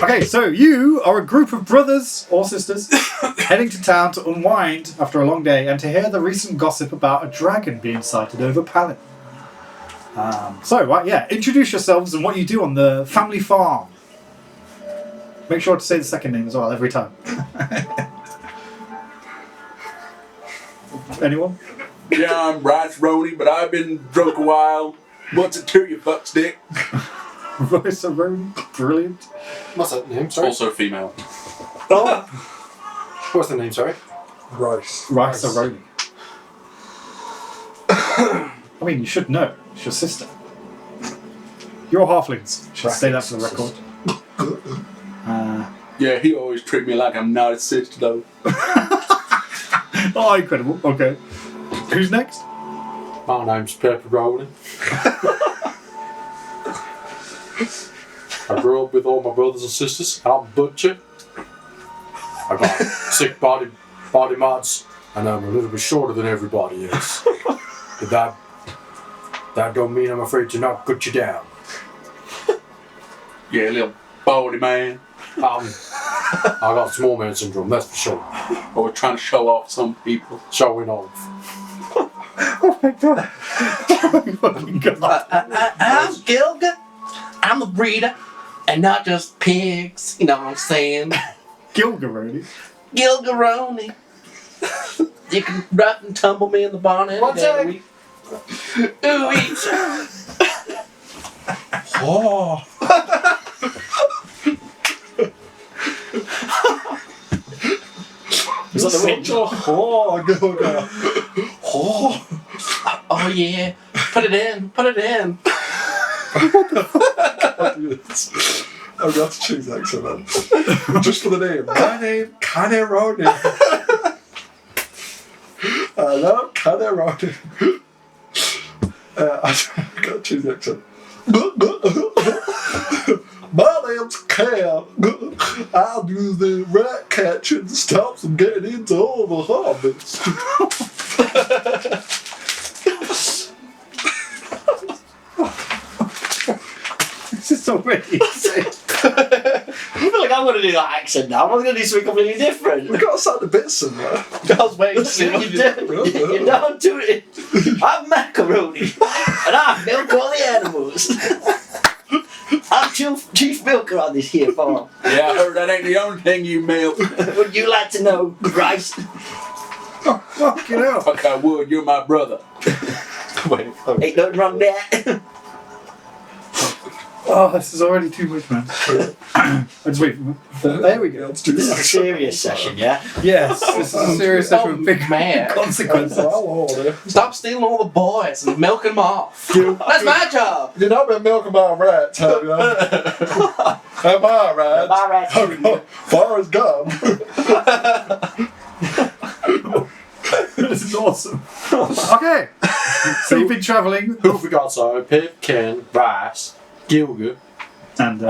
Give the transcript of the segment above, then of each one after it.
Okay, so you are a group of brothers or sisters heading to town to unwind after a long day and to hear the recent gossip about a dragon being sighted over Palin. Introduce yourselves and what you do on the family farm. Make sure to say the second name as well every time. Anyone? Yeah, I'm Bryce Roney, but I've been drunk a while. What's it to you, fuckstick? Bryce Roney, brilliant. What's that name, sorry? Also female. Oh! What's the name, sorry? Rice. Roney. I mean, you should know. It's your sister. You're halflings. Should say that for the record. Yeah, he always treat me like I'm not his sister, though. Oh, incredible. Okay. Who's next? My name's Pepperoni. I grew up with all my brothers and sisters. I'm a butcher. I got sick body mods, and I'm a little bit shorter than everybody else. But that don't mean I'm afraid to not put you down. Yeah, little baldy man. I got small man syndrome, that's for sure. Or we're trying to show off some people. Showing off. Oh my god. Oh my fucking god. I'm Gilga. I'm a breeder. And not just pigs, you know what I'm saying? Gilgaroni. Gilgaroni. You can rough and tumble me in the barn any day. Ooh-wee. Oh. Is that the witch? Oh, go. Oh. Oh yeah. Put it in. I'll do this. I'm going to choose accent then. Just for the name. My name, Kane Rodney. Hello, Kane Rodney. I've got to choose the accent. My name's Cam. I do the rat catching to stop them getting into all the harvest. This is already insane. I feel like I'm going to do that accent now. I'm going to do something completely different. We've got to sound a bit similar. I was waiting to see what you do. You're down to it. I'm macaroni. And I milk all the animals. I'm chief milker on this here farm. Yeah, I heard that ain't the only thing you milk. Would you like to know, Bryce? Oh, fucking hell. Fuck, I would. You're my brother. Wait, Ain't nothing wrong with that. Oh, this is already too much, man. Let's wait. There we go. let's do This is a that. serious session, yeah? Yes, this is a serious session with big man. consequences. Stop stealing all the boys and milking them off. That's my job. You've not been milking my rats, have you? Am I rats? My rats. Forrest Gump. This is awesome. Okay. So you've been travelling. Who have we got? So, Pip, Ken, Rice, Gilga, And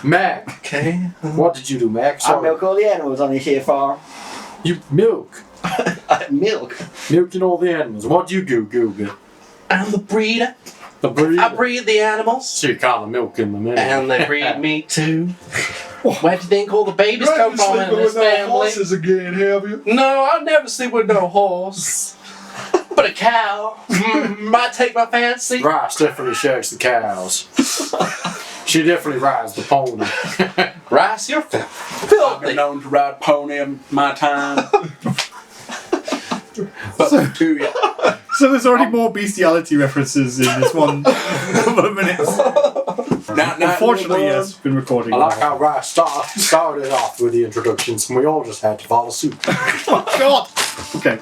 Mac. Okay. What did you do, Mac? I Sorry. milk all the animals on this here farm. You milk. Milk. Milking all the animals. What do you do, Gilga? I'm the breeder. The breed. I breed the animals. So you kind of milking them in. And they breed me too. Where do you think all the babies You come ain't from in sleeping this with no family? horses again, have you? No, I'd never sleep with no horse. But a cow might take my fancy. Rice definitely shakes the cows. She definitely rides the pony. Rice, you're I've been filthy. known to ride pony in my time. But to you. so there's already more bestiality references in this one couple of minutes. Unfortunately, yes, been recording. I like how Rice started off with the introductions and we all just had to follow suit. Oh God. Okay.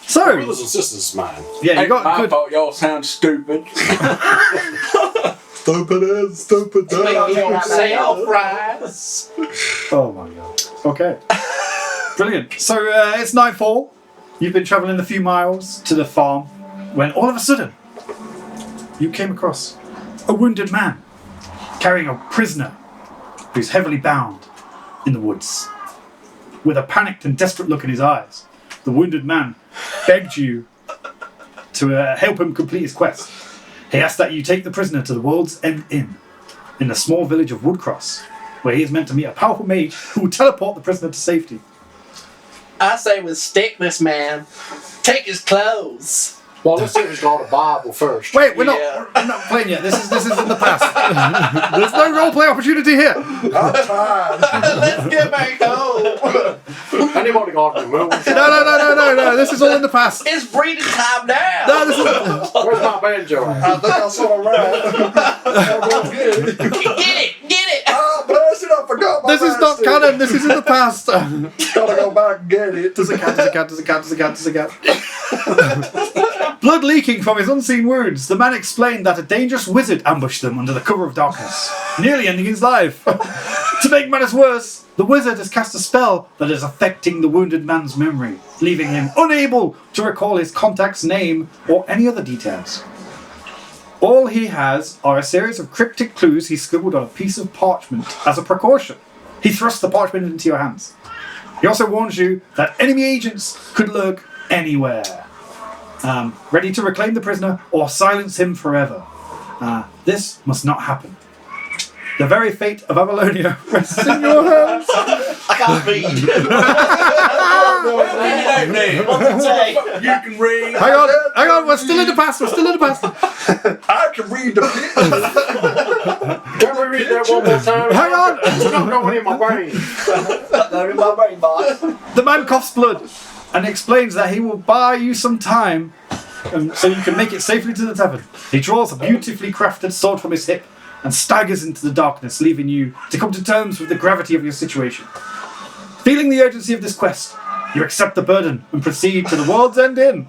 So Brothers and sisters, man. yeah, you Ain't got my good. fault y'all sound stupid. Stupid ass, stupid down. Say off, Rice. Oh my God. Okay. Brilliant. So it's nightfall. You've been travelling a few miles to the farm when all of a sudden you came across a wounded man carrying a prisoner who's heavily bound in the woods. With a panicked and desperate look in his eyes, the wounded man begged you to help him complete his quest. He asked that you take the prisoner to the World's End Inn in the small village of Woodcross, where he is meant to meet a powerful mage who will teleport the prisoner to safety. I say we stick this man. Take his clothes. Well, let's see if he's got a Bible first. Wait, we're Yeah. not playing yet. This is in the past. There's no roleplay opportunity here. I'm tired. Let's get back home. Anybody got any moves? No. This is all in the past. It's breeding time now. No, this is. Where's my banjo at? I think I saw a rat. I'm gonna get it. Get it. Oh, bless it, I forgot my This is not medicine. canon. This is in the past. Gotta go back and get it. There's a cat. Blood leaking from his unseen wounds, the man explained that a dangerous wizard ambushed them under the cover of darkness, nearly ending his life. To make matters worse, the wizard has cast a spell that is affecting the wounded man's memory, leaving him unable to recall his contact's name or any other details. All he has are a series of cryptic clues he scribbled on a piece of parchment as a precaution. He thrusts the parchment into your hands. He also warns you that enemy agents could lurk anywhere, ready to reclaim the prisoner or silence him forever. This must not happen. The very fate of Avalonia rests in your hands. I can't read. What's it say? You can read. Hang on, we're still in the past. I can read the picture. Can we read that one more time? Hang on. It's not going in my brain. Go in my brain box. The man coughs blood and explains that he will buy you some time so you can make it safely to the tavern. He draws a beautifully crafted sword from his hip and staggers into the darkness, leaving you to come to terms with the gravity of your situation. Feeling the urgency of this quest, you accept the burden and proceed to the World's End Inn.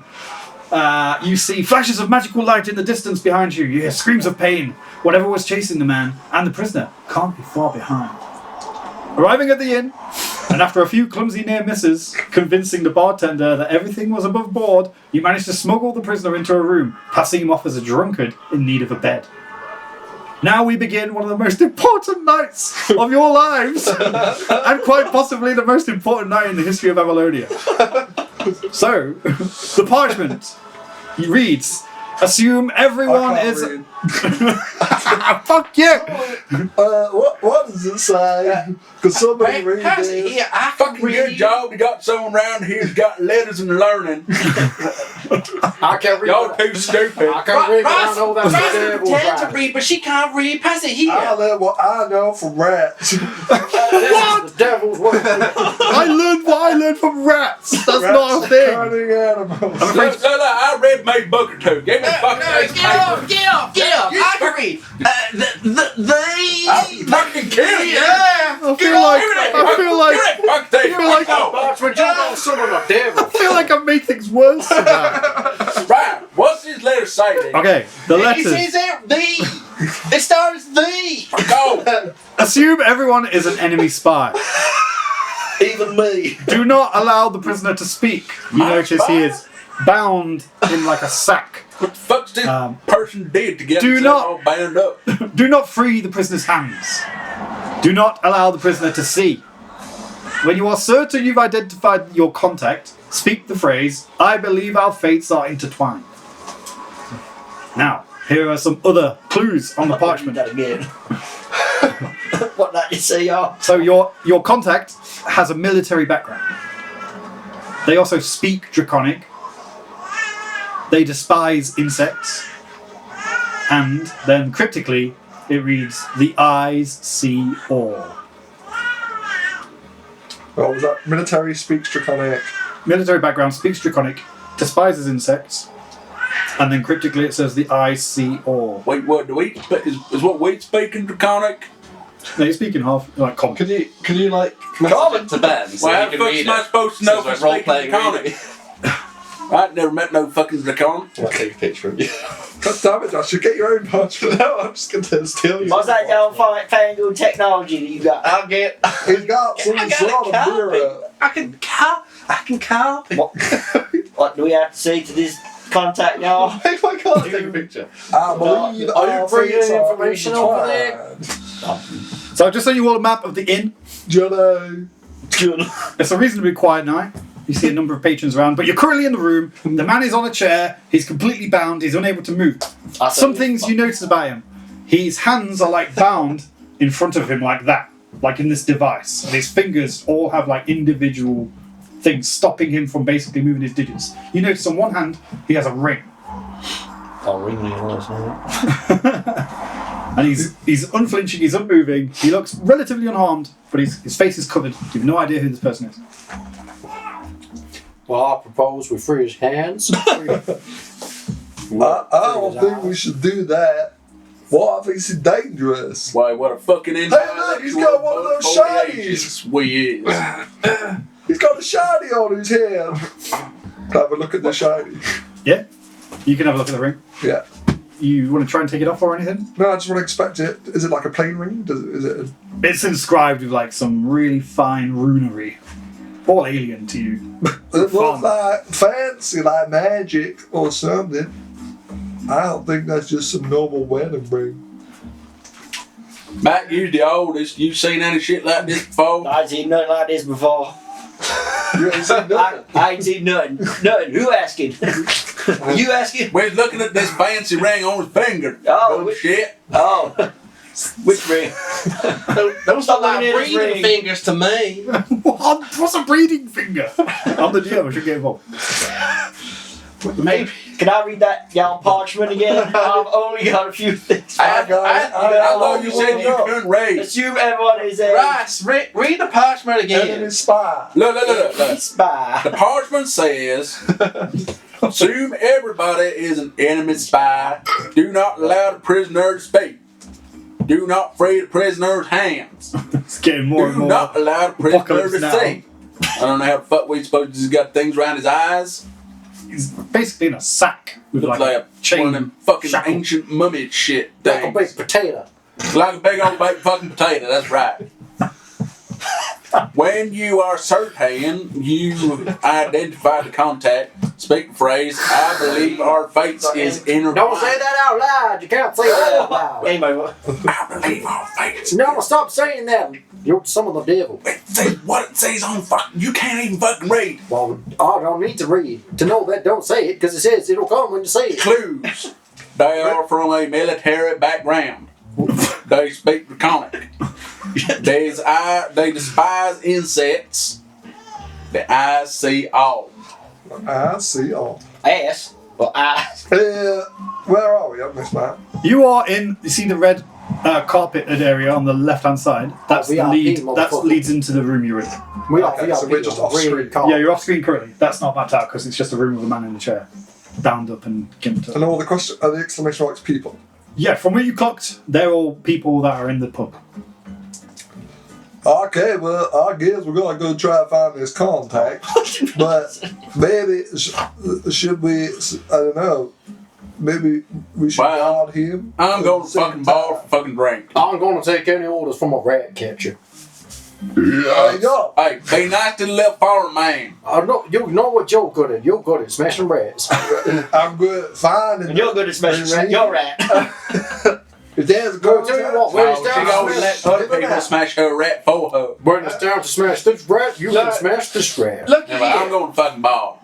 You see flashes of magical light in the distance behind you. You hear screams of pain. Whatever was chasing the man and the prisoner can't be far behind. Arriving at the inn, and after a few clumsy near misses, convincing the bartender that everything was above board, you manage to smuggle the prisoner into a room, passing him off as a drunkard in need of a bed. Now we begin one of the most important nights of your lives, and quite possibly the most important night in the history of Avalonia. So, the parchment reads, assume everyone I can't is... read. Fuck you! What does it say? Because somebody read Pass it this. here. I can Fucking good read. job. You got someone around here who's got letters and learning. I can't read. Y'all too stupid. I can't read, but I know that's the Ross devil's pretends to right. read, but she can't read. Pass it here. I learned what I know from rats. This is the devil's work. I learned what I learned from rats! That's Rats not a are thing! cunning animals. I'm afraid... Look, I read my book or two. Give me a fucking piece of Get paper. off! Get off! Get off! I can read. I'll fucking kill you. Yeah. I feel like Parchment, you know son of a devil. I feel like I've made things worse than that. Right. What's his letter say then? Okay, the It letters. says there, the. It starts the. Go. Assume everyone is an enemy spy. Even me. Do not allow the prisoner to speak. You notice he is bound in like a sack. What the fuck's this person did to get do himself not- all bound up? Do not free the prisoner's hands. Do not allow the prisoner to see. When you are certain you've identified your contact, speak the phrase, I believe our fates are intertwined. Now, here are some other clues on the Read parchment. that again. What that you say, y'all? So your contact has a military background. They also speak Draconic. They despise insects. And then cryptically, it reads, the eyes see all. What was that? Military speaks Draconic. Military background, speaks Draconic, despises insects. And then cryptically it says, the eyes see all. Wait, what do we? Is what we speak in Draconic? No, you're speaking half, like common. Can you like... Message it to Ben so Well, he how the can fuck read am I it. supposed to know So if it's I like speak in role-playing Draconic? reading. I never met no fucking Draconic. I'll take a picture of you. God damn it, Josh, you get your own parchment. No, I'm just going to steal you. What's that y'all fangled technology that you got? I'll get. He's got some I sort got a of copy. mirror. I can copy. What do we have to say to this contact, y'all? I can't take a picture. I believe Are you our bringing fates are information over there? intertwined. So I've just sent you all a map of the inn. Jello. It's a reasonably quiet night. You see a number of patrons around, but you're currently in the room. The man is on a chair. He's completely bound. He's unable to move. Some things you notice about him. His hands are like bound in front of him like that. like in this device, and his fingers all have like individual things stopping him from basically moving his digits. You notice on one hand he has a ring. I'll ring me last night. And he's unflinching, he's unmoving, he looks relatively unharmed, but his face is covered. You have no idea who this person is. Well, I propose we free his hands. I don't think we should do that. What if he's dangerous? Why, what a fucking Hey, look, he's got one of those shinies. We is. He's got a shiny on his hand. Have a look at the shiny. Yeah? You can have a look at the ring. Yeah. You want to try and take it off or anything? No, I just want to inspect it. Is it like a plain ring? Is it? It's inscribed with like some really fine runery. All alien to you. It looks like fancy, like magic or something. I don't think that's just some normal wedding ring. Matt, you the oldest. You seen any shit like this before? I ain't seen nothing like this before. You ain't seen nothing. I ain't seen nothing. Nothing. Who asking? You asking? We're looking at this fancy ring on his finger. Oh, shit. Oh. Which ring? Don't stop like looking at his breathing ring. fingers to me. What's a breeding finger? I'm the GM, I should get involved. Maybe. Can I read that y'all parchment again? I've only got a few things. I thought you said you couldn't read. Assume everyone is a Rice, read the parchment And then again. his spy. Look. spy. The parchment says, assume everybody is an enemy spy. Do not allow the prisoner to speak. Do not free the prisoner's hands. It's getting more and Do more. not allow the prisoner apocalypse to now. see. I don't know how the fuck we supposed to just got things around his eyes. He's basically in a sack with Looks like, like a chain. one of them fucking shackle. ancient mummy shit Like a big things. potato. Like a big old baked fucking potato, that's right. When you are certain you identify the contact, speak the phrase, I believe our fates is intertwined. Don't say that out loud. You can't say that out loud. Anyway, I believe our fates. No, stop saying that. You're some of the devil. It says what it says on fucking. You can't even fucking read. Well, I don't need to read to know that. Don't say it because it says it'll come when you say it. Clues. They are from a military background. They speak Draconic. They despise insects. The eyes see all. I see all. ass. Well, ass. Where are we on this map? You are in. You see the red carpeted area on the left-hand side. That's the VIP, lead. That motherfucker. leads into the room you're in. We are, Okay, so we're just off screen. Yeah, you're off screen currently. That's not mapped out because it's just a room with a man in a chair, bound up and gimped And up. all the are the exclamation marks people. Yeah, from where you clocked, they're all people that are in the pub. Okay, well, I guess we're gonna go try to find this contact. But maybe should we? I don't know. Maybe we should Well, guard him. I'm going to Same fucking ball time. for fucking drink. I'm going to take any orders from a rat catcher. There you go. Hey, be nice to the little foreign man. I know you know what you're good at. You're good at smashing rats. I'm good at finding. And you're good at smashing rat. You're rat. If there's a Go good tell you what, when it's Oh, she time always to let smash, other people smash her rat for her. when it's time to smash this rat, you can smash this rat. Look Yeah, but I'm here. going to fucking ball.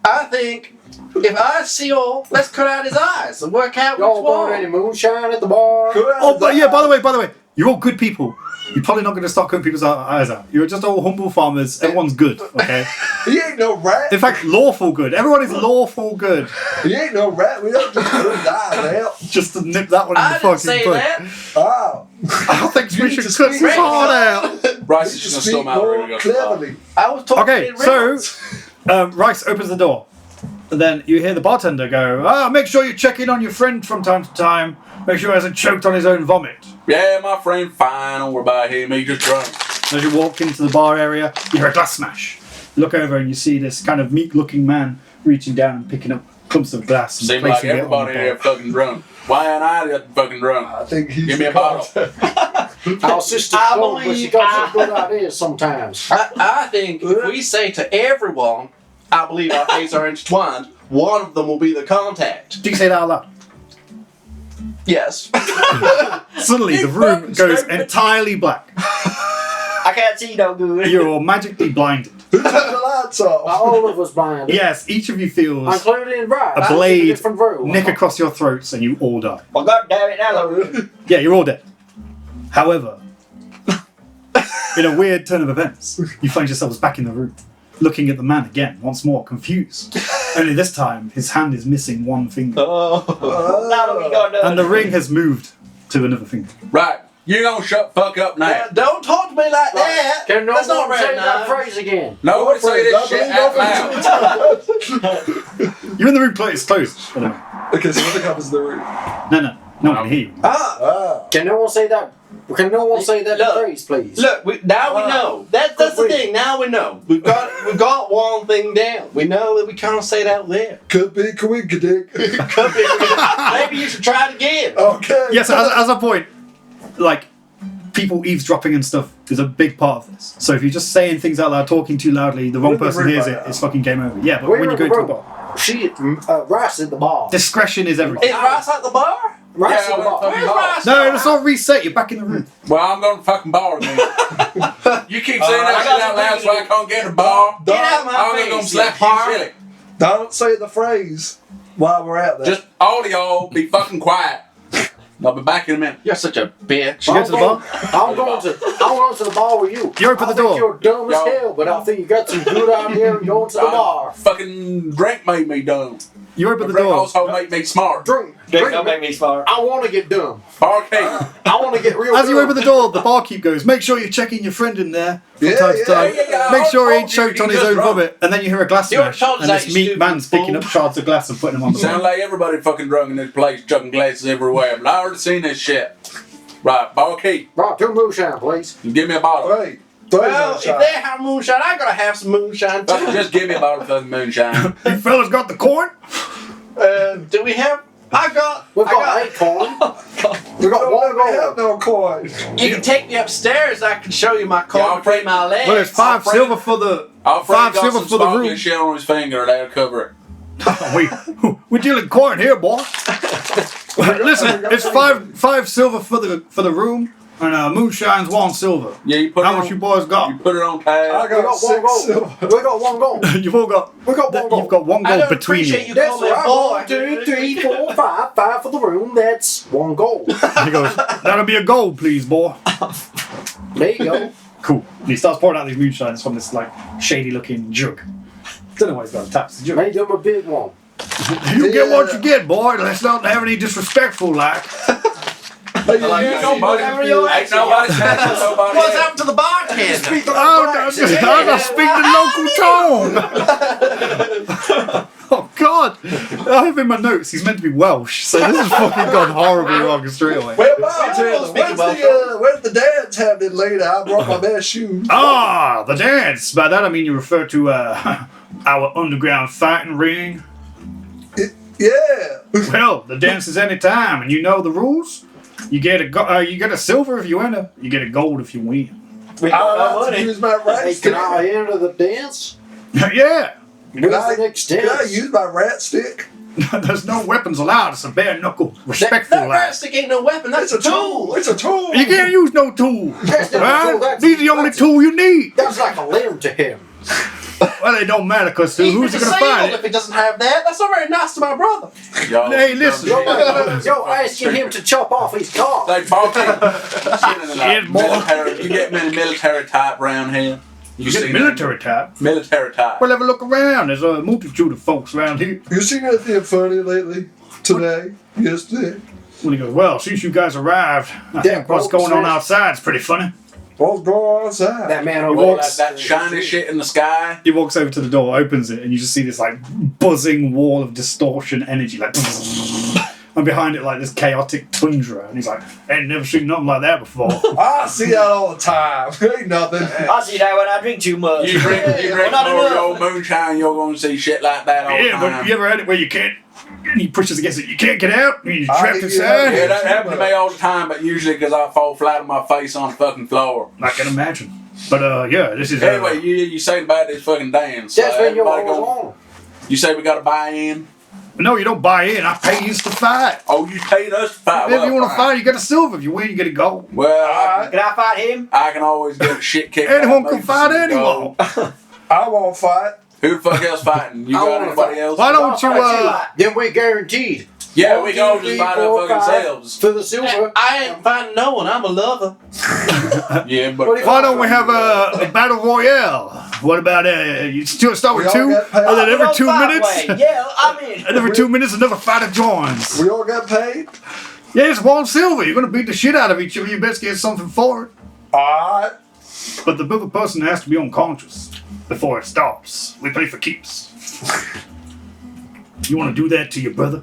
I think if I see all, let's cut out his eyes and work out Y'all which bought any one. moonshine at the bar? Oh, but yeah. By the way, you're all good people. You're probably not going to start cutting people's eyes out. You're just all humble farmers. Everyone's good, okay? He ain't no rat. In fact, lawful good. Everyone is lawful good. He ain't no rat. We don't just put his eyes out. Just to nip that one in I the didn't fucking say bud. that. Oh. I think You we need should to cut speak his heart out. Bryce You is should just speak going to storm out more and go. cleverly. I was talking Okay, in so riddles. Rice opens the door. And then you hear the bartender go, make sure you check in on your friend from time to time. Make sure he hasn't choked on his own vomit. Yeah, my friend, fine. Don't worry about him. He just drunk. As you walk into the bar area, you hear a glass smash. You look over and you see this kind of meek-looking man reaching down and picking up clumps of glass and Seems like placing it on the everybody here bar. fucking drunk. Why ain't I get fucking drunk? I think he's Give me a the bottle. contact. Our sister's I cold, but she believe got some good ideas sometimes. I think if we say to everyone, I believe our fates are intertwined, one of them will be the contact. Do you say that out loud? Yes. Suddenly, the room goes entirely black. I can't see no good. You're magically blinded. Who turned the lights off? All of us blind. Yes, each of you feels Including Brian. a blade Different room. nick across your throats and you all die. Well, God damn it, hello. Yeah, you're all dead. However, In a weird turn of events, you find yourselves back in the room, looking at the man again, once more confused. Only this time, his hand is missing one finger. Now that we got And the ring has moved to another finger. Right. You gonna shut the fuck up now. Don't talk to me like that. Can no That's not one say very that nice. phrase again? Nobody say this shit out loud. You're in the room, it's closed. By the way. Okay, so what happens in the room? No one can hear you. Can no one say that? Can no one say that Look. phrase, please? Look, now we know. That's the thing. Now we know. We've got one thing down. We know that we can't say it out there. Could be coinkadick. Could be. Maybe you should try it again. Okay. Yes, as a point, like, people eavesdropping and stuff is a big part of this. So if you're just saying things out loud, talking too loudly, the wrong We're in the person room hears right it, now. it's fucking game over. Yeah, but We're when you in go the to the room. bar, She, Rice in the bar. discretion is everything. Is Rice at the bar? Rice Yeah, in the bar. fucking Where's bar. Rice? No, it's not reset, you're back in the room. Well, I'm going to fucking bar again. You keep saying that I shit got out loud something so I can't get in the bar. Get out of my I'm face. gonna slap you you punk. silly. Don't say the phrase while we're at that. Just all of y'all be fucking quiet. I'll be back in a minute. You're such a bitch. You go to the bar? I'm going to the bar with you. You open the I door. think you're dumb as Yo. hell, but I think you got some good idea of going to the bar. Fucking drink made me dumb. You open The the drink door. also made me smart. Drink. Don't make me smart. I want to get dumb. Barcade. I want to get real As you dumb. open the door, the barkeep goes, make sure you're checking your friend in there from Yeah, time to yeah, time. yeah. Make sure he I ain't told you, choked on he his just own drunk. vomit. And then you hear a glass You were smash, told and that, this you meat stupid man's picking fool. up shards of glass and putting them on the Sound bar. like everybody fucking drunk in this place, chucking glasses everywhere. But I already seen this shit. Right, barkeep, Right, 2 moonshine, please. you give me a bottle. Wait. Well, if they have moonshine, I gotta have some moonshine too. Just give me a bottle of fucking moonshine. You fellas got the coin? Do we have? We've got 8 coin. We've got Don't 1 let me have gold. no coin. You can take me upstairs. I can show you my Yeah, card I'll between bring- my legs. Well, there's 5 Alfred- silver for the... Alfred 5 got silver some for the sparkly room. shit on his finger. That'll cover it. We're dealing coin here, boy. Listen, it's five silver for the room, and moonshine's 1 silver. Yeah, you put How it much on, you boys You got? put it on I tab. We got got 1 6 gold. silver. We got 1 gold. You've all got. We got 1 gold. You've got 1 I gold don't between appreciate you. you That's calling me a right. boy. 1, 2, 3, 4, 5. 5 for the room. That's 1 gold. He goes, that'll be a gold, please, boy. There you go. Cool. And he starts pouring out these moonshines from this like shady-looking jug. Don't know why he's got a taps the jug. Made them a big one. You get what you get, boy. Let's not have any disrespectful like. Hey, you Ain't nobody, Whatever your ain't nobody touching nobody What's else. happened to the bartender? I speak the local tongue. Oh God! I have in my notes. He's meant to be Welsh, so this has fucking gone horribly wrong straight away. Well, don't bartender, speak when's the dance happening later? I brought my best shoes. Ah, the dance. By that I mean you refer to our underground fighting ring. Yeah. Well, the dance is any time, and you know the rules. You get a silver if you enter. You get a gold if you win. We I got no like to money. use my right Hey, stick. can I enter the dance? Yeah. Where's I- the next Can I dance? use my rat stick? There's no weapons allowed. It's a bare knuckle, respectful That lad. ratstick ain't no weapon. That's It's a tool. It's a tool. You can't use no tool. That's not a Right? tool, that's- These are the only that's- tool you need. That's like a limb to him. Well, it don't matter, because He's who's gonna disabled find if it? he doesn't have that. That's not very nice to my brother. Yo, Hey, listen. You're asking him to chop off his car. They barkeep. Shit, boy. Military. You get many military type around here. You see get that? military type. Military type. Well, have a look around. There's a multitude of folks around here. You seen anything funny lately? Today? Yesterday? When he goes, well, since you guys arrived, I think what's bro, going on says- outside is pretty funny. What's going on outside? That man You over want there. that shiny shit in the sky? He walks over to the door, opens it, and you just see this like buzzing wall of distortion energy, like, and behind it like this chaotic tundra. And he's like, ain't never seen nothing like that before. I see that all the time. Ain't nothing. I see that when I drink too much. You drink Well, not more of your enough. moonshine, you're going to see shit like that all the Yeah, but time. you ever had it where you can't? And he pushes against it. You can't get out. And you're I trapped think inside. Yeah, that happens to me all the time, but usually because I fall flat on my face on the fucking floor. I can imagine. But yeah, this is. Anyway, you say about this fucking dance. That's when you're Everybody always go- on. You say we got to buy in? no, you don't buy in. I pay you to fight. Oh, you paid us to fight. If you Well, want to fight, you get a silver. If you win, you get a gold. Well, Can I fight him? I can always get a shit kicked out of Anyone me can for fight some anyone. gold. I won't fight. Who the fuck else fighting? You I got wanna anybody fight. else? Why don't you? Then we're guaranteed. Yeah, we can all just find our fucking selves. For the silver. I ain't finding no one. I'm a lover. Yeah, but Why don't we have a battle royale? What about you still start with We all 2, get paid. and then every No 2 fight minutes, way. Yeah, I'm in. and every 2 minutes another fighter joins. We all get paid? Yeah, it's 1 silver. You're gonna beat the shit out of each other. You best get something for it. Alright. But the other person has to be unconscious before it starts. We play for keeps. You want to do that to your brother?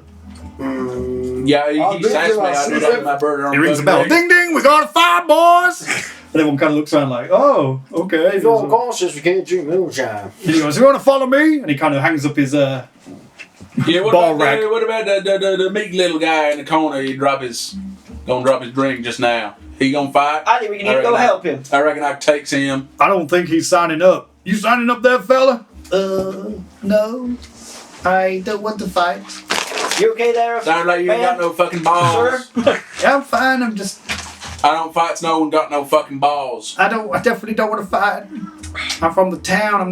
yeah, I'll he do says it. me. I do that to my brother on He rings the fucking bell. day. Ding ding, we got a fight, boys! And everyone kind of looks around like, oh, okay. If you're unconscious, you can't drink moonshine. He goes, you want to follow me? And he kind of hangs up his Yeah, what ball about, rack. what about the meek little guy in the corner? He gonna drop his drink just now. He gonna fight? I think we can I even go reckon help him. I reckon I takes him. I don't think he's signing up. You signing up there, fella? No. I don't want to fight. You okay there? Sounds like you ain't got no fucking balls. Yeah, I'm fine. I'm just. I don't fight no one got no fucking balls. I definitely don't want to fight. I'm from the town. I'm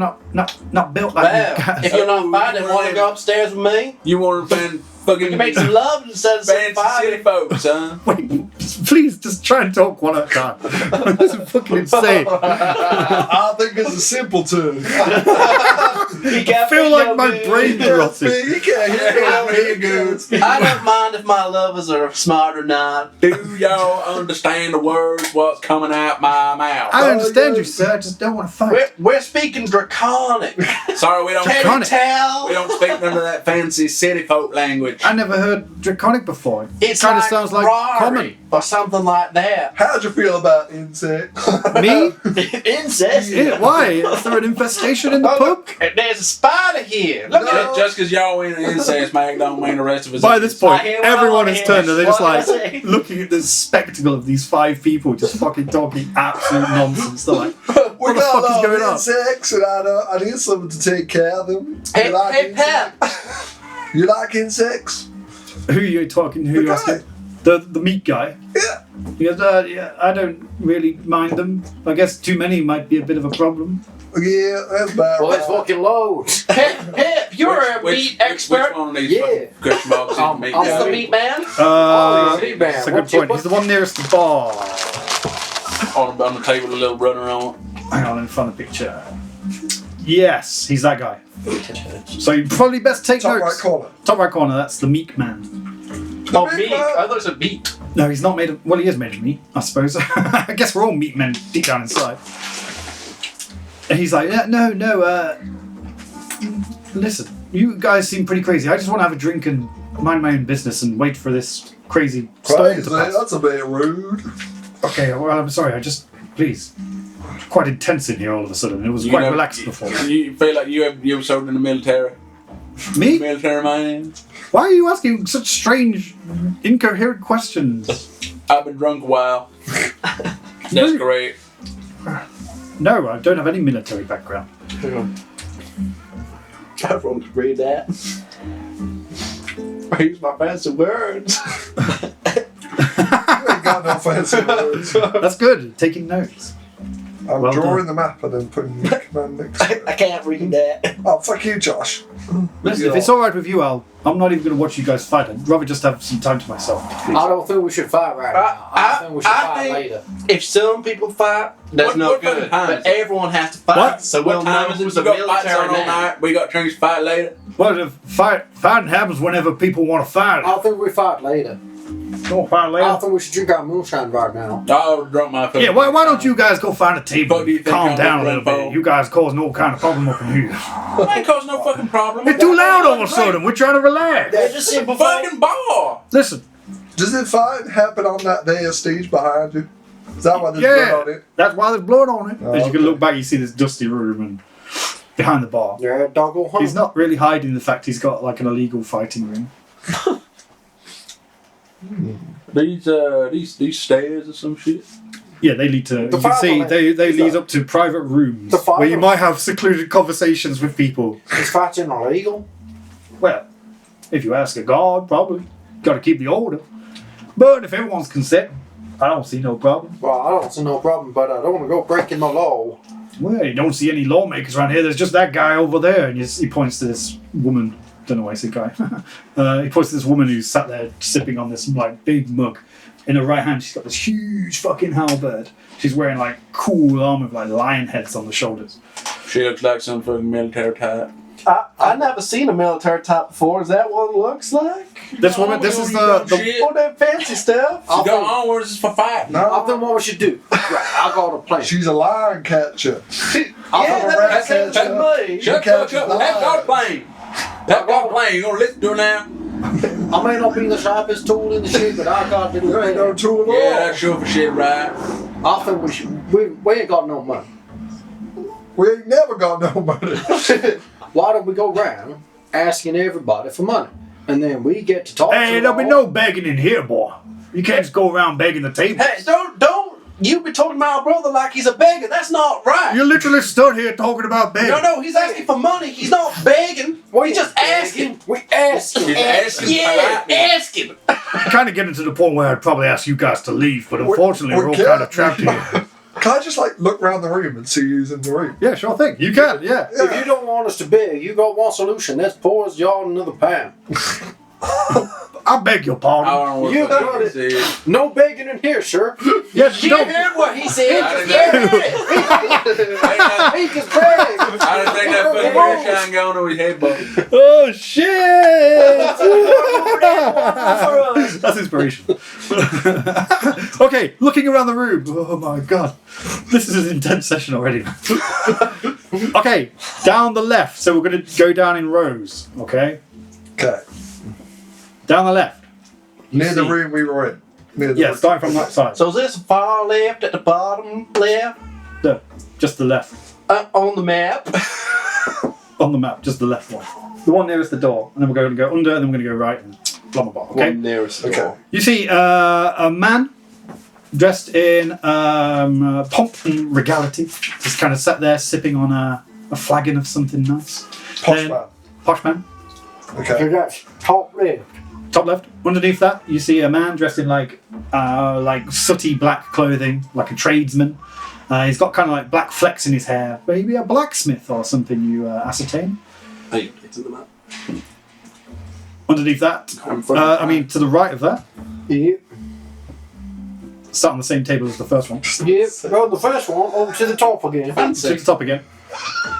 not built like Well, you guys. if you're not fighting, want to go upstairs with me? You want to find We fucking can make some love instead of some fancy fighting. city folks, huh? Wait, please just try and talk one at a time. This is fucking insane. I think it's a simpleton. I feel like my brain rotted. You can't hear me. I don't mind if my lovers are smart or not. Do y'all understand the words what's coming out my mouth? I understand you, sir. I just don't want to fight. We're speaking draconic. Sorry, we don't Can you Draconic. tell? we don't speak none of that fancy city folk language. I never heard draconic before. It's kind of like sounds like Rari common. or something like that. How'd you feel about insects? Me? Incest. Yeah, why? Is there an infestation in the Oh, pub? look, there's a spider here. Look at No. it. Just because y'all ain't an incest mag don't mean the rest of us. By this point, I hear what I everyone wanna has hear. turned and they're just What like did I say? looking at the spectacle of these 5 people just fucking talking absolute nonsense. They're like, We what the got fuck a is lot going of on? insects, and I need someone to take care of them. Hey, You like hey, Pep. insects? You like insects? Who are you talking? Who The are you guy. asking? The meat guy. Yeah. He goes, yeah, I don't really mind them. I guess too many might be a bit of a problem. Yeah, that's about Well, it's right. fucking loads. Pep, you're a meat expert. Which one of these Yeah. fucking question marks is the meat I'm This is guy? the meat man. Oh, yeah, meat man. That's a What's good your- point. He's the one nearest the bar. on the table with a little runner on it. Hang on, let me find the picture. Yes, he's that guy. So you probably best take Top right notes. corner. Top right corner, that's the meat man. Oh, big meat. man. I thought it said meat. No, he's not made of. Well, he is made of meat, I suppose. I guess we're all meat men deep down inside. And he's like, yeah, no. Listen, you guys seem pretty crazy. I just want to have a drink and mind my own business and wait for this crazy storm Crazy, to pass. that's a bit rude. Okay, well, I'm sorry. Please. Quite intense in here all of a sudden. It was You quite know, relaxed before. You feel like you ever served in the military? Me? Military man? Why are you asking such strange, incoherent questions? I've been drunk a while. That's great. No, I don't have any military background. Everyone can read that. I use my fancy words. You ain't got no fancy words. That's good. Taking notes. I'm Well drawing the map and then putting the command next to it. I can't read that. Oh, fuck you, Josh. Listen, if it's all right with you, I'm not even going to watch you guys fight. I'd rather just have some time to myself. Please. I don't think we should fight right now. I think we should fight later. If some people fight, that's What- no what fucking good. time But is it? everyone has to fight, What? so we'll know who's a We got fights military on all man. night. We got trains to fight later. Well, if fighting happens whenever people want to fight. I think we fight later. Don't fight I later. think we should drink our moonshine right now. I drunk my food. Yeah, why don't you guys go find a table What do you and think calm I'm down a gonna little do? bit? You guys causing all kind of problem up in here. I ain't causing no fucking problem. It's too loud all of a sudden. We're trying to relax. They're just simple Fucking bar. Listen, Does the fight happen on that day of stage behind you? Is that why there's blood on yeah, it? that's why there's blood on it. Oh, As you can okay. look back, you see this dusty room and behind the bar. Yeah, doggo hunt. He's not really hiding the fact he's got like an illegal fighting ring. These stairs or some shit. Yeah, they lead to. The You can fire see line they is lead that- up to private rooms The fire where you line. might have secluded conversations with people. Is fighting illegal? Well, if you ask a god, probably got to keep the order. But if everyone's consenting, I don't see no problem. Well, I don't see no problem, but I don't want to go breaking the law. Well, you don't see any lawmakers around here. There's just that guy over there, and he points to this woman Don't know why I said guy. He points to this woman who's sat there sipping on this like big mug. In her right hand, she's got this huge fucking halberd. She's wearing like cool armor with like lion heads on the shoulders. She looks like some fucking military type. I never seen a military type before. Is that what it looks like? This woman, this is the Shit. All that fancy stuff. She got armors for fighting. I No, think what we should do. Right, I'll go to plan. she's a lion catcher. I'll Yeah, go that rat makes sense catcher. to me. Shut the fuck up. That's our plane. That's our plane. You gonna listen to her now? I may not be the sharpest tool in the shed, but I got to do There ain't no it. tool at all. Yeah, that's sure for shit, right? I think we should. We ain't got no money. We ain't never got no money. Why don't we go around asking everybody for money, and then we get to talk. Hey, to there'll be them no begging in here, boy. You can't just go around begging the table. Hey, don't you be talking to my brother like he's a beggar. That's not right. You literally stood here talking about begging. No, he's asking for money. He's not begging. He's just asking. We asking. She's asking Yeah, politely. asking. Kind of getting to the point where I'd probably ask you guys to leave, but unfortunately we we're all can't. kind of trapped here. Can I just like look around the room and see who's in the room? Yeah, sure thing. You can, yeah. If you don't want us to beg, you got one solution. That's pour us y'all another pound. I beg your I pardon. don't know what You the fuck got he it. said. No begging in here, sir. Yes, you You don't. heard what he said. I didn't Yeah. He can beg. I didn't think that fucking moonshine going over his head, but Oh shit! That's inspiration. Okay, looking around the room. Oh my god, this is an intense session already. Okay, down the left. So we're gonna go down in rows. Okay, Okay. down the left. Near the see- room we were in. Near the Yeah, room. starting from that side. So is this far left at the bottom left Just the left on the map? on the map. Just the left one. The one nearest the door, and then we're going to go under, and then we're going to go right, and blah blah blah. Okay. One nearest the Okay. door. You see a man dressed in pomp and regality, just kind of sat there sipping on a flagon of something nice. Posh Then- man. Posh man. Okay. That's top left. Top left. Underneath that, you see a man dressed in like sooty black clothing, like a tradesman. He's got kind of like black flecks in his hair. Maybe a blacksmith or something, you ascertain. Hey, it's in the map. Underneath that, to the right of that, Yep. sat on the same table as the first one. Yep. Well, the first one over to the top again. To fancy. the top again.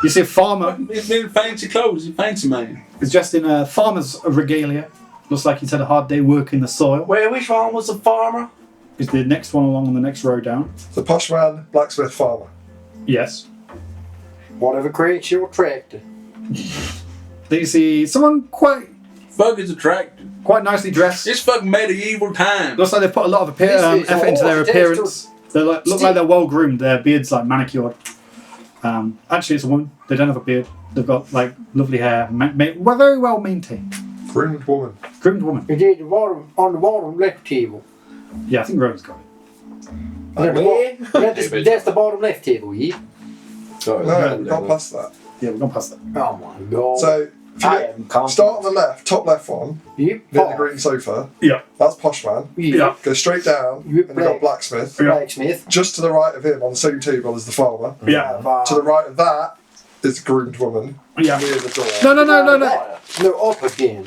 You see a farmer. He's in fancy clothes. He's a fancy man. He's dressed in a farmer's regalia. Looks like he's had a hard day working the soil. Where, which one was the farmer? Is the next one along on the next row down? The posh man, blacksmith, farmer. Yes. Whatever creates your tractor. Then you see someone quite Fuck is attractive. nicely dressed. It's fucking medieval times. Looks like they've put a lot of This is effort into their all appearance. They look like they're well groomed. Their beards like manicured. Actually, it's a woman. They don't have a beard. They've got like lovely hair. Well, very well maintained. Groomed woman. Groomed woman. You did the bottom on the bottom left table. Yeah, I think Rowan's got it. That's the bottom left table, yeah? No, not past that. Yeah, we're going past that. Oh my god. So, if you I get- am confident. start on the left, top left one, Yep. near the green sofa. Yeah. That's posh man. Yeah. Go straight down, Yep. and you've got blacksmith. Yeah. Blacksmith. Just to the right of him, on the same table, is the farmer. Yeah. To the right of that is the groomed woman Yeah. near the door. No. No, up again.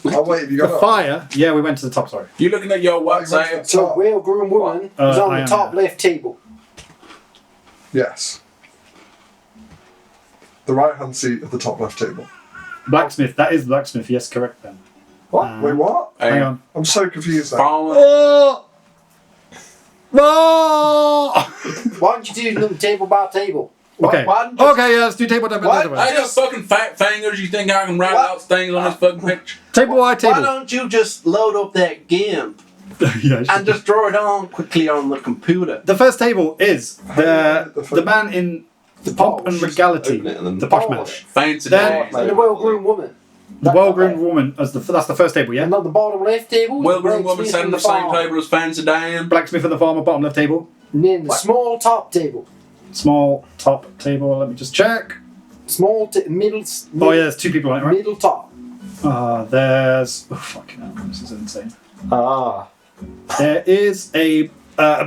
Oh wait, have you The got up? fire. Yeah, we went to the top. Sorry. You looking at your Oh, what you went to side? the So top. well-groomed woman is I on the am, top yeah. left table. Yes. The right hand seat of the top left table. Blacksmith. That is blacksmith. Yes, correct then. What? Wait, what? Hang on. I'm so confused now. Farmer. Oh! Oh! Why don't you do them table by table? Okay. Why didn't you- Okay, yeah, let's do table by What? table. I got fucking fat fingers. You think I can write What? out things on this fucking picture? Table by Why table. don't you just load up that GIMP Yeah, and just draw it on quickly on the computer? the first table is The the man in the pomp and regality, Open it and then the posh man. polish. Fancy Then- days. And the well-groomed woman. The well-groomed woman as that's the first table, yeah. And on the bottom left table. is Well-groomed woman blacksmith sat on and the same farmer. table as Fancy Dan. Blacksmith and the farmer, bottom left table. And then the small top table. Small top table. Let me just check. Small middle. Oh yeah, there's two people on it, right? Middle top. There's fucking hell, this is insane. Ah. There is a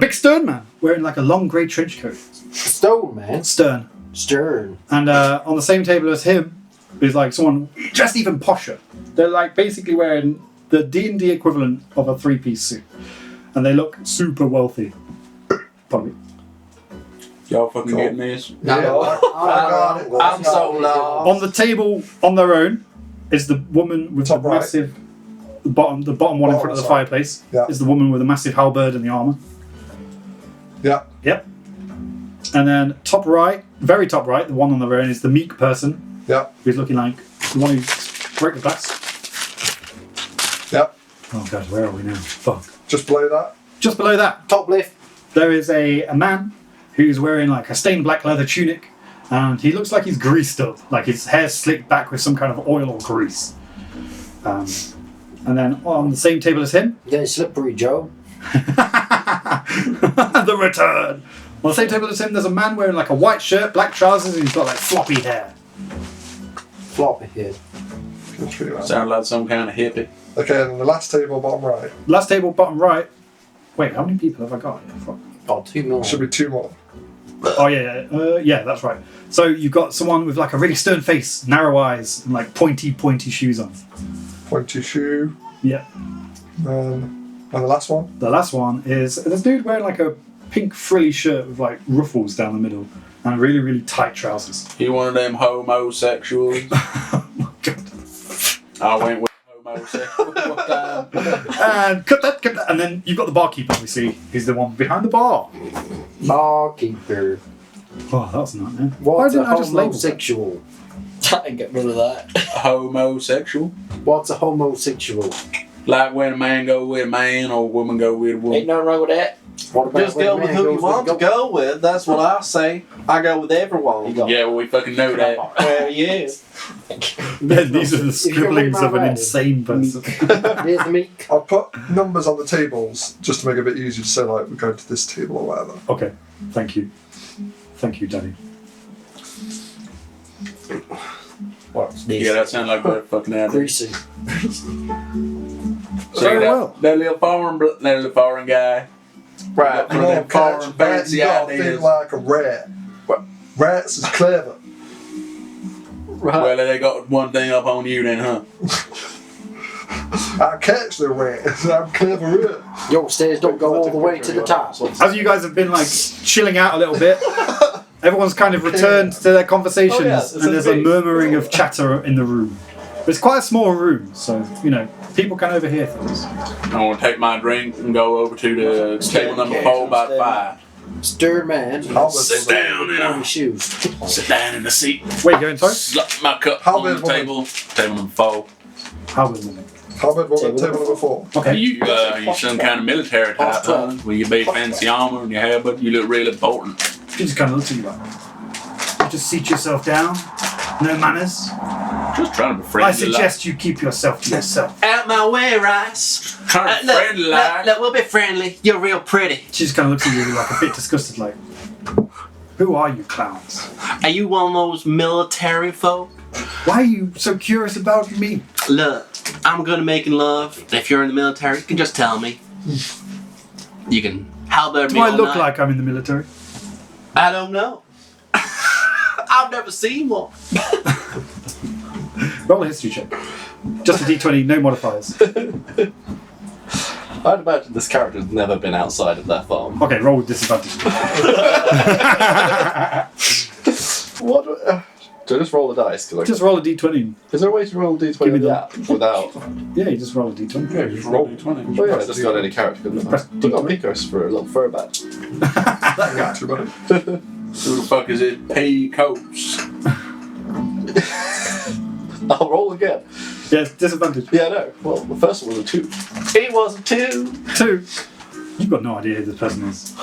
big stern man wearing like a long grey trench coat. Stone man. Stern. Stern. And on the same table as him is like someone just even posher. They're like basically wearing the D&D equivalent of a 3-piece suit, and they look super wealthy. Probably. Y'all fucking getting this? Yeah, I got it. I'm so lost. On the table on their own is the woman with Top the right. massive. The bottom one in front of the side. fireplace Yeah. is the woman with the massive halberd and the armor. Yeah. Yep. And then top right, very top right, the one on their own is the meek person Yeah. who's looking like the one who's broke the glass. Yeah. Oh god, where are we now? Fuck. Just below that. Just below that, Top left. there is a man who's wearing like a stained black leather tunic, and he looks like he's greased up, like his hair's slicked back with some kind of oil or grease. And then on the same table as him, You getting slippery, Joe? the return. On the same table as him, there's a man wearing like a white shirt, black trousers, and he's got like floppy hair. Floppy head. That's pretty bad. Sound like some kind of hippie. Okay, and then the last table, bottom right. Last table, bottom right. Wait, how many people have I got? Fuck. Oh, 2 more. Should be 2 more. Oh yeah, that's right. So you've got someone with like a really stern face, narrow eyes, and like pointy shoes on. Pointy shoe. Yeah. And the last one. The last one is this dude wearing like a pink frilly shirt with like ruffles down the middle and really tight trousers. He one of them homosexuals. Oh my god. I went with homosexual one time. And cut that, and then you've got the barkeeper, obviously. He's the one behind the bar. Barkeeper. Oh, that's not man. Why What's a didn't I just label that? homosexual? Try and get rid of that. Homosexual. What's a homosexual? Like when a man go with a man or a woman go with a Ain't woman. nothing wrong with that. What about Just when go a with man who goes you want to go with. That's what I say. I go with everyone. You go. Yeah, well, we fucking know that. Well, yeah. Ben, these are the You can read scribblings my of an writing. insane person. There's the meek. I'll put numbers on the tables just to make it a bit easier to say, like, we're going to this table or whatever. Okay, thank you. Thank you, Danny. What's this? Yeah, that sounds like a fucking idea. Greasy. See Very that, well. that little foreign guy. Right. One of them foreign fancy you gotta ideas. think like a rat. Rats is clever. Well, they got one thing up on you then, huh? I catch the rats. I'm clever. Your stairs don't go all the way to the top. As you guys have been like chilling out a little bit, everyone's kind of returned to their conversations, Oh, yeah, it's and there's a big. murmuring of chatter in the room. But it's quite a small room, so you know people can overhear things. I want to take my drink and go over to the table number 4 by 5. Stirred man. I'll Sit down On and his shoes. sit down in the seat. Wait, going sorry? Slap my cup How on the big woman? table. Table number 4. How was it? How about woman table number 4? Okay. You some kind of military type, huh? With your big fancy armor and your hair, but you look really important. She just kind of looks at you like, you just seat yourself down. No manners. Just trying to be I friendly. suggest you keep yourself to yourself. Out my way, Rice. Trying to be friendly like. Look, we'll be friendly. You're real pretty. She just kind of looks at you like a bit disgusted, like, who are you clowns? Are you one of those military folk? Why are you so curious about me? Look, I'm good at making love. If you're in the military, you can just tell me. You can halberd Do me I all look night. like I'm in the military? I don't know. I've never seen one. Roll a history check. Just a d20, no modifiers. I'd imagine this character's never been outside of that farm. Okay, roll with disadvantage. What? Do I just roll the dice? Cause Just roll a d20. is there a way to roll Give d20 me without? Yeah, you just roll a d20. Yeah, just roll d20. Oh yeah, I just got any character. Couldn't I? Press I've got D20. Picos for a little fur badge. That got you, buddy. Who the fuck is it? P. Coates. I'll roll again. Yes, disadvantage. Yeah, no. Well, the first one was a 2. It was a 2. 2. You've got no idea who this person is.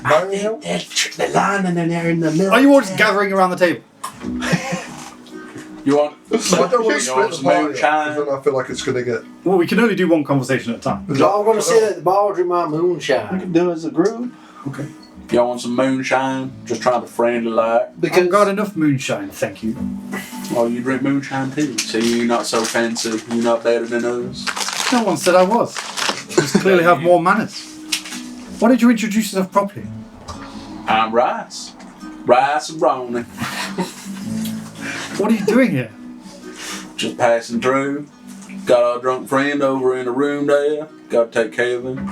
Mario? The line and then they're in the middle. Are you all just gathering around the table? You want? I don't want to You split want the some party up, moonshine? 'cause then I feel like it's going to get... Well, we can only do one conversation at a time. I'm going to sit at the bar, drink my We moonshine. can do it as a group. Okay. Y'all want some moonshine? Just trying to be friendly like. I've got enough moonshine, thank you. Oh, you drink moonshine too. So you're not so fancy. You're not better than us. No one said I was. You just clearly have more manners. Why did you introduce yourself properly? I'm Rice. Rice and Brownie. What are you doing here? Just passing through. Got our drunk friend over in the room there. Got to take care of him.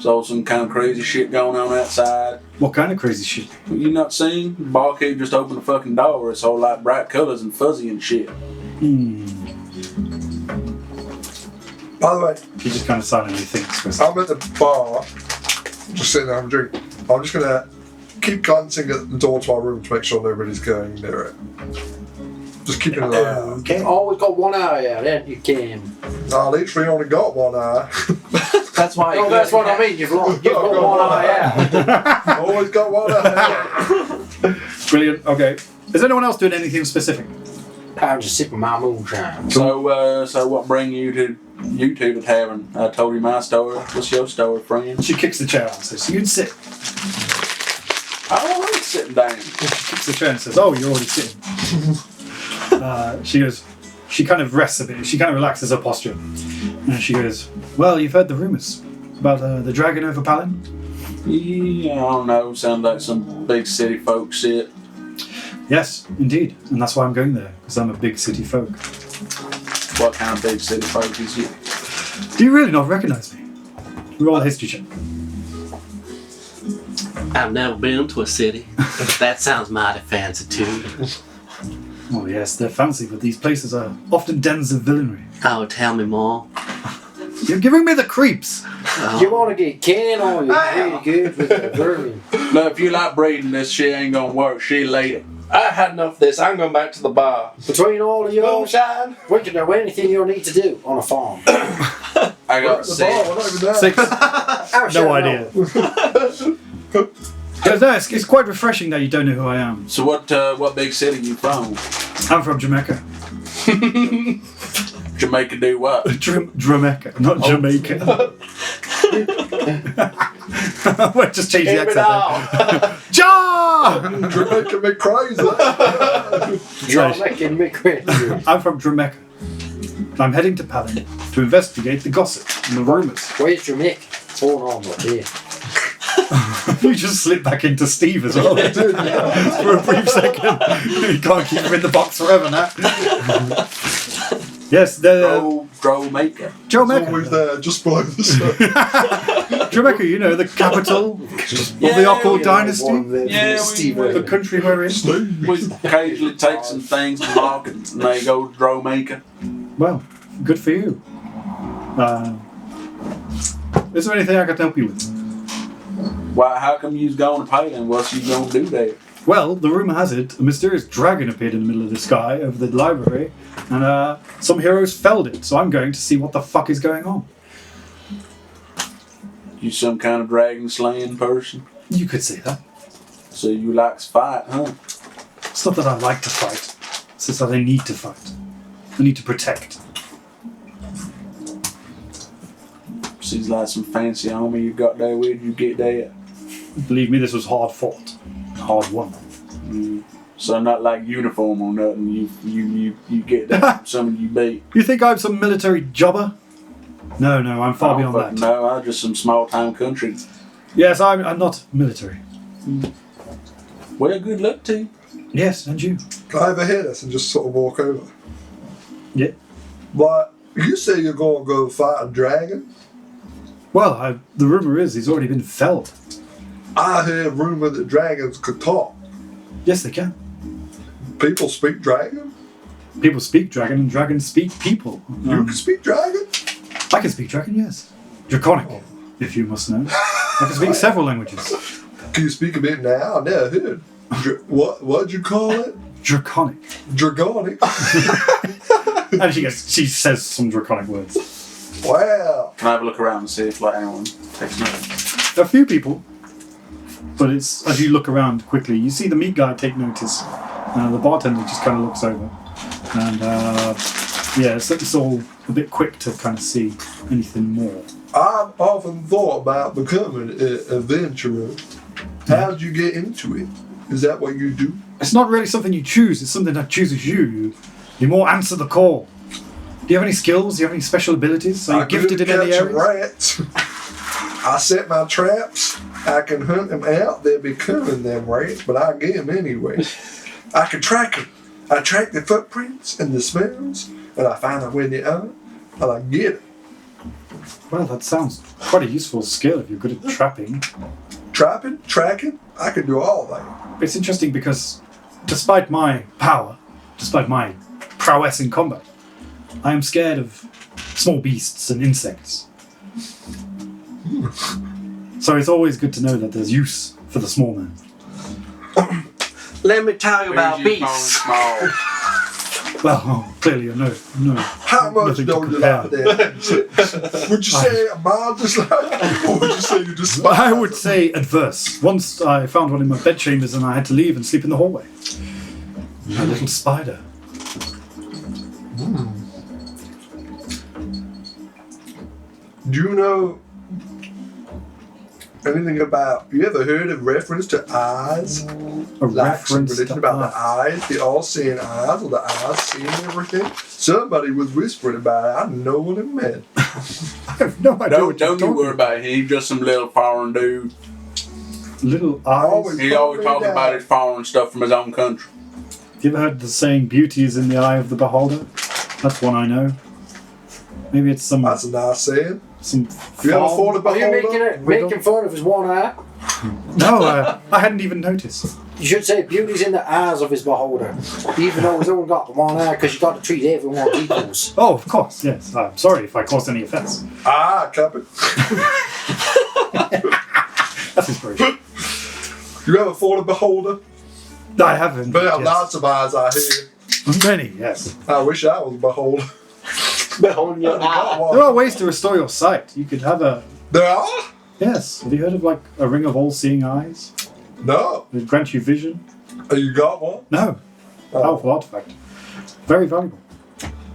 Saw some kind of crazy shit going on outside. What kind of crazy shit? You not seen? The barkeep just opened the fucking door. It's all like bright colors and fuzzy and shit. By the way, He just kind of silently thinks for a I'm second. at the bar, just sitting there having a drink. I'm just gonna keep glancing at the door to my room to make sure nobody's going near it. Just keeping an eye out. Okay. Always got one eye out, and you can. I literally only got one eye. That's why. Oh, that's what I mean. You've got one eye out. Always got one eye. Brilliant. Okay. Is anyone else doing anything specific? I'm just sipping my moonshine. So what bring you to the tavern? I told you my story. What's your story, friend? She kicks the chair out and says, "You can sit." I don't like sitting down. She kicks the chair and says, "Oh, you're already sitting." She goes. She kind of rests a bit. She kind of relaxes her posture, and she goes, "Well, you've heard the rumors about the dragon over Palin." Yeah, I don't know. Sounds like some big city folk shit. Yes, indeed, and that's why I'm going there because I'm a big city folk. What kind of big city folk is you? Do you really not recognise me? Roll a history check. I've never been to a city. That sounds mighty fancy too. Oh yes, they're fancy, but these places are often dens of villainy. Oh, tell me more. You're giving me the creeps. You want to get Ken on you really good with the vermin. Look, if you like breeding, this shit ain't gonna work. She lady. I had enough of this. I'm going back to the bar. Between all of you, Moonshine. we can do anything you'll need to do on a farm. I got The bar, we're not even there. 6. No idea. Goes, no, it's quite refreshing that you don't know who I am. So what big city you from? I'm from Jamaica. Jamaica do what? Jamaica, not Jamaica. We'll just change the Keep it accent. out. John! You're making me crazy. You're making me crazy. I'm from Jamaica. I'm heading to Palin to investigate the gossip and the rumours. Where's your mic? Hold on, right here. You just slip back into Steve as well. For a brief second. You can't keep him in the box forever now. Yes, the Jamaica. Jamaica. Always there, just below the sun. Jamaica, you know, the capital of the Occult Dynasty. Yeah, The country we're in. we occasionally take some things to market and they go to Jamaica. Well, good for you. Is there anything I can help you with? Why? How come you's going to Palin? What's you gonna do there? Well, the rumour has it, a mysterious dragon appeared in the middle of the sky over the library, and some heroes felled it, so I'm going to see what the fuck is going on. You some kind of dragon slaying person? You could say that. So you like to fight, huh? It's not that I like to fight, it's just that I need to fight. I need to protect. Seems like some fancy armor you got there. Where'd you get that? Believe me, this was hard fought. Hard won. So not like uniform or nothing. You get that from someone you beat. You think I'm some military jobber? No, I'm far beyond that. No, I'm just some small town country. Yes, I'm not military. Well, good luck to you. Yes, and you. Can I overhear this and just sort of walk over? Yeah. But you say you're going to go fight a dragon? Well, the rumour is he's already been felled. I heard rumor that dragons could talk. Yes, they can. People speak dragon? People speak dragon and dragons speak people. You can speak dragon? I can speak dragon, yes. Draconic, if you must know. I can speak several languages. Can you speak a bit now? I never heard. What'd you call it? Draconic. Dragonic? And she says some draconic words. Wow. Can I have a look around and see if like anyone takes note? A few people, but it's as you look around quickly, you see the meat guy take notice. The bartender just kind of looks over, and it's all a bit quick to kind of see anything more. I've often thought about becoming an adventurer. How'd you get into it? Is that what you do? It's not really something you choose; it's something that chooses you. You more answer the call. Do you have any skills? Do you have any special abilities? Are you gifted in any catching areas? rats. I set my traps. I can hunt them out. They'll be coming, them rats, but I get them anyway. I can track them. I track the footprints and the smells, and I find out where they are, and I get it. Well, that sounds quite a useful skill if you're good at trapping. Trapping, tracking, I can do all that. It's interesting because despite my power, despite my prowess in combat, I am scared of small beasts and insects. So it's always good to know that there's use for the small man. Let me tell you about Who's you calling beasts. small? Well, clearly no. How much Nothing to don't you compare. like that? Would you say a mild dislike, or would you say you despise? I would say adverse. Once I found one in my bed chambers and I had to leave and sleep in the hallway. A little spider. Do you know anything about? You ever heard of reference to eyes? A Like some reference religion to about art. the eyes, the all-seeing eyes, or the eyes seeing everything. Somebody was whispering about it. I know what it meant. I have no idea Don't what you're you talking worry about it. He's just some little foreign dude. Little Always- eyes. He always talking about his foreign stuff from his own country. You ever heard the saying, beauty is in the eye of the beholder? That's one I know. Maybe it's some... That's a nice saying. some You ever farm- thought about Are you making fun of his one eye? No, I hadn't even noticed. You should say beauty's in the eyes of his beholder, even though he's only got the one eye, because you got to treat everyone equals. Oh, of course, yes. I'm sorry if I caused any offence. Cup it. That's inspiration. You ever thought of beholder? I haven't. There are yes. lots of eyes out here. Many, yes. I wish I was a beholder. Beholding your eye. There are ways to restore your sight. You could have a... There are? Yes. Have you heard of like a ring of all-seeing eyes? No. It grants you vision? You got one? No. Powerful artifact. Very valuable.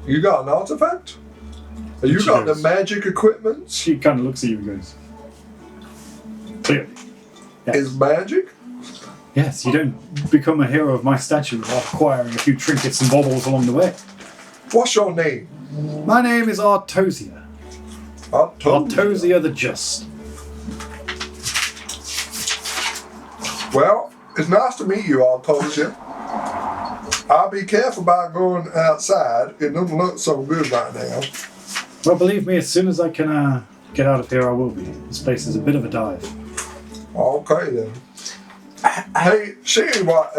You got an artifact? You She got the goes. magic equipment? She kind of looks at you and goes, clearly. Yes. Is magic? Yes, you don't become a hero of my stature without acquiring a few trinkets and baubles along the way. What's your name? My name is Artosia. Artosia the Just. Well, it's nice to meet you, Artosia. I'll be careful about going outside. It doesn't look so good right now. Well, believe me, as soon as I can get out of here, I will be. This place is a bit of a dive. Okay then. Hey, say what?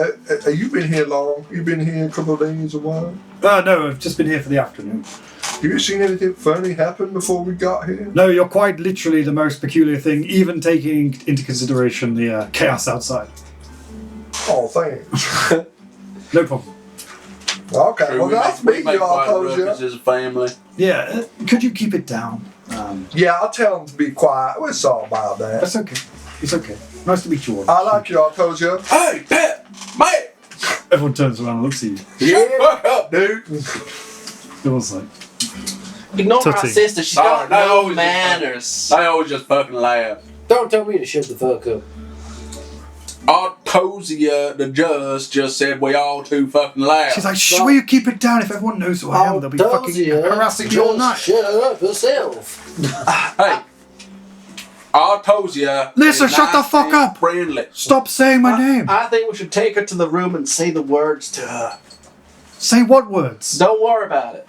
You been here long? You been here a couple of days or what? No, I've just been here for the afternoon. Have you seen anything funny happen before we got here? No, you're quite literally the most peculiar thing, even taking into consideration the chaos outside. Oh, thanks. No problem. Okay, True, well, we nice make meeting you, quite ruckus Artosia. as a family. Yeah, could you keep it down? Yeah, I'll tell them to be quiet. We're sorry about that. That's okay. It's okay. Nice to meet you all. I like you, Artosia. Hey, Pep! Mate! Everyone turns around and looks at you. Shut the fuck up, dude! Everyone's like, Ignore my Tutty. sister. She Sorry, don't no, know just- manners. They always just fucking laugh. Don't tell me to shut the fuck up. Artosia the just said we all too fucking loud. she's like, shh, will you keep it down? If everyone knows who I am, they'll be fucking harassing you all night. Shut up yourself. Hey, Artosia. Lisa, is shut the nice fuck and up. Friendly. Stop saying my name. I think we should take her to the room and say the words to her. Say what words? Don't worry about it.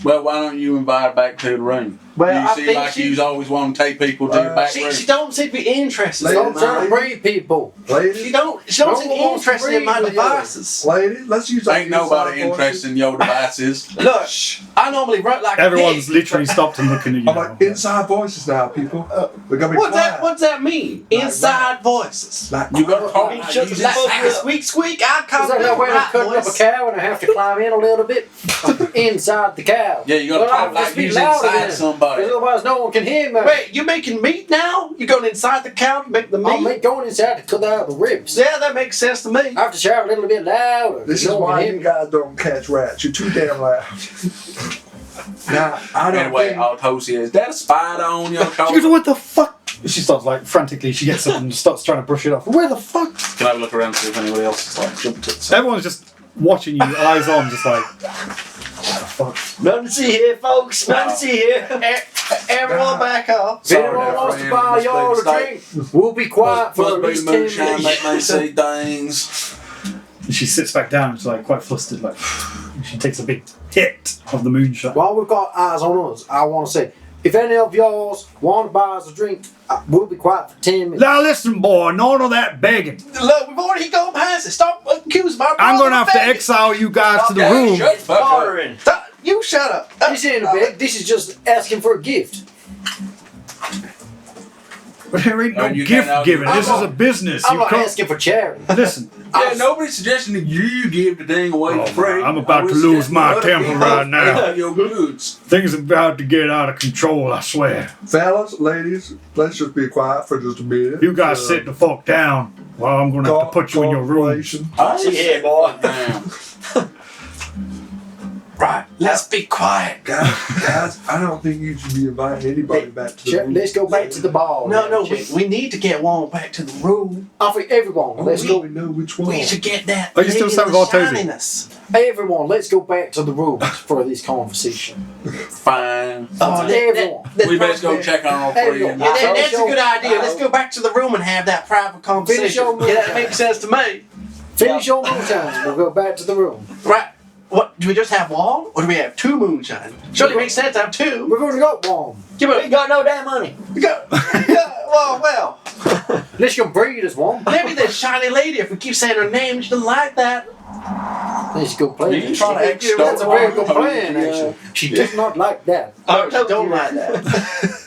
Well, why don't you invite her back to the room? Well, you I see, think like she- you always want to take people to your back room. She don't seem to be interested. Ladies, Don't try to breed people. She Ladies, don't No seem one wants to interested in my breed with you. devices. ladies, let's use our Ain't nobody inside interested voices. in your devices. Look, I normally run like Everyone's a pig. literally stopped and looking at you I'm now. like, inside voices now, people. We're gonna be What's quiet. that? What's that mean? Inside voices. Like, You gotta talk. I mean, like just you like, just- like a squeak squeak. I Is come that that way right, of cutting up a boys. cow and I have to climb in a little bit? Inside the cow. Yeah, you gotta Well, I talk have to like speak you's louder inside then, somebody. because otherwise no one can hear me. Wait, you making meat now? You going inside the cow to make the meat? Going inside to cut out the ribs. Yeah, that makes sense to me. I have to shout a little bit louder. this is No one why can hear you me. guys don't catch rats. You're too damn loud. Now, I don't Anyway, think... Artosia, is that a spider on your She goes, shoulder? what the fuck? She starts like frantically, she gets up and starts trying to brush it off. Where the fuck? Can I look around and see if anybody else is like jumped at something? Everyone's just watching you, eyes on, just like, what the fuck? Nothing to see here, folks. Nothing to see here. Everyone back up. If anyone Sorry, wants to friend, buy must be y'all a mistake. drink, we'll be quiet for Must at be least 10 moonshine, minutes. make me see things. And she sits back down and she's like quite flustered, like and she takes a big hit of the moonshine. While we've got eyes on us, I want to say, if any of y'all want to buy us a drink, we'll be quiet for 10 minutes. Now listen, boy, none of that begging. Look, we've already gone past it. Stop accusing my brother. I'm gonna have to begging. exile you guys to the Okay, room. shut the fuck up. Bartering. You shut up. This ain't a beg. This is just asking for a gift. But there ain't no Oh, you gift can't giving. argue This with is a business. I'm You not can't. asking for charity. Listen, Yeah, nobody's suggesting that you give the thing away Oh, for free. I'm about I to was lose suggesting my other temper people right now. take your goods. things are about to get out of control, I swear. Fellas, ladies, let's just be quiet for just a minute. You guys sit the fuck down while I'm gonna have to put you in your room. Cooperation. I See here, boy. Damn. Right, let's be quiet. Guys, I don't think you should be inviting anybody back to the room. Let's go back to the ball. No, we need to get one back to the room. For everyone, I let's don't go. even know which one. We should get that. Are you still lady saying with the Voltesi? shininess. Everyone, let's go back to the room for this conversation. Fine. Oh, Everyone. We best go check on all three. Everyone. Yeah, that's a good idea. Let's go back to the room and have that private conversation. your Yeah, that makes sense to me. Finish your moonshines. We'll go back to the room. Right. What, do we just have one, or do we have two moonshine? Surely it makes sense to have two. We've only got one. Give We it. ain't got no damn money. Go. Yeah, well. Let's go breed as one. Maybe this shiny lady, if we keep saying her name, she doesn't like that. Let's go play. You trying to extort That's a very good her? plan, actually. She does not like that. Oh, she don't like that.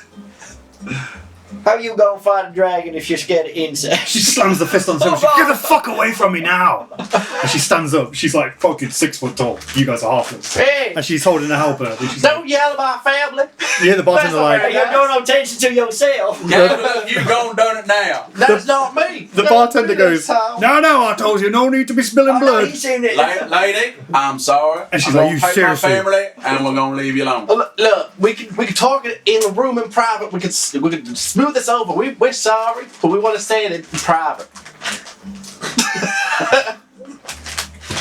How you gonna fight a dragon if you're scared of insects? She slams the fist on the table. Get the fuck away from me now! And she stands up. She's like fucking 6 foot tall. You guys are halflings. Hey, And she's holding a halper. And she's like, don't yell about family. yeah, the bartender That's like. You're doing no attention to yourself. Yeah, you gone done it now. That's not me. The bartender goes, no, I told you, no need to be spilling blood. He's seen it. Lady, I'm sorry. And she's I'm like, gonna you take seriously? my family and we're gonna leave you alone. Look, we can talk it in the room in private. We could smooth this over. We're sorry, but we want to say it in private.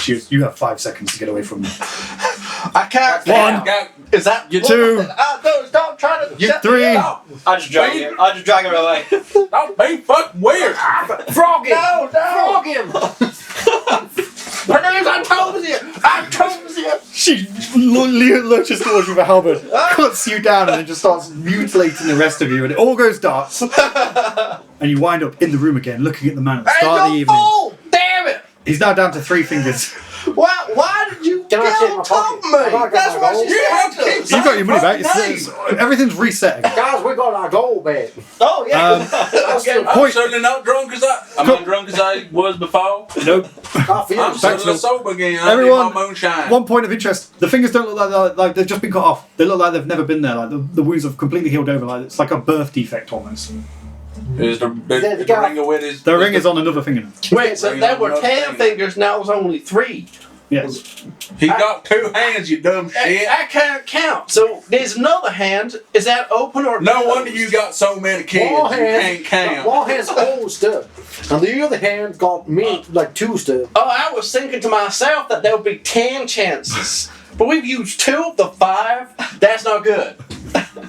She goes, you have 5 seconds to get away from me. I can't. One. Go. Is that You two. No, stop trying to. shut three. me up. I just drag her. I just drag her away. Don't be fucking weird. Frog him! No. Frog him! Her name's Antosia. Antosia. She lurches towards you with a halberd, cuts you down, and then just starts mutilating the rest of you, and it all goes dark. And you wind up in the room again, looking at the man at the start of the Hey, you evening. fool! Damn it! He's now down to 3 fingers. Why did you Can I get check my on top of pocket? me? Have I got That's my what gold? she You have to said. keep You've got your money back. fucking Everything's resetting. Guys, we got our gold back. Oh yeah. Okay. I'm Point. certainly not drunk as I'm not drunk as I was before. Nope. I feel I'm it. certainly sober again. I Everyone- need my moonshine. One point of interest: the fingers don't look like they've just been cut off. They look like they've never been there. Like the wounds have completely healed over. Like it's like a birth defect almost. Is the the guy- ring of wit is The ring is on another finger now. Wait, so there were 10 fingers, now it's only 3. Yes. He got 2 hands, you dumb shit. I can't count. So there's another hand. Is that open or No closed? wonder you got so many kids. One You hand, can't count. one hand's old stuff, and the other hand got me like 2 stuff. Oh, I was thinking to myself that there would be 10 chances. But we've used 2 of the 5. That's not good.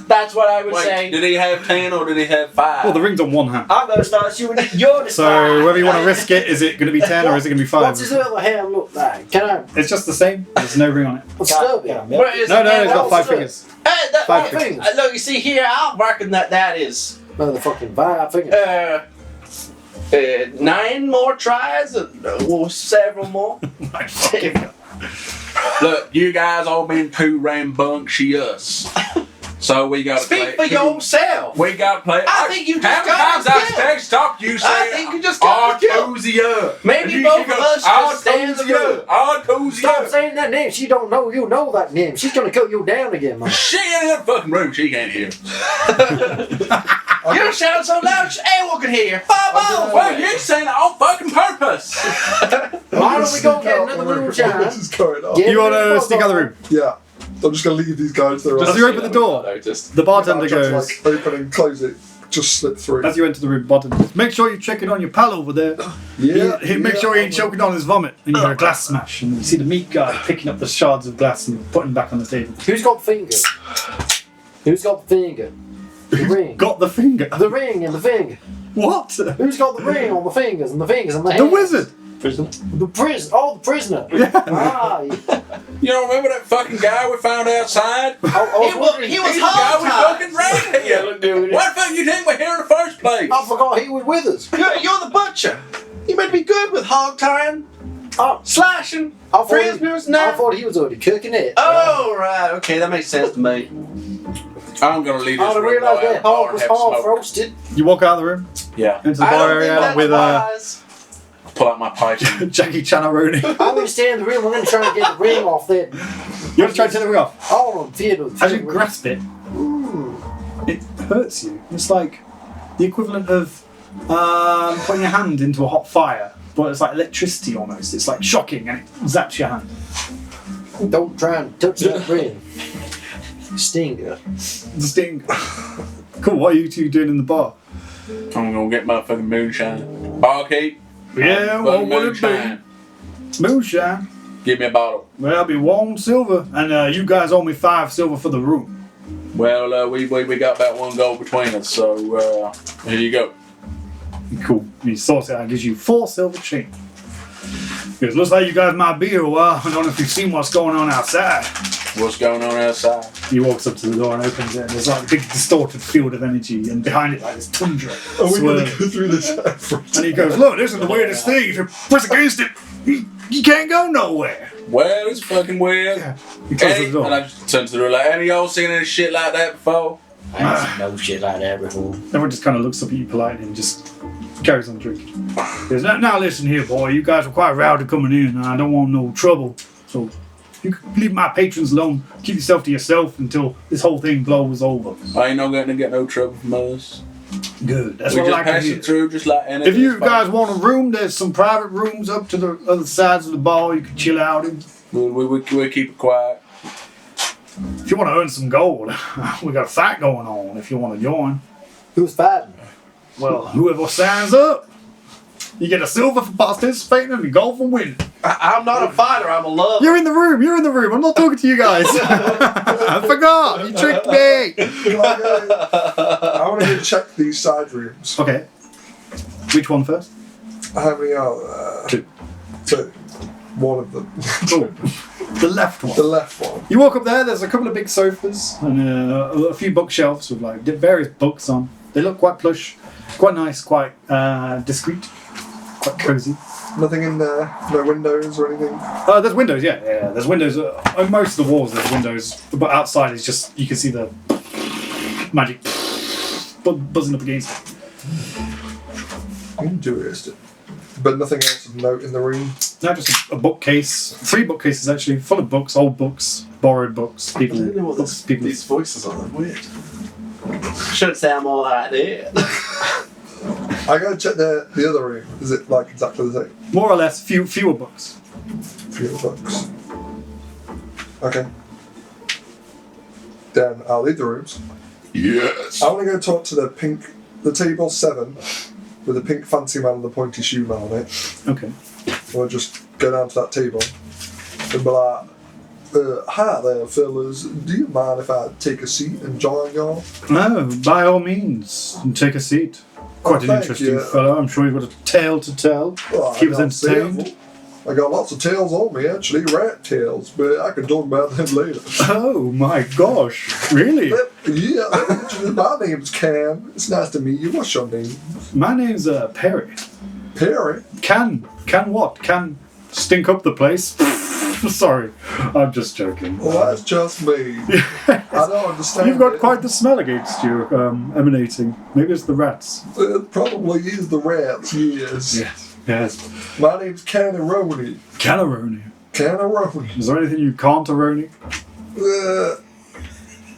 That's what I would Wait, say. did he have 10 or did he have 5? Well, the ring's on one hand. I'm gonna start shooting at your So whether you want to risk it, is it going to be 10 or is it going to be 5? What's his other hand look like? Can I? It's just the same. There's no ring on it. What's stub it? Where is No, it? no, it's got what's 5 it? fingers. Hey, that, 5 fingers. fingers. look, you see here, I'm reckon that is Motherfucking 5 fingers. 9 more tries or several more. My fucking God. Look, you guys all been too rambunctious. So we got to play. Speak for yourself. We got to play. I think you just How many got times us I killed. stopped you saying I think you just got us killed. Artosia? Maybe And both she of goes, us just stand the room. Artosia. Stop saying that name. She don't know you know that name. She's gonna cut you down again, man. She in that fucking room. She can't hear. You shout so loud, anyone can hear. Well, you're saying it on fucking purpose. Why don't we go get another moonshine? This is going on. Get You want rid to of sneak out the room? Yeah. I'm just going to leave these guys there. As you open the door, the bartender goes, Like, open and close it. Just slip through. as you enter the room, bartender goes, make sure you're checking on your pal over there. Yeah. Make sure he ain't choking on his vomit. And you hear a glass smash, and you see the meat guy picking up the shards of glass and putting them back on the table. Who's got the finger? Who's got the finger? The ring. Got the finger. The ring and the finger. What? Who's got the ring on the fingers and the fingers and the The hands? wizard. Prisoner. The prisoner. Ah, yeah. You don't remember that fucking guy we found outside? He was He's the guy we fucking ran here. Why the fuck you think we're here in the first place? I forgot he was with us. You're the butcher. You meant to be good with hog tying, slashing, prisoners. I Now. thought he was already cooking it. Oh right, okay, that makes sense to me. I'm gonna leave I this didn't room realize though, that hog was and have half smoke. roasted. You walk out of the room Yeah. into the I bar don't think area that's with wise. Pull out my pipe. Jackie Chanaroni. I'm going to stay in the room. We're going to try and get the ring off that. You want to try to take the ring off? All of them. As you grasp it, it hurts you. It's like the equivalent of putting your hand into a hot fire, but it's like electricity almost. It's like shocking and it zaps your hand. Don't try and touch that ring. Stinger. The sting. Cool, what are you two doing in the bar? I'm gonna get my fucking moonshine. Barkeep. Yeah, what would it be? Moonshine. Give me a bottle. Well, it'll be 1 silver, and you guys owe me 5 silver for the room. Well, we got about 1 gold between us, so here you go. Cool. And he sorts it out and gives you 4 silver change. Because looks like you guys might be here a while. I don't know if you've seen what's going on outside. What's going on outside? He walks up to the door and opens it, and there's like a big distorted field of energy, and behind it, like this tundra. Are we going to swirling. go through this effort? And he goes, look, this is the weirdest thing. If you press against it, you can't go nowhere. Well, it's fucking weird. He closes the And door. I just turn to the door like, any of y'all seen any shit like that before? I ain't seen no shit like that before. Everyone just kind of looks up at you politely and just carries on drinking. He goes, now listen here, boy. You guys are quite rowdy coming in, and I don't want no trouble. So you can leave my patrons alone. Keep yourself to yourself until this whole thing blows over. I ain't no gonna get no trouble from us. Good. That's We what I just like to pass hear. it through just like anything. If you guys want a room, there's some private rooms up to the other sides of the bar you can chill out in. We'll keep it quiet. If you want to earn some gold, we got a fight going on if you want to join. Who's fighting? Well, whoever signs up, you get a silver for participating and a gold for winning. I'm not a fighter. I'm a lover. You're in the room. I'm not talking to you guys. I forgot. You tricked me. I want to go check these side rooms. Okay. Which one first? How many are there? 2. 2. One of them. Cool. The left one. The left one. You walk up there, there's a couple of big sofas and a few bookshelves with like various books on. They look quite plush, quite nice, quite discreet, quite cozy. Nothing in there? No windows or anything? There's windows, yeah. There's windows. On most of the walls there's windows, but outside is just, you can see the magic buzzing up against it. Interesting. But nothing else of note in the room? Now just a bookcase, 3 bookcases actually, full of books, old books, borrowed books, These voices are like weird. Should sound more like that. I gotta check the other room. Is it like exactly the same? More or less, fewer books. Fewer books. Okay. Then I'll leave the rooms. Yes. I want to go talk to the table 7 with the pink fancy man and the pointy shoe man on it. Okay. We'll just go down to that table and be like, hi there, fellas. Do you mind if I take a seat and join y'all? No, by all means, take a seat. Quite an thank interesting you. fellow. I'm sure you've got a tale to tell. Well, Keep us I got entertained. several. I got lots of tails on me, actually, rat tails, but I can talk about them later. Oh my gosh, really? Yeah, my name's Cam. It's nice to meet you. What's your name? My name's Perry. Perry. Can what? Can stink up the place? Sorry, I'm just joking. Well, that's just me. I don't understand. You've got it. quite the smell against you, emanating. Maybe it's the rats. It probably is the rats, yes. Yes. My name's Canaroni. Canaroni. Canaroni. Is there anything you can't aroni?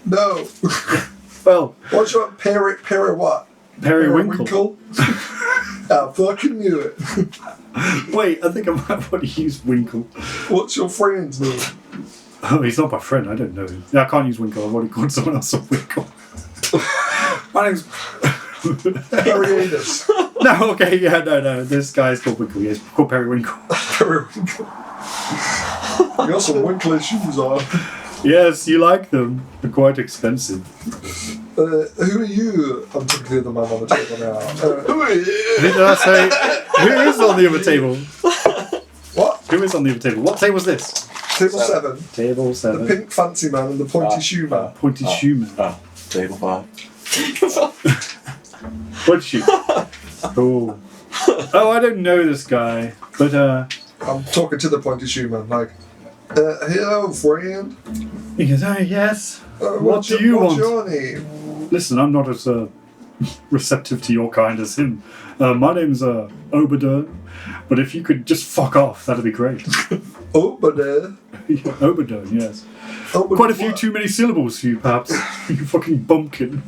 No. Well, What's your Perry what? Periwinkle. I fucking knew it. Wait, I think I might want to use Winkle. What's your friend's name? Oh, he's not my friend. I don't know him. Yeah, I can't use Winkle. I've already called someone else a Winkle. My name's... Perrianus. No, okay, yeah, no. This guy's called Winkle. Yes, called Periwinkle. Periwinkle. You got some winkly shoes on. Yes, you like them. They're quite expensive. Who are you? I'm talking to the other man on the table now. Who are you? Did I say... Who is on the other table? Who is on the other table? What table's this? Table 7. Table The 7. pink fancy man and the pointy shoe man. Pointy shoe man. Table 5. Pointy shoe. Oh. Oh, I don't know this guy, but I'm talking to the pointy shoe man, like, hello, friend. he goes, oh yes. What's do you what's want? your name? Listen, I'm not as receptive to your kind as him. My name's Obadiah, but if you could just fuck off, that'd be great. Obadiah. Obadiah, yes. Quite a few too many syllables for you, perhaps. You fucking bumpkin.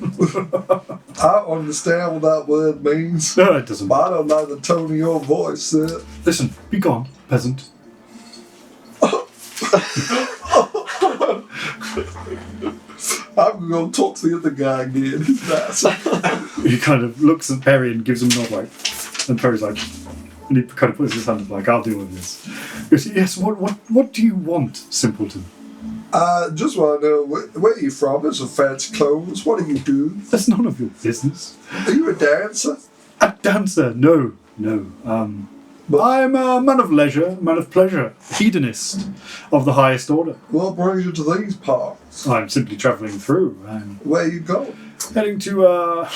I understand what that word means, No, it doesn't. but I don't like the tone of your voice, sir. Listen, be gone, peasant. I'm going to talk to the other guy again. He's nice. He kind of looks at Perry and gives him a nod, like, and Perry's like, and he kind of puts his hand up, like, I'll deal with this. He goes, yes, what do you want, simpleton? I just want to know where you from. There's some fancy clothes. What do you do? That's none of your business. Are you a dancer? A dancer? No. I'm a man of leisure, man of pleasure, hedonist of the highest order. What brings you to these parts? I'm simply travelling through. I'm Where you going? heading to,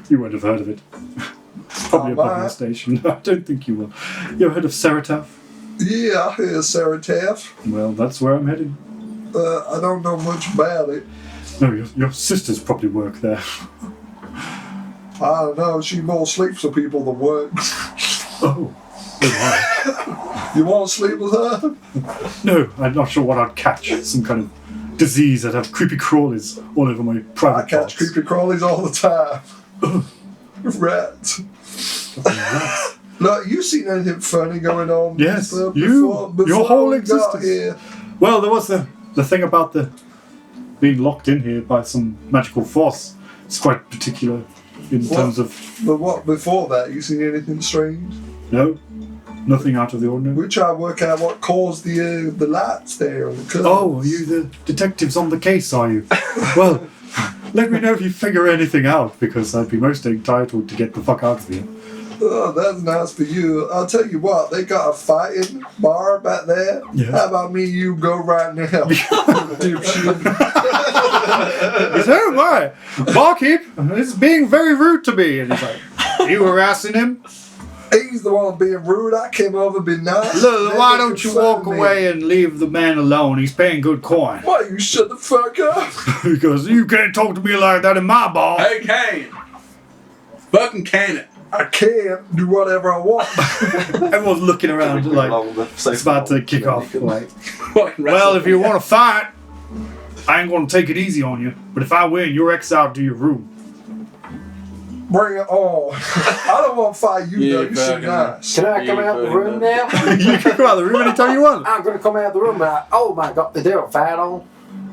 you won't have heard of it. Probably a public station. I don't think you will. You ever heard of Serataf? Yeah, I hear Sarah Taft. Well, that's where I'm heading. I don't know much about it. No, your sisters probably work there. I don't know. She more sleeps with people than works. Oh my. You want to sleep with her? No, I'm not sure what I'd catch. Some kind of disease. I'd have creepy crawlies all over my private I catch parts. creepy crawlies all the time. Rats. Look, you seen anything funny going on? Yes, before your whole we got existence. here? Well, there was the thing about the being locked in here by some magical force. It's quite particular in terms of... But what before that? You seen anything strange? No, nothing out of the ordinary. We try to work out what caused the lights there on the curtains. Oh, are you the detectives on the case, are you? Well, let me know if you figure anything out, because I'd be most entitled to get the fuck out of here. Oh, that's nice for you. I'll tell you what, they got a fighting bar back there. Yeah. How about me and you go right now? Dipshit. He said, oh my, barkeep is being very rude to me. And he's like, you harassing him? He's the one being rude. I came over to be nice. Look, why Then don't you confront walk me. away and leave the man alone? He's paying good coin. Why you shut the fuck up? Because you can't talk to me like that in my bar. Hey, Kane. Fucking can it. I can't do whatever I want. Everyone's looking around like it's about to kick off. Like, Fucking well, if you want to fight, I ain't going to take it easy on you. But if I win, you're exiled to your room. Bring it on. I don't want to fight you though. You so fucking nice. Can I come out the room now? You can come out of the room anytime you want. I'm going to come out the room. Oh my God, is there a fight on?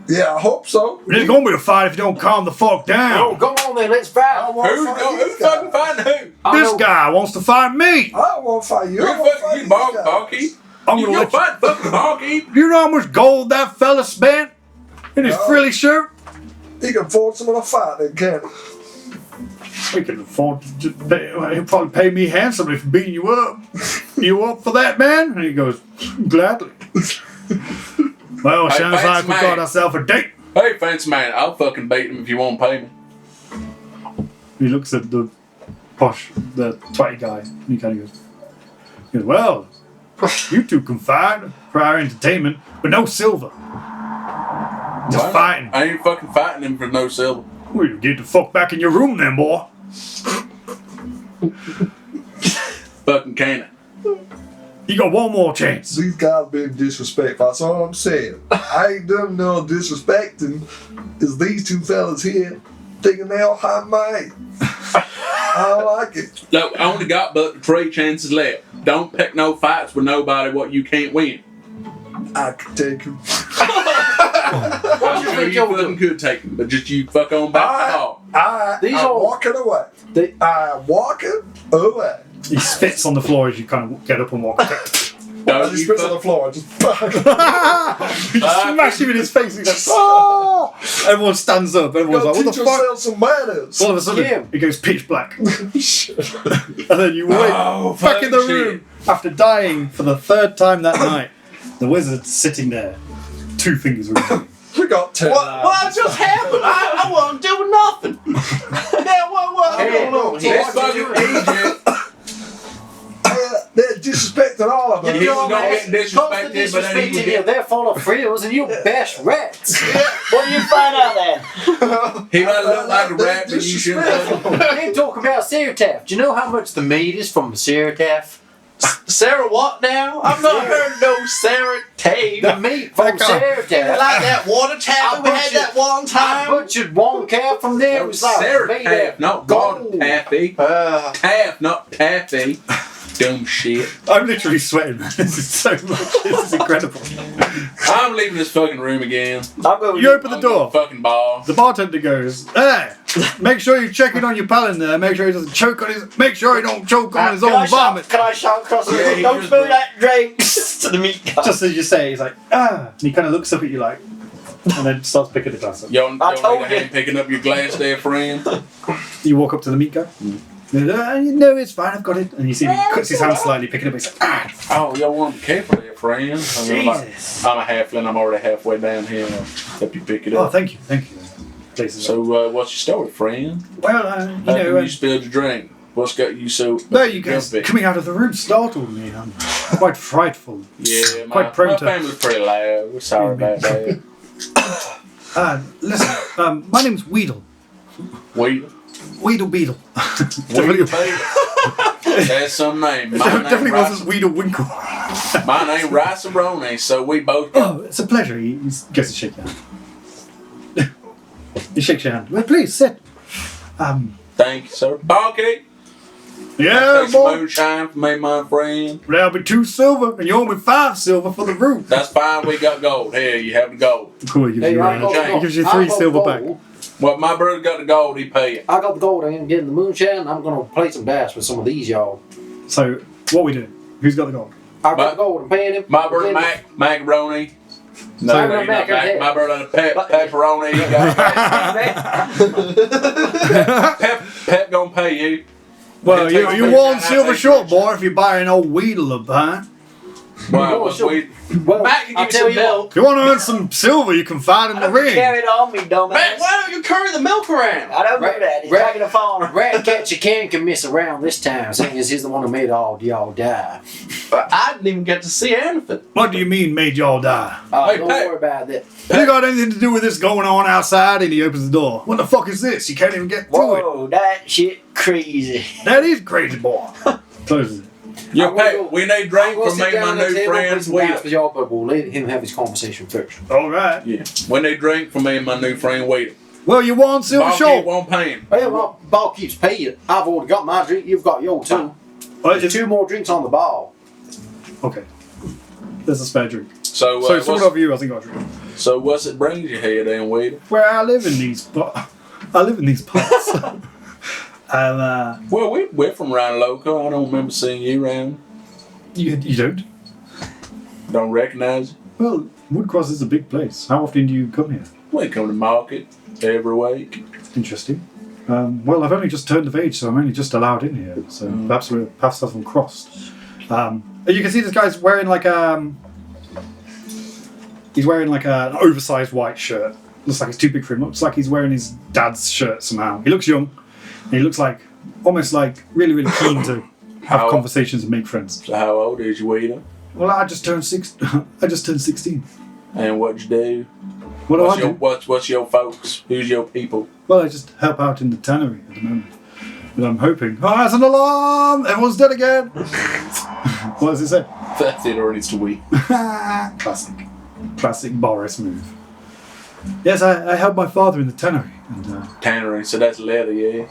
Yeah, I hope so. There's going to be a fight if you don't calm the fuck Oh, down. go on then, let's fight. Who's fucking fighting who? This guy wants to fight me. I don't want to fight you. I Who want to fucking fight you, these guys. barkeep? I'm You going to let fight fucking barkeep? you know how much gold that fella spent in his frilly shirt? He can force someone to fight then, can't he? He can afford to just pay, he'll probably pay me handsomely for beating you up. You up for that, man? And he goes, gladly. Well, Hey, sounds like fancy we man. got ourselves a date. Hey, fancy man, I'll fucking beat him if you won't pay me. He looks at the twatty guy, and he kind of goes, well, you two can fight for our entertainment, but no silver. Just Why? fighting. I ain't fucking fighting him for no silver. Well, you get the fuck back in your room then, boy. Fucking can it. You got one more chance. These guys being disrespectful. That's all I'm saying. I ain't done no disrespecting. Is these two fellas here thinking they all have mine. I don't like it. Look, I only got but 3 chances left. Don't pick no fights with nobody what you can't win. I could take him. I'm sure you fucking could take him, but just you fuck on back to hall. These I'm are- walking away. They- I'm walking away. He spits on the floor as you kind of get up and walk. I Don't just you spits on the fuck. floor. I just You smash him in his face. And he goes, oh! Everyone stands up. Everyone's gotta like, what teach the fuck? yourself some manners. All of a sudden, Kim. it goes pitch black. And then you wake Oh, back in the fucking room. After dying for the third time that night, the wizard's sitting there, 2 fingers removed. We got 10 What just happened? I wasn't doing nothing. Now what going on here? This fucking agent. They're disrespecting all of us. He was gonna get disrespected, but then he did. They're full of frills and you best rats. What do you find out there? He might look like a rat, but you shouldn't. They talk about Cerataff. Do you know how much the meat is from Cerataff? Sarah what now? I've not heard no Sarah Tave. The meat from Like Cerataff. that water tap we had that one I time. butchered one calf from there. It was like Sarah made Taff, of not gold. Gordon Taffy. Taff, not Taffy. Dumb shit. I'm literally sweating, man. This is so much. This is incredible. I'm leaving this fucking room again. I'm going. You open the door. Fucking ball. The bartender goes, "Hey, make sure you check in on your pal in there. Make sure he doesn't choke on his. Make sure he don't choke on his own vomit." Can I shout across the Yeah, room? he Don't just spill broke. that drink to the meat guy. Just as you say, he's like, "Ah," and he kind of looks up at you like, and then starts picking the glass up. Y'all need told a hand you. picking up your glass there, friend. You walk up to the meat guy. No, it's fine. I've got it. And you see him cuts his hand slightly, picking it up. He's like, "Ah, Oh, y'all want to be careful there, friend. Jesus." I'm a halfling. I'm already halfway down here. I'll help you pick it Oh, up. thank you. Places So, what's your story, friend? well, you How know, come you spilled your drink? What's got you so no, you guys grumpy? coming out of the room startled me. I'm quite frightful. Yeah, Quite prone my to- family's pretty loud. We're sorry about that. Listen, my name's Weedle. Weedle Beetle. Definitely, That's some name. My definitely name wasn't Weedle Winkle. My name Rice-A-Roni, so we both. Oh, it's a pleasure. He gets to shake your hand. He shakes your hand. Well, please sit. Thank you, sir. Barkeep, Yeah, take some boy. moonshine for me, my friend. There'll be 2 silver, and you owe me 5 silver for the room. That's fine. We got gold. Here, you have the gold. Cool. He gives you, I got he gives you 3 silver back. Well, my brother got the gold. He pay it. I got the gold. I'm getting the moonshine. I'm gonna play some dice with some of these y'all. So, what we do? Who's got the gold? I got the gold. I'm paying him. My brother Macaroni. No, So- no, you're not Mac- Mac. My brother Pepperoni. He got Pep gonna pay you. Well, It takes you me one time, silver I take short, it. boy, if you buy an old Weedle a pint. Wow, what's sure. we? Well, Mac, you I'll give me tell some you milk. If you want to earn some silver, you can find in the ring. Carry it on me, dumbass. Mac, why don't you carry the milk around? I don't do that. He's Rat- taking a phone. Rat catcher can miss around this time, seeing as he's the one who made all y'all die. But I didn't even get to see anything. What do you mean made y'all die? Hey, Don't Pat. worry about that. You got anything to do with this going on outside? And he opens the door. What the fuck is this? You can't even get through it. Whoa, that shit crazy. That is crazy, boy. Closes it. Yo, I'm gonna hey, go- we need drink We'll for sit me, down my at the new table, friend put some dice Weedle. with y'all, but we'll let him have his conversation first. All right. Yeah, we need drink for me and my new friend Weedle. Well, you want silver Barkeep short. won't pay him. Well, well, ball keeps paying. I've already got my drink. You've got yours too. Well, There's 2 more drinks on the ball. Okay. There's a spare drink. So, So, someone what's, of you hasn't got a drink. so what's it brings you here, then, Weedle? Where I live in these parts. And, Well, we're from around local. I don't remember seeing you around. you don't? Don't recognize you. Well, Woodcross is a big place. How often do you come here? We come to market every week. Interesting. Well, I've only just turned of age, so I'm only just allowed in here. So perhaps we're paths haven't crossed. You can see this guy's wearing like he's wearing like an oversized white shirt. Looks like it's too big for him. Looks like he's wearing his dad's shirt somehow. He looks young, and he looks like almost like really, really keen to have How- conversations and make friends. So how old is you, Weedle? Well, I just turned 16. And what'd you do? What do I What's your do? what's your folks? Who's your people? Well, I just help out in the tannery at the moment. But I'm hoping. Oh, it's an alarm! Everyone's dead again! What does it say? That theater needs to weep. Classic Boris move. Yes, I help my father in the tannery. And, Tannery, so that's leather, yeah.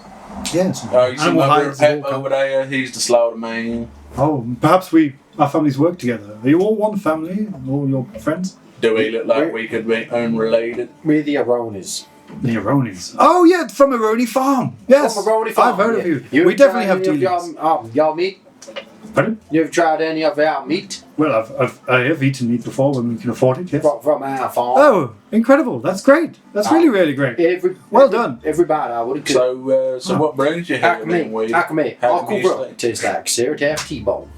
yes, Oh, you see animal my brother hides and Pep all over there? He's the slaughter man. Oh, perhaps our families work together. Are you all one family? All your friends? Do we look like we could be unrelated? We're the Aronis. The Aronis. Oh, yeah, from Aroni Farm. Yes, From Aroni Farm, I've heard of yeah. you. We ever definitely tried have any of dealings. y'all meat? Pardon? You ever tried any of our meat? I have eaten meat before when we can afford it, yes. From our farm. Oh, incredible. That's great. That's really, really great. Well done. Everybody, I would have cooked. So what brings you here then, Wade? How come here? How come Uncle you Bro stay? tastes like Sarah Taft T-bone.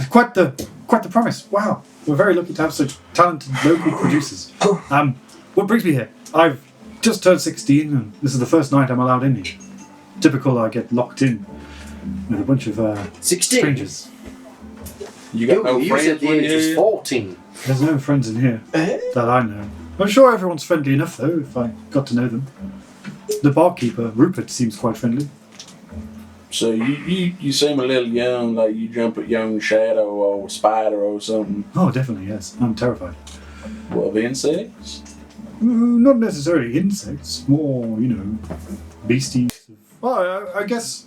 Quite the promise. Wow. We're very lucky to have such talented local producers. What brings me here? I've just turned 16 and this is the first night I'm allowed in here. Typical, I get locked in with a bunch of 16. strangers. You got no You friends said the with age was you? 14. There's no friends in here that I know. I'm sure everyone's friendly enough though, if I got to know them. The barkeeper, Rupert, seems quite friendly. So you seem a little young, like you jump at young shadow or spider or something. Oh, definitely, yes. I'm terrified. Well, of insects? Not necessarily insects, more, beasties. Well, I guess.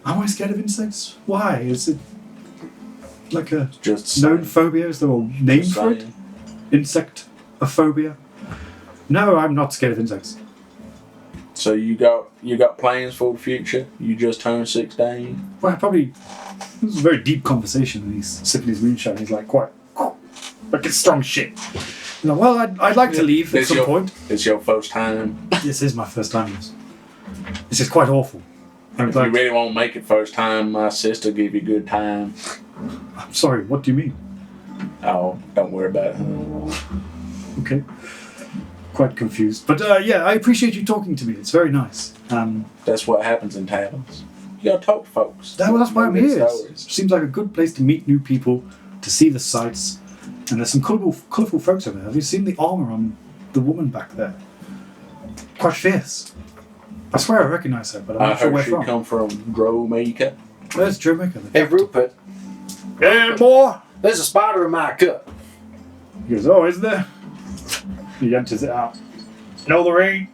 Am I scared of insects? Why? Is it like a Just known saying. phobia? Is there a name Just for it? saying. Insectophobia? No, I'm not scared of insects. So you got plans for the future? You just turned 16. Well, this is a very deep conversation, and he's sipping his moonshine. He's like, quite, like it's strong shit. Well, I'd like to leave at some point. It's your first time. This is my first time. This is quite awful. If you really want to make it first time, my sister give you a good time. I'm sorry, what do you mean? Oh, don't worry about it. Okay. Quite confused. But yeah, I appreciate you talking to me. It's very nice. That's what happens in taverns. You gotta talk to folks. That's why I'm Good here. stories. Seems like a good place to meet new people, to see the sights. And there's some colourful folks over there. Have you seen the armour on the woman back there? Quite fierce. I swear I recognise her, but I'm I not sure heard where she from. come from Dromeka. Where's Jamaica? Hey, Rupert, Hey, boy! there's a spider in my cup. He goes, oh, is there? He empties it out. No, there ain't.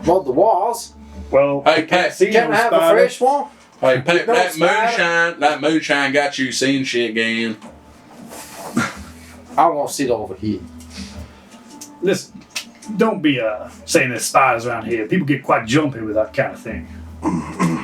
Well, the walls. Well, Hey, Pat, see Can no I have spider. a fresh one? Hey, Pat, No, that spider. moonshine got you seeing shit again. I want to sit over here. Listen, don't be saying there's spiders around here. People get quite jumpy with that kind of thing.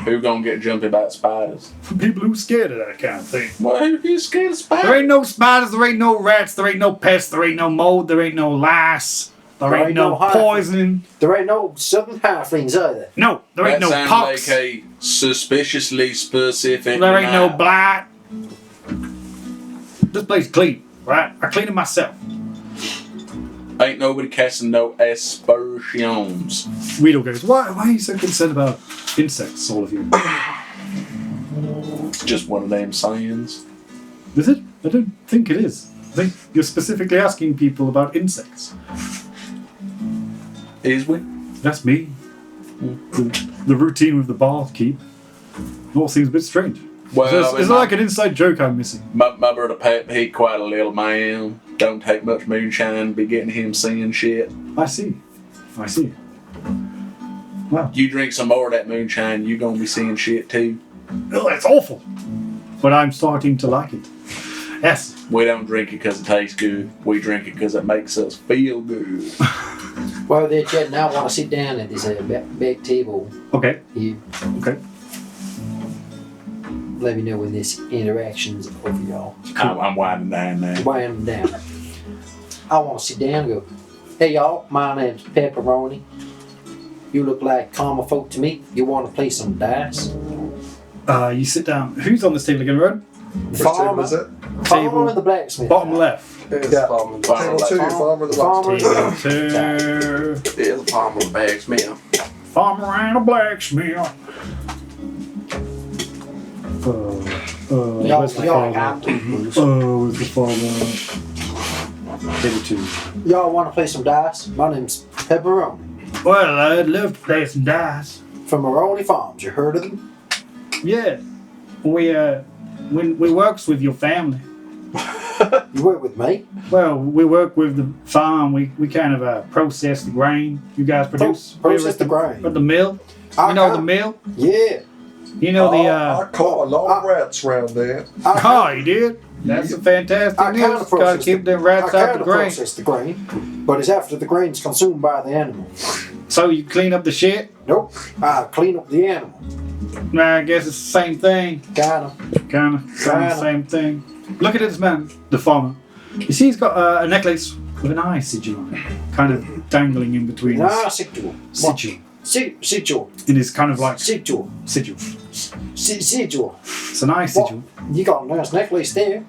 Who gonna get jumpy about spiders? People who scared of that kind of thing. Well, who scared of spiders? There ain't no spiders, there ain't no rats, there ain't no pests, there ain't no mold, there ain't no lice, there ain't no hive. poison. There ain't no southern halflings either. No, there ain't That no sounds pox. like a suspiciously specific. There ain't no denial. blight. This place is clean, right? I clean it myself. Ain't nobody casting no aspersions. Weedle goes, why are you so concerned about insects, all of you? Just one of them sayings. Is it? I don't think it is. I think you're specifically asking people about insects. Is we? That's me. The routine with the barkeep. It all seems a bit strange. Well, Is there like an inside joke I'm missing? my brother Pat, he quite a little man. Don't take much moonshine to be getting him seeing shit. I see. Wow. You drink some more of that moonshine, you gonna be seeing shit too. Oh, that's awful. But I'm starting to like it. Yes. We don't drink it because it tastes good. We drink it because it makes us feel good. Well, there, Chad, now I want to sit down at this big table Okay. here. Okay. Let me know when this interaction's over, y'all. I'm winding down now. Wind down. I want to sit down and go, hey, y'all, my name's Pepperoni. You look like common folk to me. You want to play some dice? You sit down. Who's on this table again, Red? Which table is it? Farmer and the blacksmith. Bottom left. Yeah. Farmer Table 2, farmer the Farmer. last. Table 2. There's a palm of bags, man. Farmer and a blacksmith. Y'all, Where's the y'all, father? Where's the father? Table 2. y'all want to play some dice? My name's Pepperoni Well, I'd love to play some dice. from Maroney Farms. You heard of them? Yeah. We works with your family. You work with me? Well, we work with the farm. We kind of process the grain you guys produce. Process the grain. At the mill. I You know the can't- mill? Yeah. You know the I caught a lot of rats around there. Oh, you did? That's a fantastic I news. kinda Gotta process keep them I rats out kind the of grain. process the grain, but it's after the grain's consumed by the animal. So you clean up the shit? Nope. I clean up the animal. I guess it's the same thing. Kinda. Kind of the same thing. Look at this man, the farmer. You see, he's got a necklace with an eye sigil on it, kind of dangling in between. Ah, his sigil. sigil. Sigil. In his kind of like Sigil. sigil. Sigil. It's an eye sigil. You got a nice necklace there.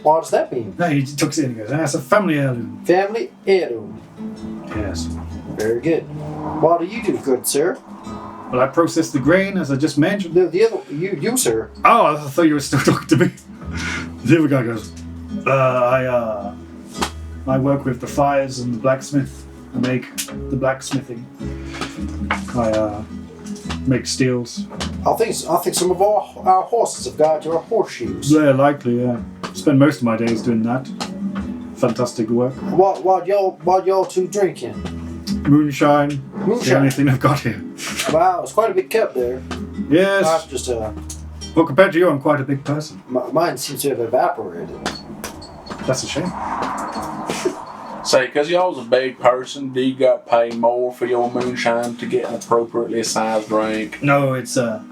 What does that mean? No, he tucks it in and goes, "That's a family heirloom." Family heirloom. Yes. Very good. What do you do, good sir? Well, I process the grain as I just mentioned. The other, you sir. Oh, I thought you were still talking to me. The other guy goes, I work with the fires and the blacksmith. I make the blacksmithing. I make steels. I think some of our horses have got your horseshoes. Yeah, likely, yeah. Spend most of my days doing that. Fantastic work. What y'all two drinking? Moonshine. It's the Moonshine. only thing I've got here. Wow, it's quite a big cup there. Yes. That's just Well, compared to you, I'm quite a big person. mine seems to have evaporated. That's a shame. Say, because y'all's a big person, do you got to pay more for your moonshine to get an appropriately sized drink? No, it's a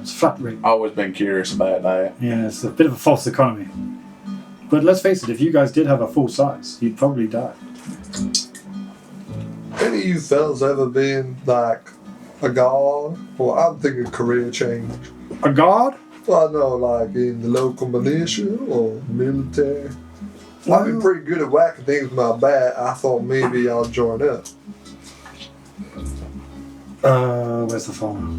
flat rate. Always been curious about that. Yeah, it's a bit of a false economy. But let's face it, if you guys did have a full size, you'd probably die. Any of you fellas ever been like a guard? Well, I'm thinking career change. A guard? Well, I know, like in the local militia or military. I've been pretty good at whacking things with my bat. I thought maybe I'll join up. Where's the farmer?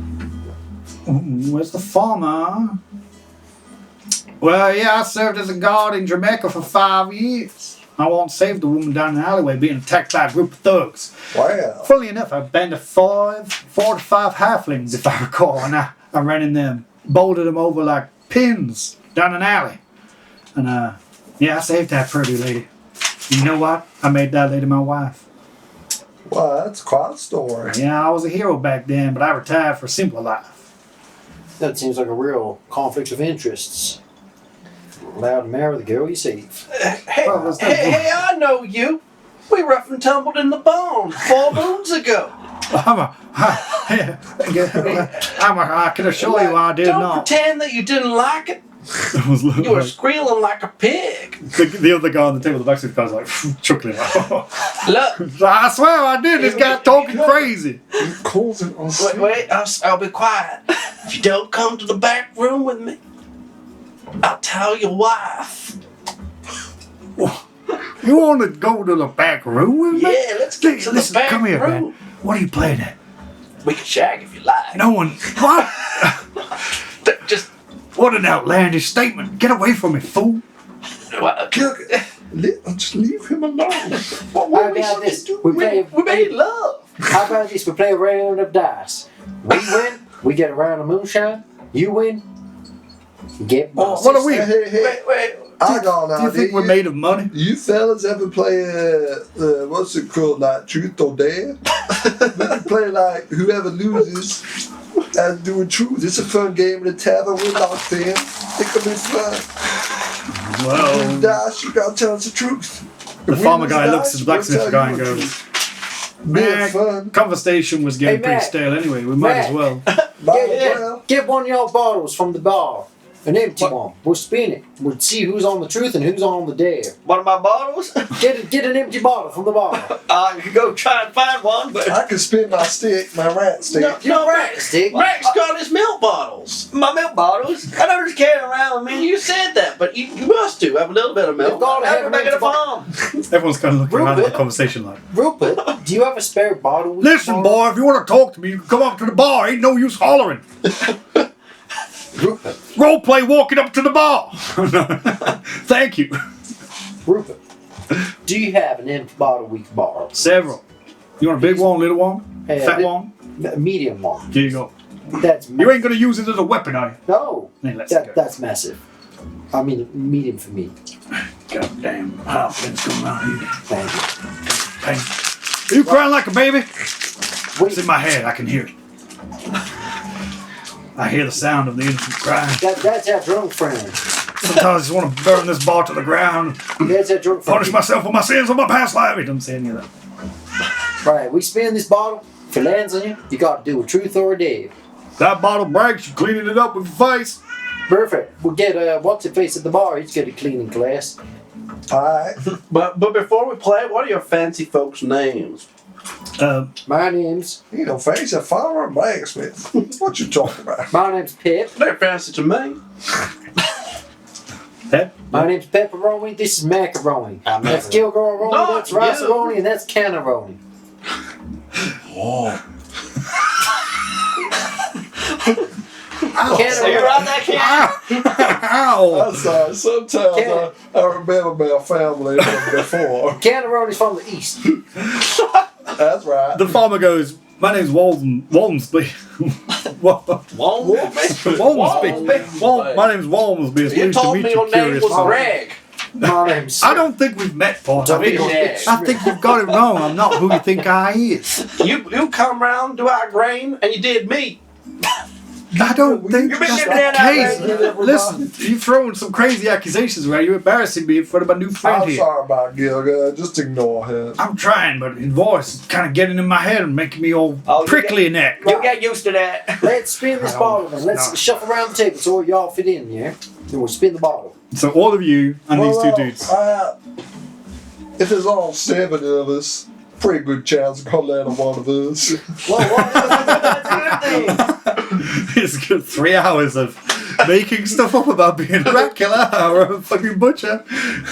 Where's the farmer? Well, yeah, I served as a guard in Jamaica for 5 years. I once saved a woman down the alleyway being attacked by a group of thugs. Wow. Funnily enough, I banned 4 to 5 halflings, if I recall, and I ran in them, bolted them over like pins down an alley. And, yeah, I saved that pretty lady. And you know what? I made that lady my wife. Wow, that's quite a story. Yeah, I was a hero back then, but I retired for a simpler life. That seems like a real conflict of interests. Allowed to marry the girl you save. Hey, Well, that's not hey, I know you. We rough and tumbled in the bone 4 moons ago. I can assure you I did Don't not. pretend that you didn't like it. You were squealing like a pig. The other guy on the table, the blacksmith guy's like chuckling. Look, I swear I did. This guy's talking crazy. wait, I'll be quiet. If you don't come to the back room with me, I'll tell your wife. You want to go to the back room with me? Yeah, let's get to the Listen, back come here, room. man. What are you playing at? We can shag if you like. No one. What? Just What an outlandish statement. Get away from me, fool. Just leave him alone. How about this? We made love. How about this? We play a round of dice. We win, we get a round of moonshine. You win, you get my What are we? Hey. Wait. I got an Do you idea. think we're made of money? You fellas ever play, what's it called, like Truth or Dare? We can play like whoever loses and doing truth. It's a fun game in the tavern. We're locked in. Think it'll be fun. Well, Dice, you gotta tell us the truth. the If we farmer lose guy dice, looks at the we'll blacksmith tell guy you and the goes, truth. Being man, fun. conversation was getting Hey, pretty Matt. stale anyway. We might Matt. as well. Might as well. Get one of your bottles from the bar. An empty one. We'll spin it. We'll see who's on the truth and who's on the dare. One of my bottles? Get an empty bottle from the bar. I could go try and find one, but I can spin my stick, my rat stick. No, Right, stick. Max got his milk bottles. my milk bottles, I don't just carry around with me. You said that, but you must do have a little bit of milk. You've got to I have can an make it empty a bottle. farm. Everyone's kind of looking around at the Rupert. conversation like, Rupert, do you have a spare bottle? we listen, can boy, if you want to talk to me, you can come up to the bar. Ain't no use hollering. Rupert. Role play walking up to the bar. Thank you. Rupert, do you have an empty bottle we can borrow? Several. You want a big one, little one, fat one? A medium one. Here you go. That's You ain't gonna use it as a weapon, are you? no. Hey, let's go. That's massive. I mean, medium for me. Goddamn confidence going around here. Thank you. Pain. Are you crying like a baby? It's Wait, in my head. I can hear it. I hear the sound of the infant crying. that's our drunk friend. Sometimes I just want to burn this bar to the ground. That's our drunk friend. Punish myself for my sins of my past life. He doesn't say any of that. Right, we spin this bottle. If it lands on you, you got to do a truth or a dare. that bottle breaks, you're cleaning it up with your face. Perfect. We'll get what's it face at the bar. He's got a cleaning class. Alright. But before we play, what are your fancy folks' names? My name's You know, face a farmer and blacksmith. What you talking about? my name's Pip. They're fancy to me. Pep? My name's Pepperoni. This is Macaroni. That's macaroni. Gilgoroni. No, That's Riceroni, and that's Canaroni. So you're on that can? Ow! I'm sorry. Sometimes I remember my family from before. Canaroni's from the east. That's right. The farmer goes, my name's Walmsby. Walmsby. My name's Walmsby. It's You pleased to told meet me you, your name curious was farmer. Greg. My name's I don't think we've met, Paul. I Yeah. think you've got it wrong. I'm not who you think I is. You come round to our grain and you did me. I don't think You've been that's living the down case. that way. Listen, you're throwing some crazy accusations around. You're embarrassing me in front of my new friend I'm here. sorry about Gilga. Just ignore him. I'm trying, but his voice is kind of getting in my head and making me all Oh, you prickly neck. You get used to that. Let's spin this bottle then. Let's No. shuffle around the table so y'all fit in, yeah? Then we'll spin the bottle. So all of you and these two dudes. If there's all 7 of us, pretty good chance of calling out of one of us. Well, that's a good thing. It's good 3 hours of making stuff up about being Dracula or a fucking butcher.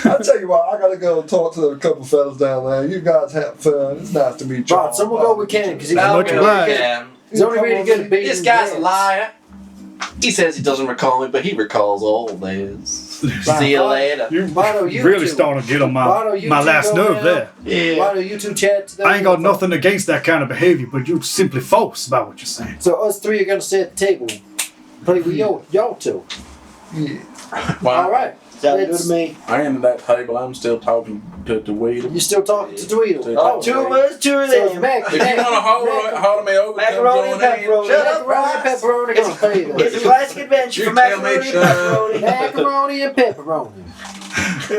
I'll tell you what, I gotta go and talk to a couple fellas down there. You guys have fun. It's nice to meet you. Right, so we'll go with Ken because he's How much only obliged. Yeah. he's only really good at beating This guy's a heads. liar. He says he doesn't recall me, but he recalls old days. See you later. Why don't you Really two? starting to get on Why my don't you two last go nerve now? there. Yeah. Why don't you two chat today? I ain't got nothing against that kind of behavior, but you're simply false about what you're saying. So us three are gonna sit at the table, play with y'all two. Yeah. All right. Sounds good to me. I am at that table. I'm still talking to Weedle. You still talking to Tweedle? Still Oh, talking. Two of us, two of so it's them. Mac. If you want to hold me over, Macaroni and come join in. pepperoni. Shut up, Macaroni and pepperoni gonna play It's this. a classic adventure You for tell me, macaroni and son. pepperoni. Macaroni and pepperoni.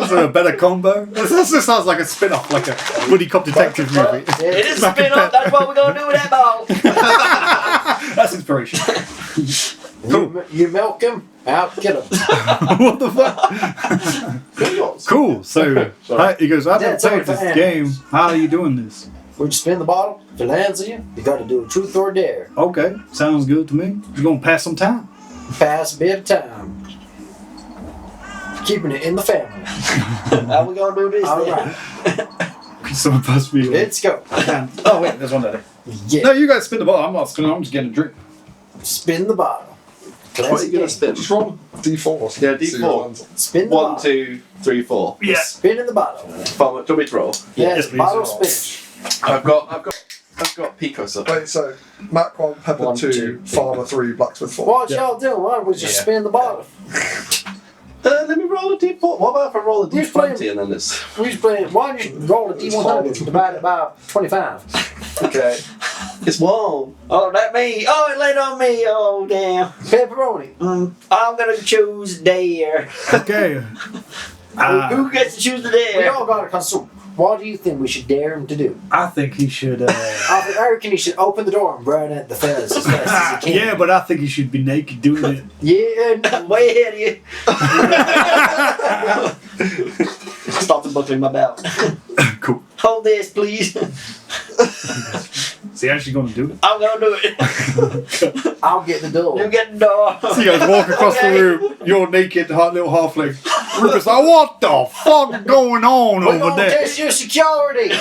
Is there a better combo? This sounds like a spin-off, like a buddy cop detective movie. It is a spin-off. That's what we're gonna do with that ball. That's inspiration. You milk him, out get him. What the fuck? Cool. So he goes, I've never That's played all for this animals. game. How are you doing this? Would you spin the bottle? If it lands on you, you gotta do a truth or dare. Okay, sounds good to me. You're gonna pass some time. Pass a bit of time. Keeping it in the family. How we gonna do this? All then? right, Someone pass me. let's go. Oh wait, there's one there. Yeah, No, you guys spin the ball. I'm not spinning. I'm just getting a drink. spin the bottle. What are Classic you gonna game. spin? Just roll D4s. Yeah, See D4. what lands. Spin the 1, bottle. 2, 3, 4. Yeah. Spin in the bottle. Farmer, do you want me to roll? Yes, please. bottle spin. I've got Picos up. Wait, so Mac 1, Pepper 1, 2, 2, Farmer 3, Blacksmith 4. What y'all doing? Why don't we just Yeah. spin the bottle? Let me roll a D4. What about if I roll a Who's D20 playing? and then this? We just playing. Why don't you roll a D100 divided by 25? Okay. It's warm. Oh, that me. Oh, it laid on me. Oh, damn. Pepperoni. I'm gonna choose dare. Okay. Who gets to choose the We dare? all got to consult. What do you think we should dare him to do? I think he should. I reckon he should open the door and run at the fellas as fast as he can. Yeah, but I think he should be naked doing it. Yeah, I'm way ahead of you. Stop the buckling my belt. Cool. Hold this, please. Is he actually going to do it? I'm gonna do it. I'll get the door. You get the door. So you guys walk across the room. You're naked, little halfling. Rufus like, what the fuck is going on We're over gonna there? test your security.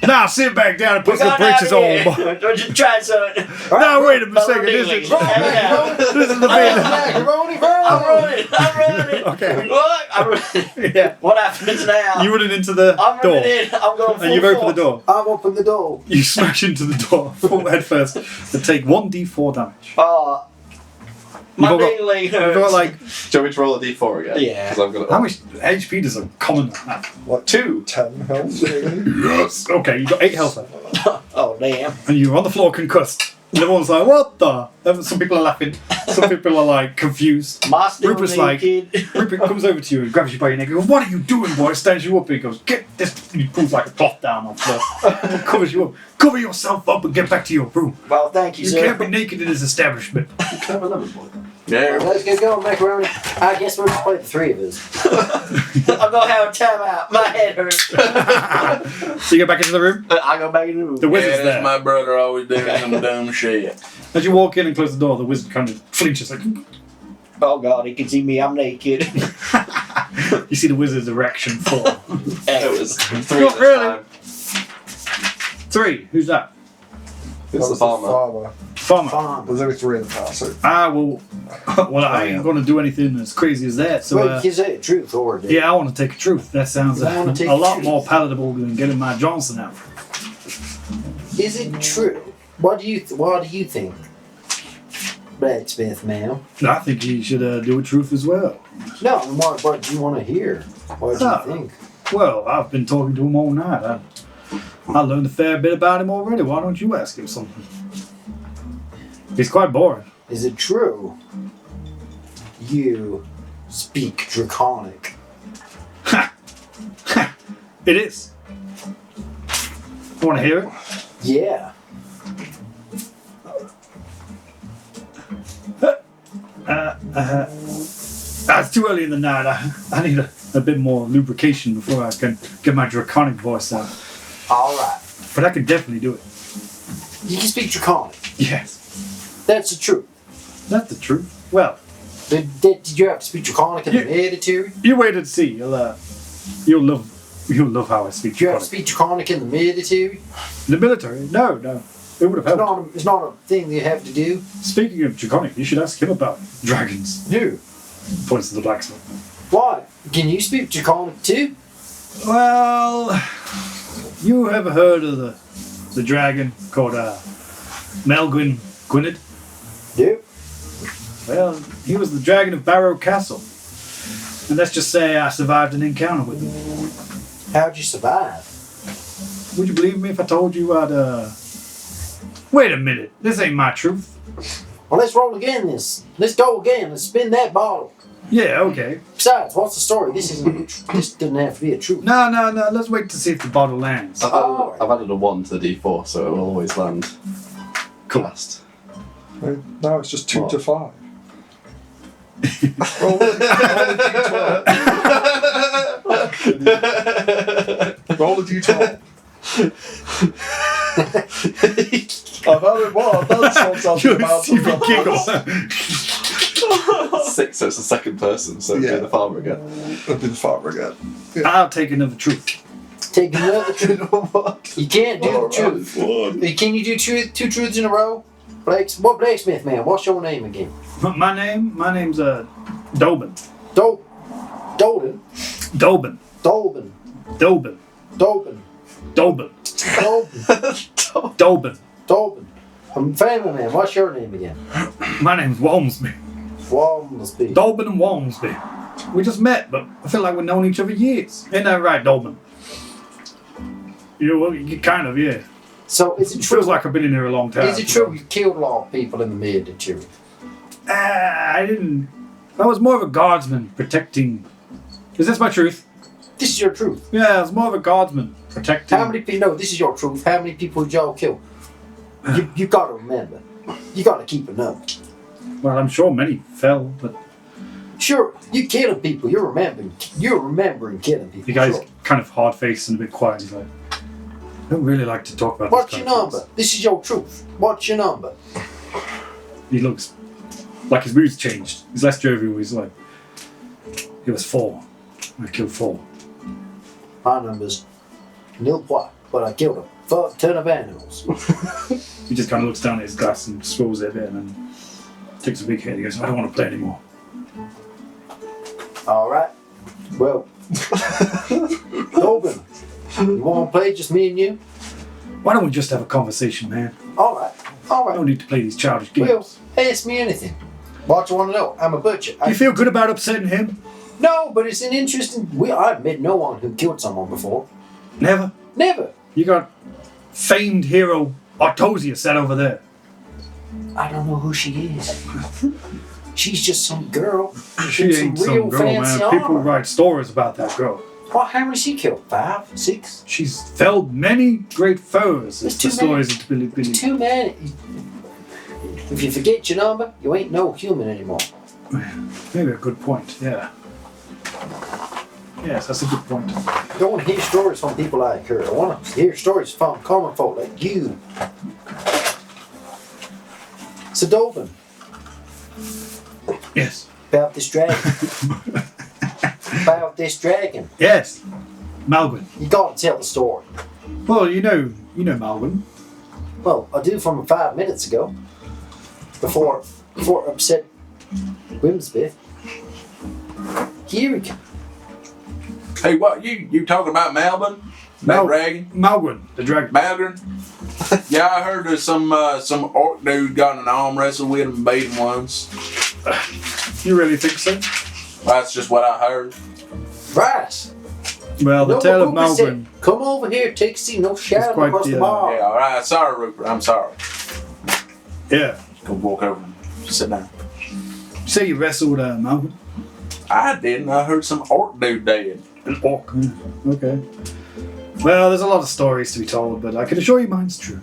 Now sit back down and We're put some going breeches out on. of here. Don't you try something. Now wait a second. This is this is the bit. Macaroni, I'm bro. running. I'm running. Okay. What? I'm running. Yeah. What happens now? You running into the I'm door, running in. I'm going full and you've opened the force. door. I've opened the door. You smash into the door full head first to take 1d4 damage. Oh, my You've all got- big leg You've hurts. got like Do you want me to roll a D4 again? Yeah. 'Cause I've got it. how much HP does a common have? Like 2. 10 health, maybe? Yes. Okay, you got 8 health left, Oh, damn. and you're on the floor concussed. And everyone's like, what the? And some people are laughing. Some people are like confused. Master Rupert's like, naked. Rupert comes over to you and grabs you by your neck and goes, what are you doing, boy? Stands you up and he goes, get this. And he pulls like a cloth down on the floor and covers you up. Cover yourself up and get back to your room. Well, thank you, You sir. can't be naked in this establishment. Clever lemon boy. Yeah. Let's get going, macaroni. I guess we'll just play the three of us. I'm gonna have a timeout. My head hurts. So you get back into the room. I go back in the room. The wizard's Yeah, there. that's my brother always doing some dumb shit. As you walk in and close the door, the wizard kind of flinches like, Oh God, he can see me. I'm naked. you see the wizard's erection fall. It was 3 Not this really. time. 3. Who's that? It's the farmer. Farmer. Fine. There's only 3 in the past, so. Well, I ain't gonna do anything as crazy as that. So, Well, you say the truth, or yeah, I want to take a truth. That sounds I wanna take a lot truth. more palatable than getting my Johnson out. Is it true? What do you think, blacksmith man? I think you should do a truth as well. No, what do you want to hear? What do you think? Well, I've been talking to him all night. I learned a fair bit about him already. Why don't you ask him something? He's quite boring. Is it true? You speak Draconic. It is. Want to hear it? Yeah. It's too early in the night. I need a bit more lubrication before I can get my draconic voice out. All right. But I can definitely do it. You can speak Draconic. Yes. That's the truth. That's the truth. Well, Did you have to speak Draconic in the military? you wait and see. You'll love how I speak Did you have to draconic. speak Draconic in the military? In the military? No. It would have helped. It's not a thing you have to do. Speaking of draconic, you should ask him about dragons. No. Points to the blacksmith. Why? Can you speak Draconic too? Well, you ever heard of the dragon called Melgwyn Gwynedd? No. Well, he was the dragon of Barrow Castle. And let's just say I survived an encounter with him. How'd you survive? Would you believe me if I told you I'd Wait a minute, this ain't my truth. Well, let's roll again. Let's go again. Let's spin that bottle. Yeah, okay. Besides, what's the story? This doesn't have to be a truth. No, let's wait to see if the bottle lands. Oh. I've added a 1 to the D4, so it will always land. Last. Now it's just 2 What? to 5. roll a d12. I've done something about You giggle. 6, so it's the second person, so Yeah. do the farmer again. I'll do the farmer again. I'll take another truth. Take another truth. You can't do the Alright, truth. one. Can you do two truths in a row? Blacksmith man, what's your name again? My name's Dobin. Dolden. Dobin. Dolben. Dobin. Dolben. Dobin. Dolben. Dobin. Dolben. Family man, what's your name again? My name's Walmsby. Walmsby. Dolbin and Walmsby. We just met, but I feel like we've known each other years. Ain't that right, Dolbin? You kind of, yeah. So is it It true? feels like I've been in here a long time. Is it true you killed a lot of people in the military? I didn't. I was more of a guardsman protecting. Is this my truth? This is your truth. Yeah, I was more of a guardsman protecting. How many people? No, this is your truth. How many people did y'all kill? You got to remember. You got to keep a number. Well, I'm sure many fell, but Sure, you killing people. You're remembering killing people. the guy's sure. kind of hard faced and a bit quiet. He's like, I don't really like to talk about What's this your kind of number? This is your truth. What's your number? things." He looks like his mood's changed. He's less jovial. He's like, it was 4. I killed 4. My number's nil point, but I killed a fuck ton of animals. He just kind of looks down at his glass and swirls it a bit and then takes a big hit. He goes, I don't want to play anymore. All right. Well, Dolben, you want to play just me and you? Why don't we just have a conversation, man? All right. All I right. don't need to play these childish games. Well, ask me anything. What you want to know? I'm a butcher. Do you feel good about upsetting him? No, but it's an interesting. I've met no one who killed someone before. Never. Never. You got famed hero Artosia sat over there. I don't know who she is. She's just some girl. She in ain't some girl, fancy man. People armor. write stories about that girl. Well, how many she killed? 5, 6? She's felled many great foes. There's It's the too stories of Billy. Too many. If you forget your number, you ain't no human anymore. Maybe a good point, yeah. Yes, that's a good point. I don't want to hear stories from people like her. I want to hear stories from common folk like you. So, Dolphin, Yes. about this dragon. About this dragon. Yes. Malvin. You gotta tell the story. Well, you know Malvin. Well, I do from 5 minutes ago. Before upset Wimsby. Here we go. Hey, what you talking about, Malvin? That dragon? Malvin, the dragon. Malgren? Yeah, I heard there's some orc dude got in an arm wrestle with him and beat him once. You really think so? That's just what I heard. Right. Well, the No, tale of Rupert said, Malvin. come over here, Tixie. No shouting quite across the the, bar. Yeah, all right. Sorry, Rupert. I'm sorry. Yeah. Go walk over and sit down. You say you wrestled Malvin? I didn't. I heard some orc dude dead. An orc. Okay. Well, there's a lot of stories to be told, but I can assure you mine's true.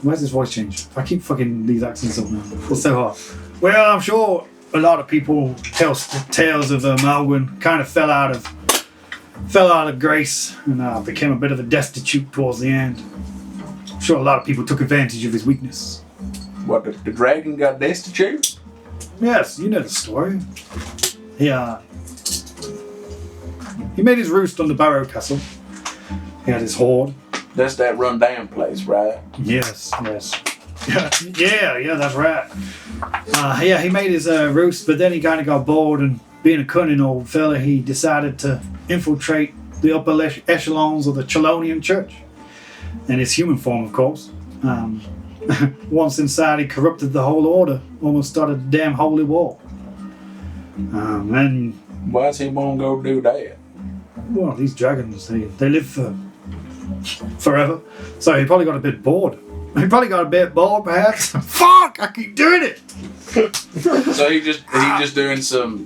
Why's this voice change? I keep fucking these accents up now. It's so hard. Well, I'm sure a lot of people tell tales of Malvin kind of fell out of grace and became a bit of a destitute towards the end. I'm sure a lot of people took advantage of his weakness. What, the dragon got destitute? Yes, you know the story. He made his roost on the Barrow Castle. He had his hoard. That's that rundown place, right? Yes. Yeah, that's right. He made his roost, but then he kind of got bored, and being a cunning old fella, he decided to infiltrate the upper echelons of the Chelonian Church. In his human form, of course. Once inside, he corrupted the whole order, almost started a damn holy war. And Why's he want to go do that? well, these dragons, they live forever. So he probably got a bit bored. Perhaps. Fuck! I keep doing it. So he just doing some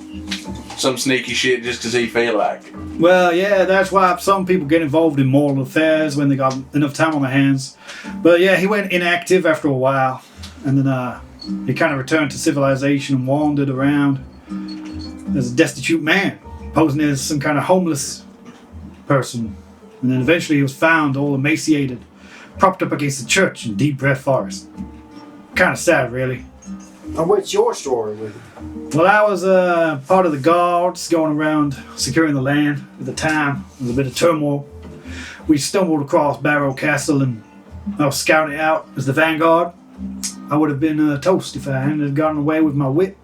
sneaky shit just because he feel like it. Well, yeah, that's why some people get involved in moral affairs when they got enough time on their hands. But yeah, he went inactive after a while, and then he kind of returned to civilization and wandered around as a destitute man, posing as some kind of homeless person. And then eventually he was found all emaciated, propped up against the church in deep red forest. Kind of sad, really. And what's your story with it? Well, I was part of the guards going around securing the land. At the time, there was a bit of turmoil. We stumbled across Barrow Castle and I was scouting it out as the vanguard. I would have been toast if I hadn't gotten away with my whip.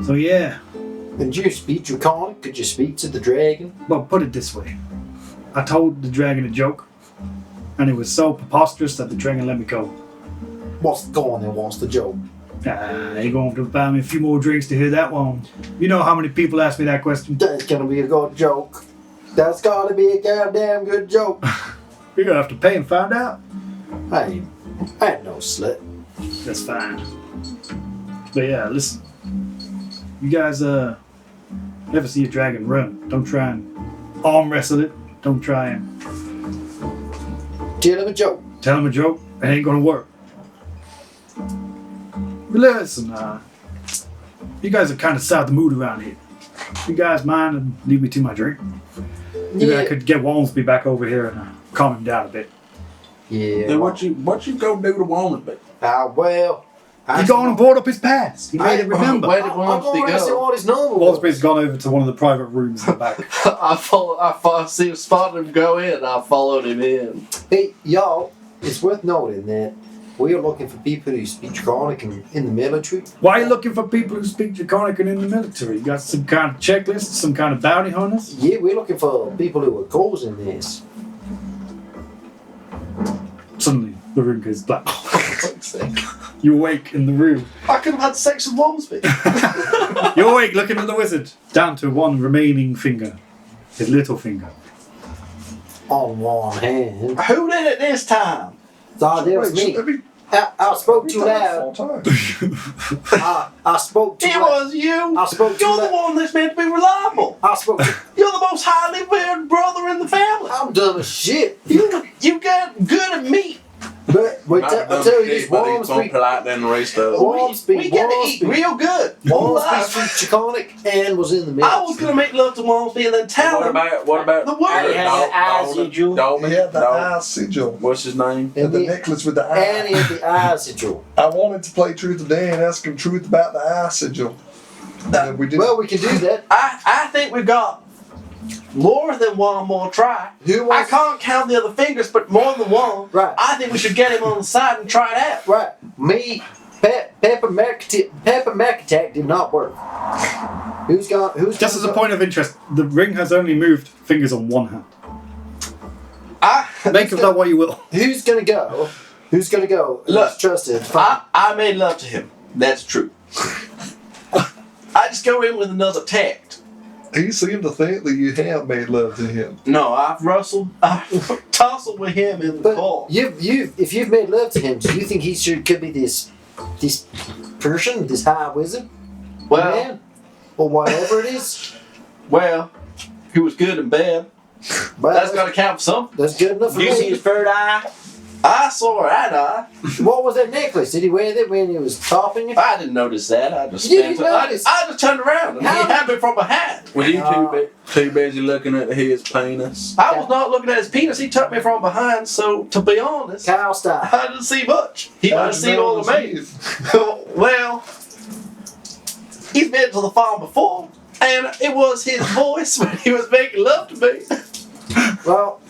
So yeah. Did you speak Draconic? Could you speak to the dragon? Well, put it this way. I told the dragon a joke, and it was so preposterous that the dragon let me go. What's going on? What's the joke? You're going to have to buy me a few more drinks to hear that one. You know how many people ask me that question? That's gonna be a good joke. That's gotta be a goddamn good joke. You're going to have to pay and find out. I ain't no slut. That's fine. But yeah, listen. You guys ever see a dragon run, don't try and arm wrestle it. Don't try and Tell him a joke. tell him a joke. It ain't gonna work. But listen, you guys are kind of south the mood around here. You guys mind and leave me to my drink? Maybe I could get Walmsby back over here and calm him down a bit. Yeah. Then what you go do to Walmsby? Well. He gone and brought up his past. He made it remember. Where did I'm going Walmsby to see go? what his number Walmsby's gone over to one of the private rooms in the back. I spotted him go in. I followed him in. Hey, y'all, it's worth noting that we are looking for people who speak Draconic in the military. Why are you looking for people who speak Draconic and in the military? You got some kind of checklist, some kind of bounty hunters? Yeah, we're looking for people who are causing this. Suddenly, the room goes black. You awake in the room. I could have had sex with Walmsby. You're awake looking at the wizard. Down to one remaining finger. His little finger. On one hand. Who did it this time? Ah, that was Wait, me. I spoke too loud. I spoke too It loud. was you. I spoke too You're the loud. one that's meant to be reliable. I spoke too You're the most highly valued brother in the family. I'm dumb as shit. You got good at meat. But wait, I tell you, this but he's more Wormsby, polite than the rest of them. Wormsby, We get to eat Wormsby, real good. Whole Wormsby life. speaks Chiconic and was in the mix. I was gonna make love to Wormsby and then tell What him. about The word. He had the eye sigil. Dolman? He had the eye sigil. What's his name? And the he- necklace with the And he eye. had the eye sigil. I wanted to play Truth or Dare and ask him truth about the eye sigil. And we didn't. Well, we can do that. I think we've got more than one more try. Who I wants? can't count the other fingers, but more than one. Right. I think we should get him on the side and try it out. Right. Me, Pepper Macattack did not work. Who's Just gonna as a go? point of interest, the ring has only moved fingers on one hand. Make of that what you will. Who's gonna go? Who's gonna go? Look, Who's trusted. I made love to him. That's true. I just go in with another tact. He seemed to think that you have made love to him. No, I've tussled with him in the But car. if you've made love to him, do you think he could be this person, this high wizard, Well, man, or whatever it is? well, he was good and bad. Well, That's got to count for something. that's good enough for You see me. his third eye? I saw that eye. What was that necklace? Did he wear that when he was topping you? I didn't notice that. I just You didn't I notice? just turned around and How? he had me from behind. Was you too busy looking at his penis? I was not looking at his penis. He took me from behind. So to be honest, Kyle style. I didn't see much. He might have seen all of me. Well, he's been to the farm before, and it was his voice when he was making love to me. Well,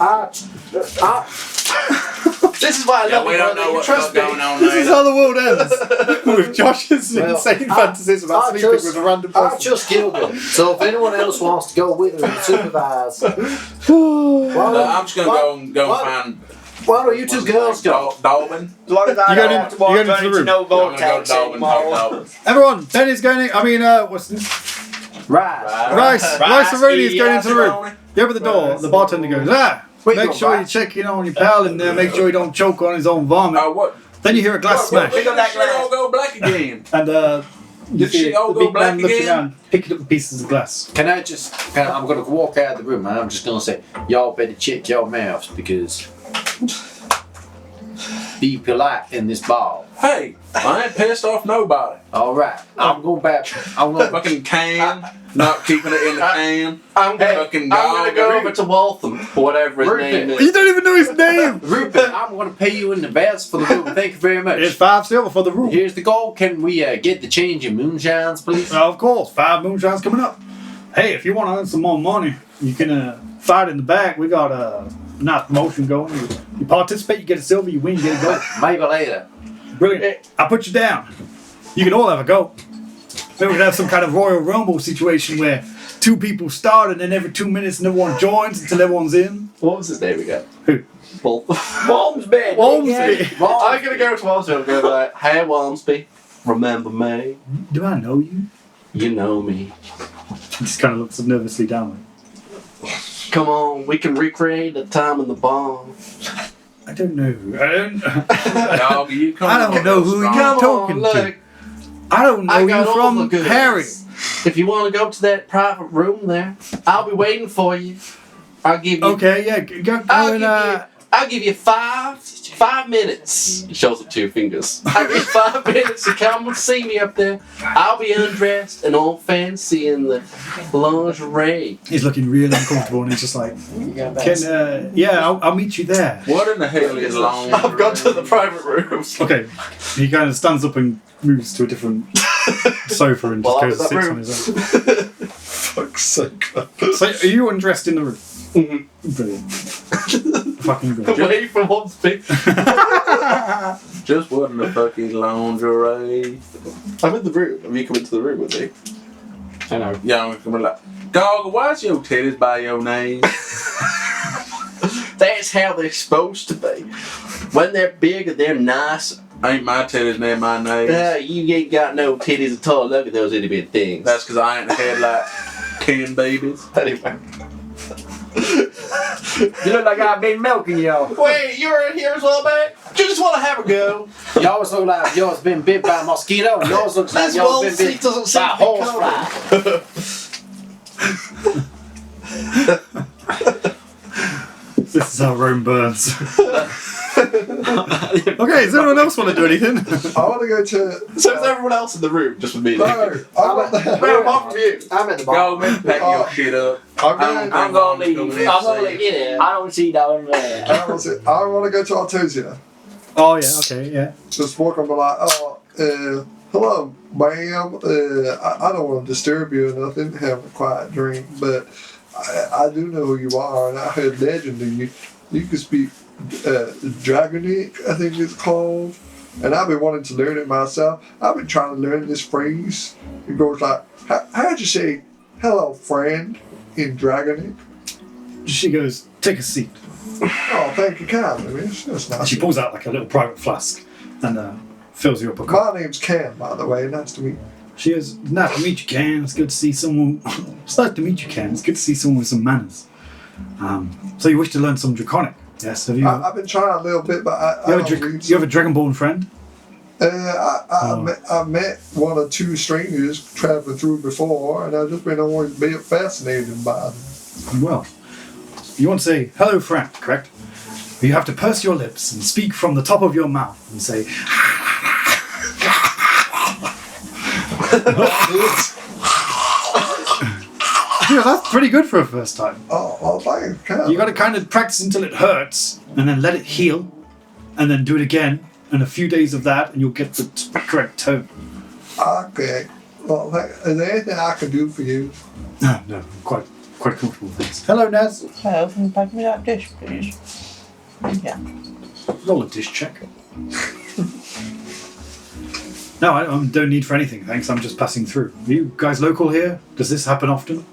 This is why I love we you, don't brother. know You what's trust me. going on This is there. how the world ends. With Josh's Well, insane I- fantasies about I sleeping just- with a random I person. just killed him. So if anyone else wants to go with her and supervise, why I'm just gonna go what? find why don't you two girls go? Dolman. As long as I You don't going have to in- walk you going into the into room? no I'm gonna go vortex Dolman. anymore. Everyone, Benny's going in. I mean, what's this? Right. Rice and Rooney is going into the room. Rice. You open the door, the bartender goes, Wait, make no, sure you Rice. check in on your pal in there, make sure he don't choke on his own vomit. Oh, what? Then you hear a glass smash. Pick up that glass. All go black again. And you Did see she all the go big black man looking again? around, picking up pieces of glass. I'm gonna walk out of the room and I'm just gonna say, y'all better check your mouths because be polite in this ball. Hey, I ain't pissed off nobody. Alright. I'm gonna Fucking can, not keeping it in the can. I'm Fucking gonna dog. go over to Waltham, whatever his Rupert. name is. You don't even know his name! Rupert, I'm gonna pay you in advance for the room. Thank you very much. It's 5 silver for the room. Here's the goal. Can we get the change in moonshines, please? Of course, 5 moonshines coming up. Hey, if you want to earn some more money, you can fight in the back. We got a nice promotion going. You participate, you get a silver, you win, you get a gold. Maybe later. Brilliant. I put you down. You can all have a go. Then we could have some kind of Royal Rumble situation where 2 people start and then every 2 minutes no one joins until everyone's in. What was his name again? Who? Walmsby. Walmsby. I'm gonna go to Walmsby and go like, hey Walmsby, remember me? Do I know you? You know me. He just kind of looks nervously down. Come on, we can recreate the time in the bomb. I don't know. Dog, you come I don't know who strong. you're Come talking on, to. look. I don't know I you got all the from goods. Harry. If you want to go to that private room there, I'll be waiting for you. I'll give you. Okay, yeah, go I'll give you 5 minutes. He shows up 2 fingers. I'll give you 5 minutes to come and see me up there. I'll be undressed and all fancy in the lingerie. He's looking really uncomfortable and he's just like, I'll meet you there. What in the hell is long? I've gone to the private room. Okay. He kind of stands up and moves to a different sofa and just Well, goes and I'm in sits that on his own. Fuck's sake. So, are you undressed in the room? Mm-hmm. Brilliant. Fucking good. Away from Walmsby. Just what in the fuck is lingerie? I'm in the room. Have you come into the room with me? I know. Yeah, I'm coming like, dog, why's your titties by your name? That's how they're supposed to be. When they're big, they're nice. Ain't my titties near my name. You ain't got no titties at all. Look at those itty bitty things. That's because I ain't had like 10 babies. Anyway. You look like I've been milking y'all. Wait, you were in here as well, babe? You just want to have a go. Y'all look like y'all's been bit by a mosquito. Y'all's look like This y'all's wall been seat bit doesn't seem by a to be horsefly. This is how Rome burns. Okay, does anyone else want to do anything? I want to go to. So is everyone else in the room, just with me? No, I'm at the. Well, apart from you. I'm at the Go, bottom. man, pack your shit up. I'm going. I'm gonna leave. I'm gonna leave. Get in. I don't see down there. I want to go to Artesia. Oh yeah, okay, yeah. Just walk up and like, hello, ma'am. I don't want to disturb you or nothing. Have a quiet drink, but I do know who you are, and I heard legend of you. You can speak Dragonic, I think it's called. And I've been wanting to learn it myself. I've been trying to learn this phrase. It goes like, how'd you say hello, friend, in Dragonic? She goes, take a seat. Oh, thank you kindly, miss. That's And nice. she pulls out like a little private flask and fills you up a cup. My name's Cam, by the way. Nice to meet you. She goes, nice to meet you, Ken. It's good to see someone. It's nice to meet you, Ken. It's good to see someone with some manners. So you wish to learn some Draconic? Yes. Have you? I've been trying a little bit, but I you don't read have a Dragonborn friend? I met one or two strangers traveling through before, and I've just been always been fascinated by them. Well, you want to say hello, friend, correct? You have to purse your lips and speak from the top of your mouth and say. Yeah, that's pretty good for a first time. Oh, thank you. You got to kind of practice until it hurts, and then let it heal, and then do it again, and a few days of that, and you'll get the correct tone. Okay. Well, is there anything I can do for you? No, I'm quite comfortable with this. Hello, Naz. Hello, can you pack me that dish, please? Yeah. Roll a dish check. No, I don't need for anything, thanks. I'm just passing through. Are you guys local here? Does this happen often?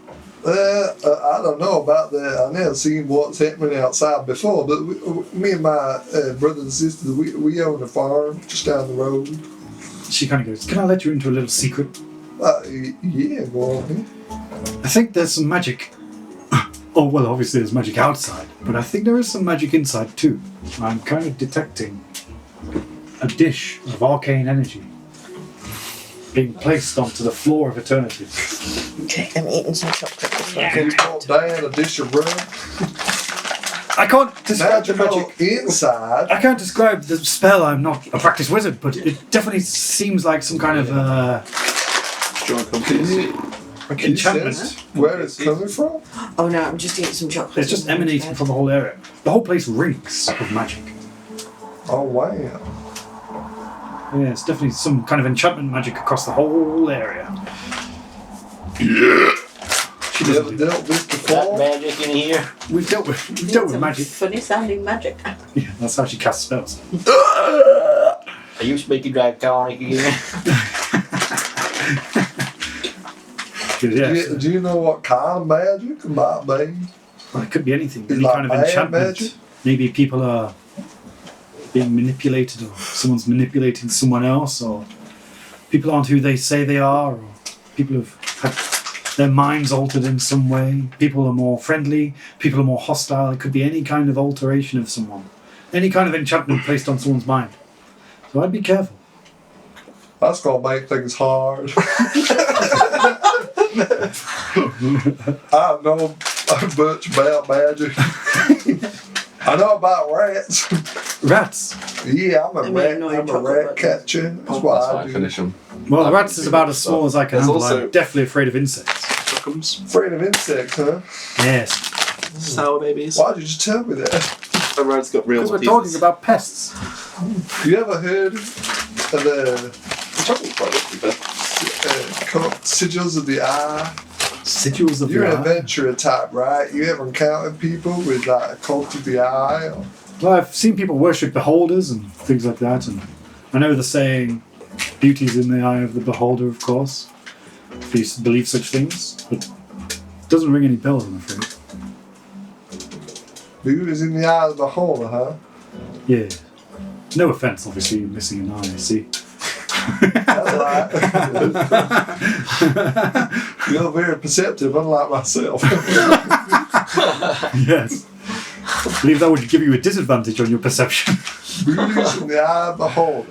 I don't know about that. I never seen what's happening outside before, but me and my brothers and sisters, we own a farm just down the road. She kind of goes, can I let you into a little secret? Yeah, go on. Here. I think there's some magic. Oh, well, obviously there's magic outside, but I think there is some magic inside too. I'm kind of detecting a dish of arcane energy being placed onto the floor of eternity. Okay, I'm eating some chocolate before. Can you put down a dish of rum? I can't describe the Magical magic. inside. I can't describe the spell. I'm not a practiced wizard, but it definitely seems like some kind of Do you want to come to see? enchantment. Where it's coming from? Oh no, I'm just eating some chocolate. It's just emanating from the whole area. The whole place reeks of magic. Oh wow. Yeah, it's definitely some kind of enchantment magic across the whole area. She You doesn't ever do dealt with That before? magic in here. We've dealt with magic. Funny sounding magic. Yeah, that's how she casts spells. Are you speaking Draconic again? Yeah, Do you know what kind of magic it might be? well, it could be anything. It's Any like kind of bad enchantment. magic? Maybe people are being manipulated, or someone's manipulating someone else, or people aren't who they say they are, or people have had their minds altered in some way. People are more friendly, people are more hostile. It could be any kind of alteration of someone. Any kind of enchantment placed on someone's mind. So I'd be careful. That's gonna make things hard. I know much about magic. I know about rats. Rats. Yeah, I'm a I mean, rat. no, I'm a chocolate rat buttons. catcher. That's what That's I fine, do. finish them. Well, the rats is about as small as I can There's handle. also- I'm definitely afraid of insects. Chuckums. Afraid of insects, huh? Yes. Sour babies. Why'd you just tell me that? The road's got real Because we're teeth. talking about pests. You ever heard of the Chocolate's quite good, sigils of the eye? Sigils of You're the an eye. adventurer type, right? You ever encountered people with like a cult of the eye? Or Well, I've seen people worship beholders and things like that, and I know the saying, beauty's in the eye of the beholder, of course, if you believe such things, but it doesn't ring any bells, I'm afraid. beauty's in the eye of the beholder, huh? Yeah. No offence, obviously, you're missing an eye, I see. That's right. You're very perceptive, unlike myself. Yes. I believe that would give you a disadvantage on your perception. Beauty's in the eye of the beholder.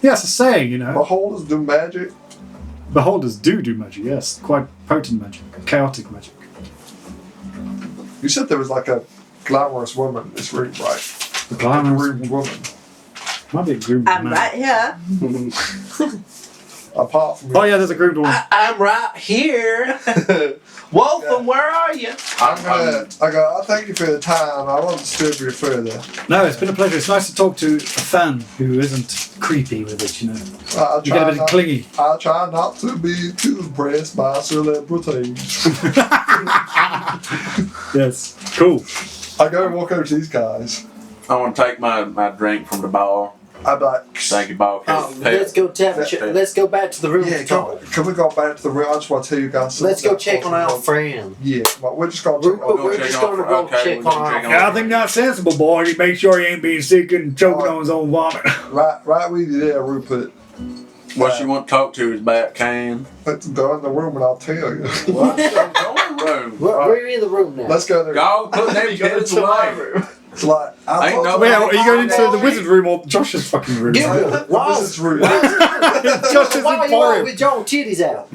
Yeah, it's a saying, you know. Beholders do magic. Beholders do magic, yes. Quite potent magic. Chaotic magic. You said there was like a glamorous woman in this room, right? The glamorous Groomed woman. Might be a groomed I'm man. right here. Apart from Oh yeah, there's a groomed woman. I'm right here. Wolfram, where are you? I thank you for the time. I won't disturb you further. No, it's been a pleasure. It's nice to talk to a fan who isn't creepy with it, you know. I'll You get a bit clingy. I'll try not to be too impressed by celebrities. Yes, cool. I go and walk over to these guys. I want to take my drink from the bar. I'm like, Thank you, bar. Let's go let's go back to the room. yeah, to talk. can we go back to the room? I just want to tell you guys something. Let's go check on our friend. Yeah, well, we're just going to check on We're just going to go check on our Yeah, I think that's sensible, boy. You make sure he ain't being sick and choking on his own vomit. Right with you there, Rupert. What you want to talk to is about Kane. Let's go in the room and I'll tell you. What? Go in the room. We're in the room now. Let's go there. Go put them kids away. It's like, I Ain't no- Wait, are you going into the wizard room or Josh's fucking room? the wizard's room. Josh's Why are you out emporium. with your titties out?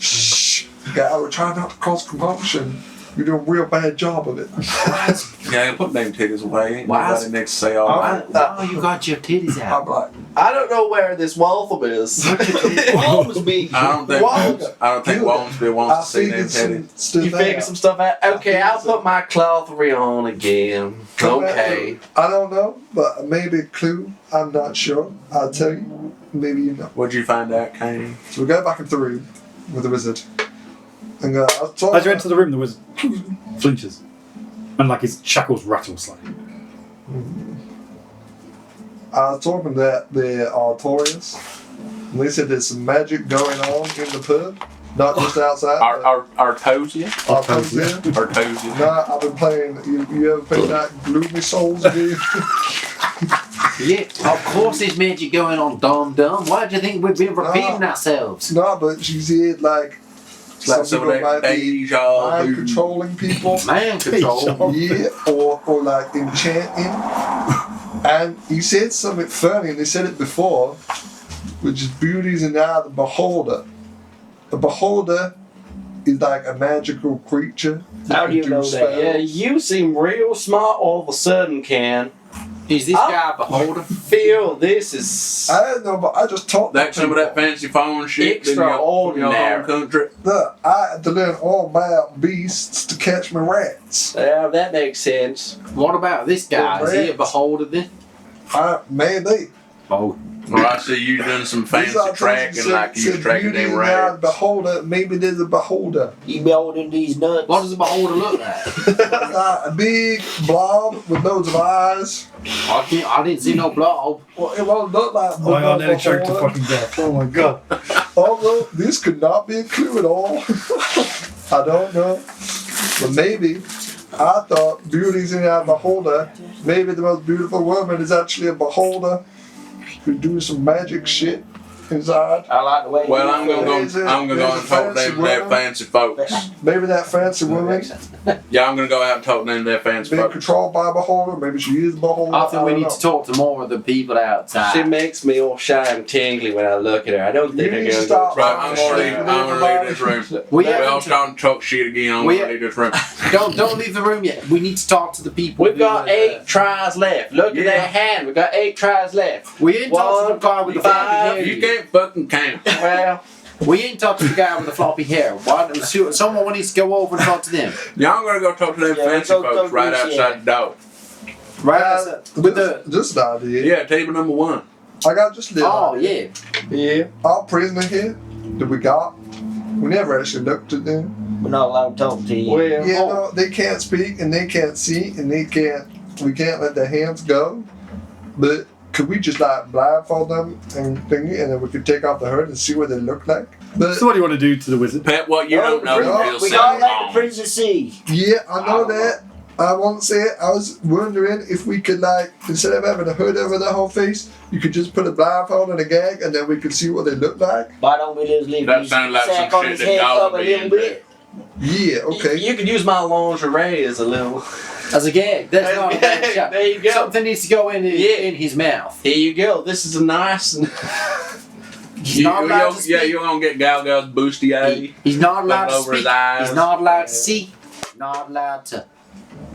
Shh. Yeah, I would try not to cause commotion. You're doing a real bad job of it. Yeah, put them titties away. Ain't Why nobody next to say all right. Oh, you got your titties out. I'm like, I don't know where this Wolfram is. Wolfsby. I don't think Walmsby wants I to see them figured titties. some You stuff figure out. some stuff out? Okay, I'll put my clothery on again. Okay. I don't know, but maybe a clue. I'm not sure. I'll tell you. Maybe you know. What'd you find out, Kane? So we go back into the room with the wizard. And I was talking. As you enter the room, the wizard flinches. And like his shackles rattle slightly. I was talking that they're Artorians. And they said there's some magic going on in the pub. Not just outside. Artosia? Artosia. Artosia. Nah, I've been playing. You ever played that Gloomy Souls game? Yeah, of course there's magic going on, dumb. Why do you think we've been repeating ourselves? No, but she said like Like some some people of might that be deja mind vu. controlling people. Man control. Yeah, or like enchanting. And he said something funny, and they said it before, which is beauty's in the eye of the beholder. The beholder is like a magical creature. How do you know that? spells. Yeah, you seem real smart all of a sudden, Ken. Is this guy a beholder? Feel this is I don't know, but I just talked to That's some of that fancy phone shit. in your Extraordinary. home country. Look, I had to learn all about beasts to catch my rats. yeah, that makes sense. What about this guy? Is he a beholder then? Maybe. Oh. Well, I see you doing some fancy tracking like you was tracking beauty them in the eye of rats. the beholder. Maybe there's a beholder. You beholding these nuts? What does a beholder look like? A big blob with loads of eyes. I didn't see no blob. Well, it won't look like Oh my god, a nearly choked to beholder. fucking death. Oh my god. Although this could not be a clue at all. I don't know. But maybe I thought beauty's in a beholder. Maybe the most beautiful woman is actually a beholder who's doing some magic shit inside. I like the way Well, I'm gonna go and talk to them that fancy folks. Maybe that fancy woman Yeah, I'm gonna go out and talk to them that fancy being folks. controlled by a beholder. Maybe she is a beholder. I think we don't need know. to talk to more of the people outside. She makes me all shy and tingly when I look at her. I don't think You I'm need to gonna stop. go. Right, I'm gonna leave this room. We We all haven't- starting to talk shit again. I'm We- gonna leave this room. Don't leave the room yet. We need to talk to the people. We've got 8 tries left. Look at that hand. We've got 8 tries left. We ain't talked to the guy with the floppy 1, hair. You can't fucking count. Well, We ain't talked to the guy with the floppy hair. Why? Someone needs to go over and talk to them. Y'all gonna go talk to them Yeah, fancy go folks right do outside the door. Right outside. With the. Just an idea. Yeah, table number 1. I got just a little Oh idea. yeah. Our prisoner here that we got, we never actually looked at them. We're not allowed to talk to you. well, You know, they can't speak and they can't see and we can't let their hands go. But could we just like blindfold them and thingy, and then we could take off the hood and see what they look like? But So what do you want to do to the wizard? Pet, what you don't know, no, you feel We gotta let the something. prisoner see. yeah, I know that. I won't say it. I was wondering if we could like, instead of having a hood over their whole face, you could just put a blindfold and a gag and then we could see what they look like. Why don't we just leave That his sounds like sack some on shit his that head dog up a would be little into. bit? Yeah, okay. You could use my lingerie as a little. As a gag. That's not a bad shot. There you go. Something needs to go in his mouth. Here you go. This is a nice. He's not allowed to speak. You're gonna get Gal Gal's bustier. He's not allowed to over his speak. eyes. He's not allowed to see. Not allowed to.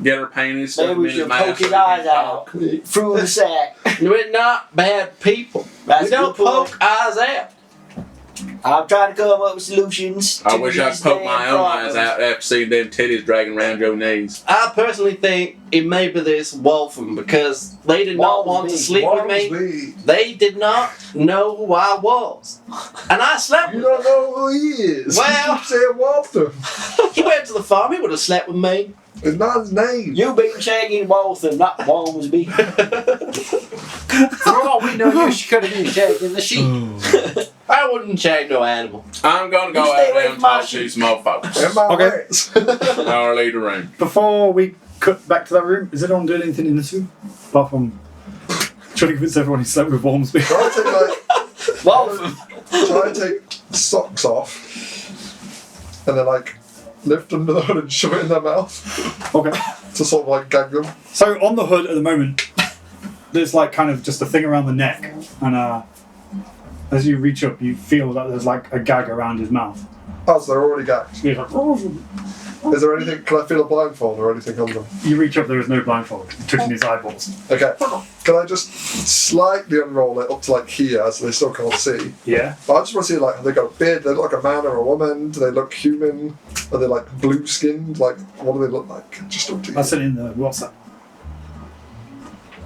Get her panties. stuff Maybe in we his should mouth poke so his he can eyes out talk. through the sack. We're not bad people. That's We don't a good point. poke eyes out. I'm trying to come up with solutions. I to wish I these could poke damn my own problems. eyes out after seeing them titties dragging around your knees. I personally think it may be this Wolfram because they did not want to sleep with me. They did not know who I was. And I slept You with him. don't know who he is. Well- You keep saying Walter. He went to the farm, he would have slept with me. It's not his name. You been Shaggy and Waltham, not Walmsby. For all we know, you could have been shagged in the sheep. I wouldn't shag no animal. I'm gonna go You stay out away there and from my talk to these motherfuckers. And my Okay. rats. I'll leave the room. Before we cut back to that room, is anyone doing anything in this room? Apart from trying to convince everyone he slept with Wormsby. Try to take Waltham. try to take socks off, and then lift them to the hood and shove it in their mouth Okay. to sort of gag them. So on the hood at the moment, there's kind of just a thing around the neck, and as you reach up, you feel that there's a gag around his mouth. Oh, so they're already gagged. He's like, "Oh." Is there anything? Can I feel a blindfold or anything on them? You reach up, there is no blindfold, touching his eyeballs. Okay. Can I just slightly unroll it up to here so they still can't see? Yeah. But I just want to see have they got a beard? Do they look like a man or a woman? Do they look human? Are they blue skinned? What do they look like? Just up to you. That's it in the WhatsApp.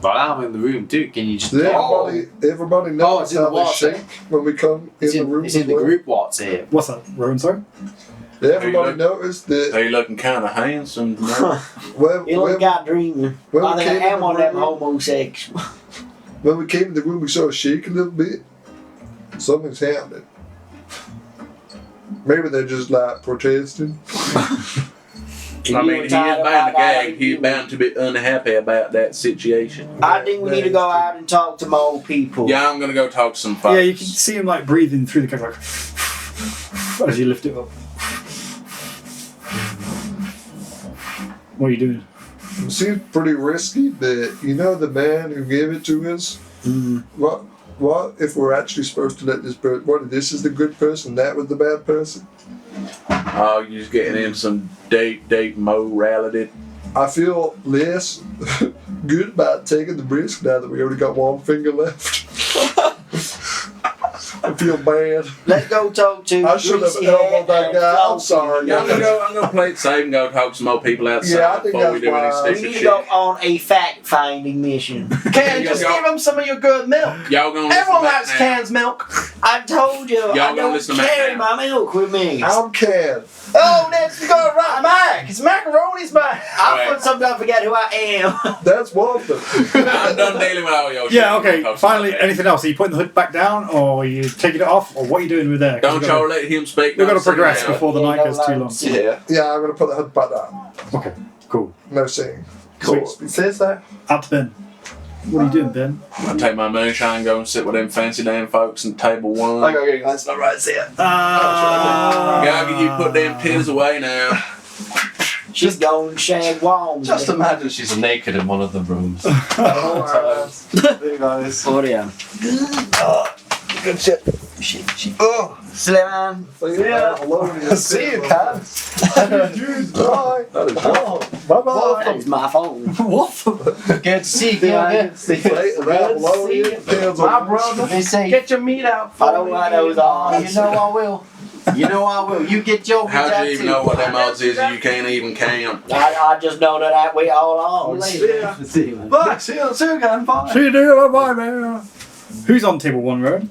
But I'm in the room too. Can you just? Does everybody Oh, knows it's in the how they WhatsApp. shake when we come in It's the in, room? it's in as the well? group WhatsApp. What's that, Rowan, sorry? Yeah, everybody look- noticed that They looking kind of handsome. when, You look when, got dreaming. when I we think came I in am the one of them room, homosexual. when we came in the room, we saw a shake a little bit. Something's happening. Maybe they're just protesting. I mean, he is bound to gag. He's bound to be unhappy about that situation. I think we need to go out and talk to more people. Yeah, I'm gonna go talk to some folks. Yeah, you can see him breathing through the cage as you lift it up. What are you doing? It seems pretty risky, but the man who gave it to us? What if we're actually supposed to let this person, what if this is the good person, that was the bad person? Oh, you're just getting in some date morality. I feel less good about taking the risk now that we only got one finger left. I feel bad. Let's go talk to I should have Greasy elbowed that Head guy. and I'm sorry. Yeah, I'm gonna play it safe and go talk to some more people outside Yeah, I think before we that's do any wise. We stupid need to shit. go on a fact-finding mission. Can just give him some of your good milk. Y'all gonna listen Everyone back likes now. cans milk. I told you, I gonna don't listen back carry now. my milk with me. I'm canned. Oh, that's going right back. It's macaroni's back. I put something I forget who I am. That's one thing. I'm done dealing with all your shit. Yeah, okay. Talk to Finally, somebody. anything else? Are you putting the hood back down, or are you taking it off, or what are you doing with there? 'Cause Don't we've got y'all let him speak. We've got to no singing progress now. before the Yeah, night no goes too long. lies. Yeah. Yeah, I'm gonna put the hood back down. Okay, cool. No singing. Cool. Says that. Out to Ben. What are you doing, Ben? I take my moonshine, go and sit with them fancy damn folks in table one. Okay, that's not right. See it. Gaggy, you put them titties away now. She's going shag walls. Just imagine she's naked in one of the rooms. There you guys. Oh, yeah. Good shit. Oh, Slim. yeah. See you, Cat. Bye. Bye bye. That is my phone. Good to see you again. My brother. They say, Get your meat out. I don't want those odds. You know I will. You know I will. You get your meat How out do you even too. know what them odds is and you can't even count? I just know that we all on. Bye. See you again. Bye. See you later, bye, man. Who's on table one, Rowan?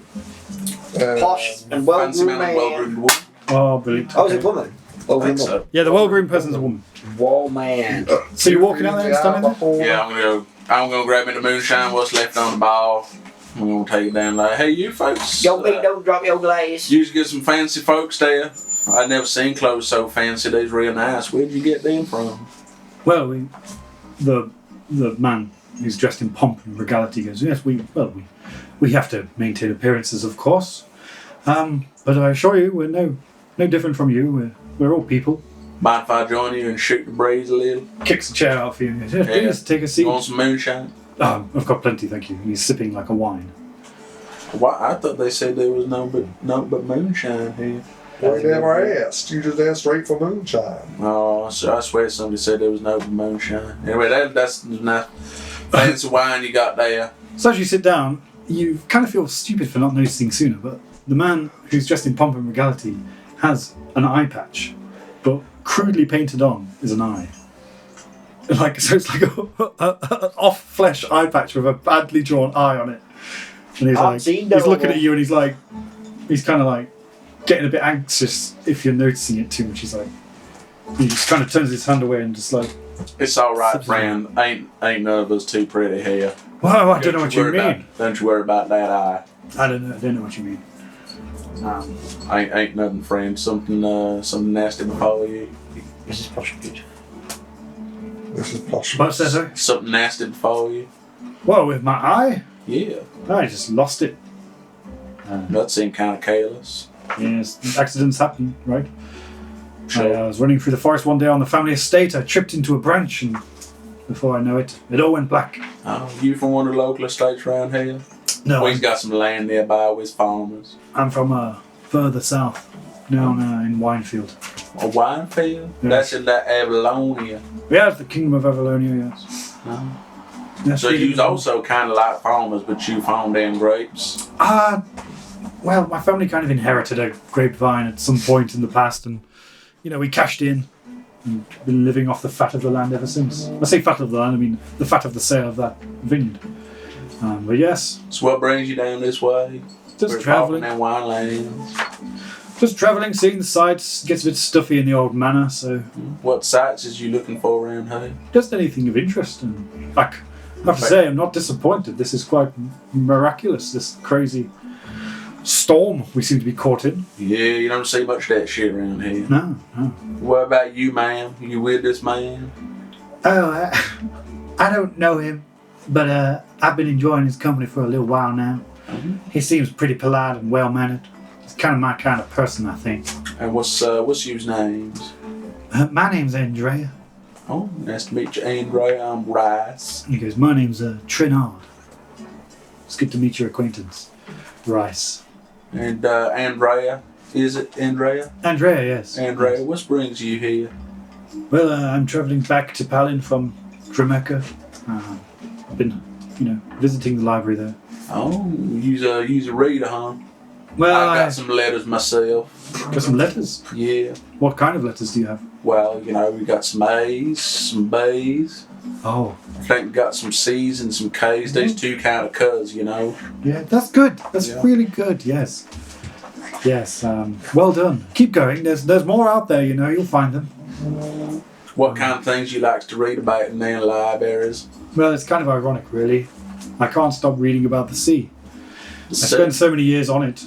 Posh and Fancy well-groomed man and man. well-groomed woman. Oh, brilliant. Oh, is it Okay. woman? I think so. Yeah, the well-groomed person's a woman. Whoa, man. So you're walking out there and standing there? Yeah, I'm gonna grab me the moonshine, what's left on the ball. I'm gonna take it down like, hey, you folks. Yo, big, don't drop your glass. You get some fancy folks there. I'd never seen clothes so fancy. They's real nice. Where'd you get them from? Well, the man who's dressed in pomp and regality goes, yes, we have to maintain appearances, of course. But I assure you, we're no different from you. We're all people. Mind if I join you and shoot the breeze a little? Kicks a chair out for you. Yeah, please take a seat. You want some moonshine? Oh, I've got plenty, thank you. And he's sipping like a wine. Why? I thought they said there was no but moonshine here. I never asked. You just asked straight for moonshine. Oh, so I swear somebody said there was no but moonshine. Anyway, that's nice fancy wine you got there. So as you sit down, you kind of feel stupid for not noticing sooner, but the man who's dressed in pomp and regality has an eye patch, but crudely painted on is an eye. Like, so it's like an off-flesh eye patch with a badly drawn eye on it. And he's looking at you and he's kind of like getting a bit anxious if you're noticing it too much. He just kind of turns his hand away and just like... It's all right, friend. Ain't none of us too pretty here. Well, I don't know what you mean. Don't you worry about that eye. I don't know what you mean. Ain't nothing, friend. Something nasty before you. This is posh good. This is posh. What's that, sir? Something nasty before you. Well, with my eye? Yeah. I just lost it. That seemed kind of careless. Yes, accidents happen, right? Sure. I was running through the forest one day on the family estate. I tripped into a branch and before I know it, it all went black. Oh, you from one of the local estates around here? No, We've got some land nearby with farmers. I'm from further south, down in Winefield. A wine field? Yeah. That's in that Avalonia. Yeah, it's the Kingdom of Avalonia, yes. Yes, So you's also kind of like farmers, but you farm them grapes? Well, my family kind of inherited a grapevine at some point in the past, and we cashed in and been living off the fat of the land ever since. I say fat of the land, I mean the fat of the sale of that vineyard. But yes. So what brings you down this way? Just We're travelling. Down wine lands. Just travelling, seeing the sights. Gets a bit stuffy in the old manor, so... What sights is you looking for around here? Just anything of interest. And I have to say, I'm not disappointed. This is quite miraculous, this crazy storm we seem to be caught in. Yeah, you don't see much of that shit around here. No. What about you, ma'am? You with this man? Oh, I don't know him, but I've been enjoying his company for a little while now. Mm-hmm. He seems pretty polite and well-mannered. He's kind of my kind of person, I think. And what's your names? My name's Andrea. Oh, nice to meet you, Andrea. I'm Rice. He goes, my name's Trinard. It's good to meet your acquaintance, Rice. And Andrea, is it Andrea? Andrea, yes. Andrea, yes. what brings you here? Well, I'm travelling back to Palin from Dremecca. I've been, visiting the library there. Oh, you's a reader, huh? Well, I got some letters myself. Got some letters? Yeah. What kind of letters do you have? Well, we got some A's, some B's. Oh. I think we got some C's and some K's. There's two kind of cuz, Yeah, that's good. That's really good, yes. Yes, well done. Keep going. There's more out there, you'll find them. What kind of things you like to read about in their libraries? Well, it's kind of ironic, really. I can't stop reading about the sea. I spent so many years on it,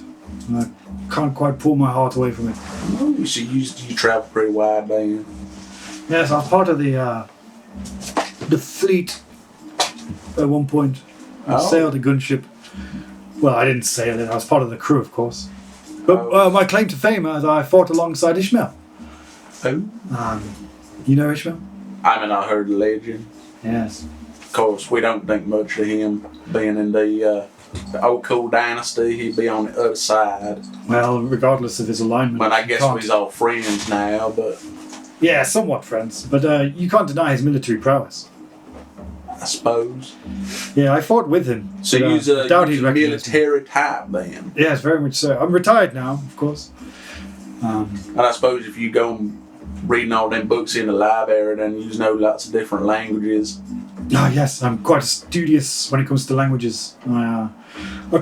and I can't quite pull my heart away from it. Oh, so you travel pretty wide, then. Yes, I was part of the fleet at one point. I sailed a gunship. Well, I didn't sail it. I was part of the crew, of course. But my claim to fame is I fought alongside Ishmael. Who? You know Ishmael? I heard the legend. Yes. Of course, we don't think much of him being in the old cool dynasty. He'd be on the other side. Well, regardless of his alignment. But I guess we're all friends now, but... Yeah, somewhat friends. But you can't deny his military prowess. I suppose. Yeah, I fought with him. So you're a military type then? Yes, very much so. I'm retired now, of course. And I suppose if you go reading all them books in the library, then you know lots of different languages. Oh yes, I'm quite studious when it comes to languages. I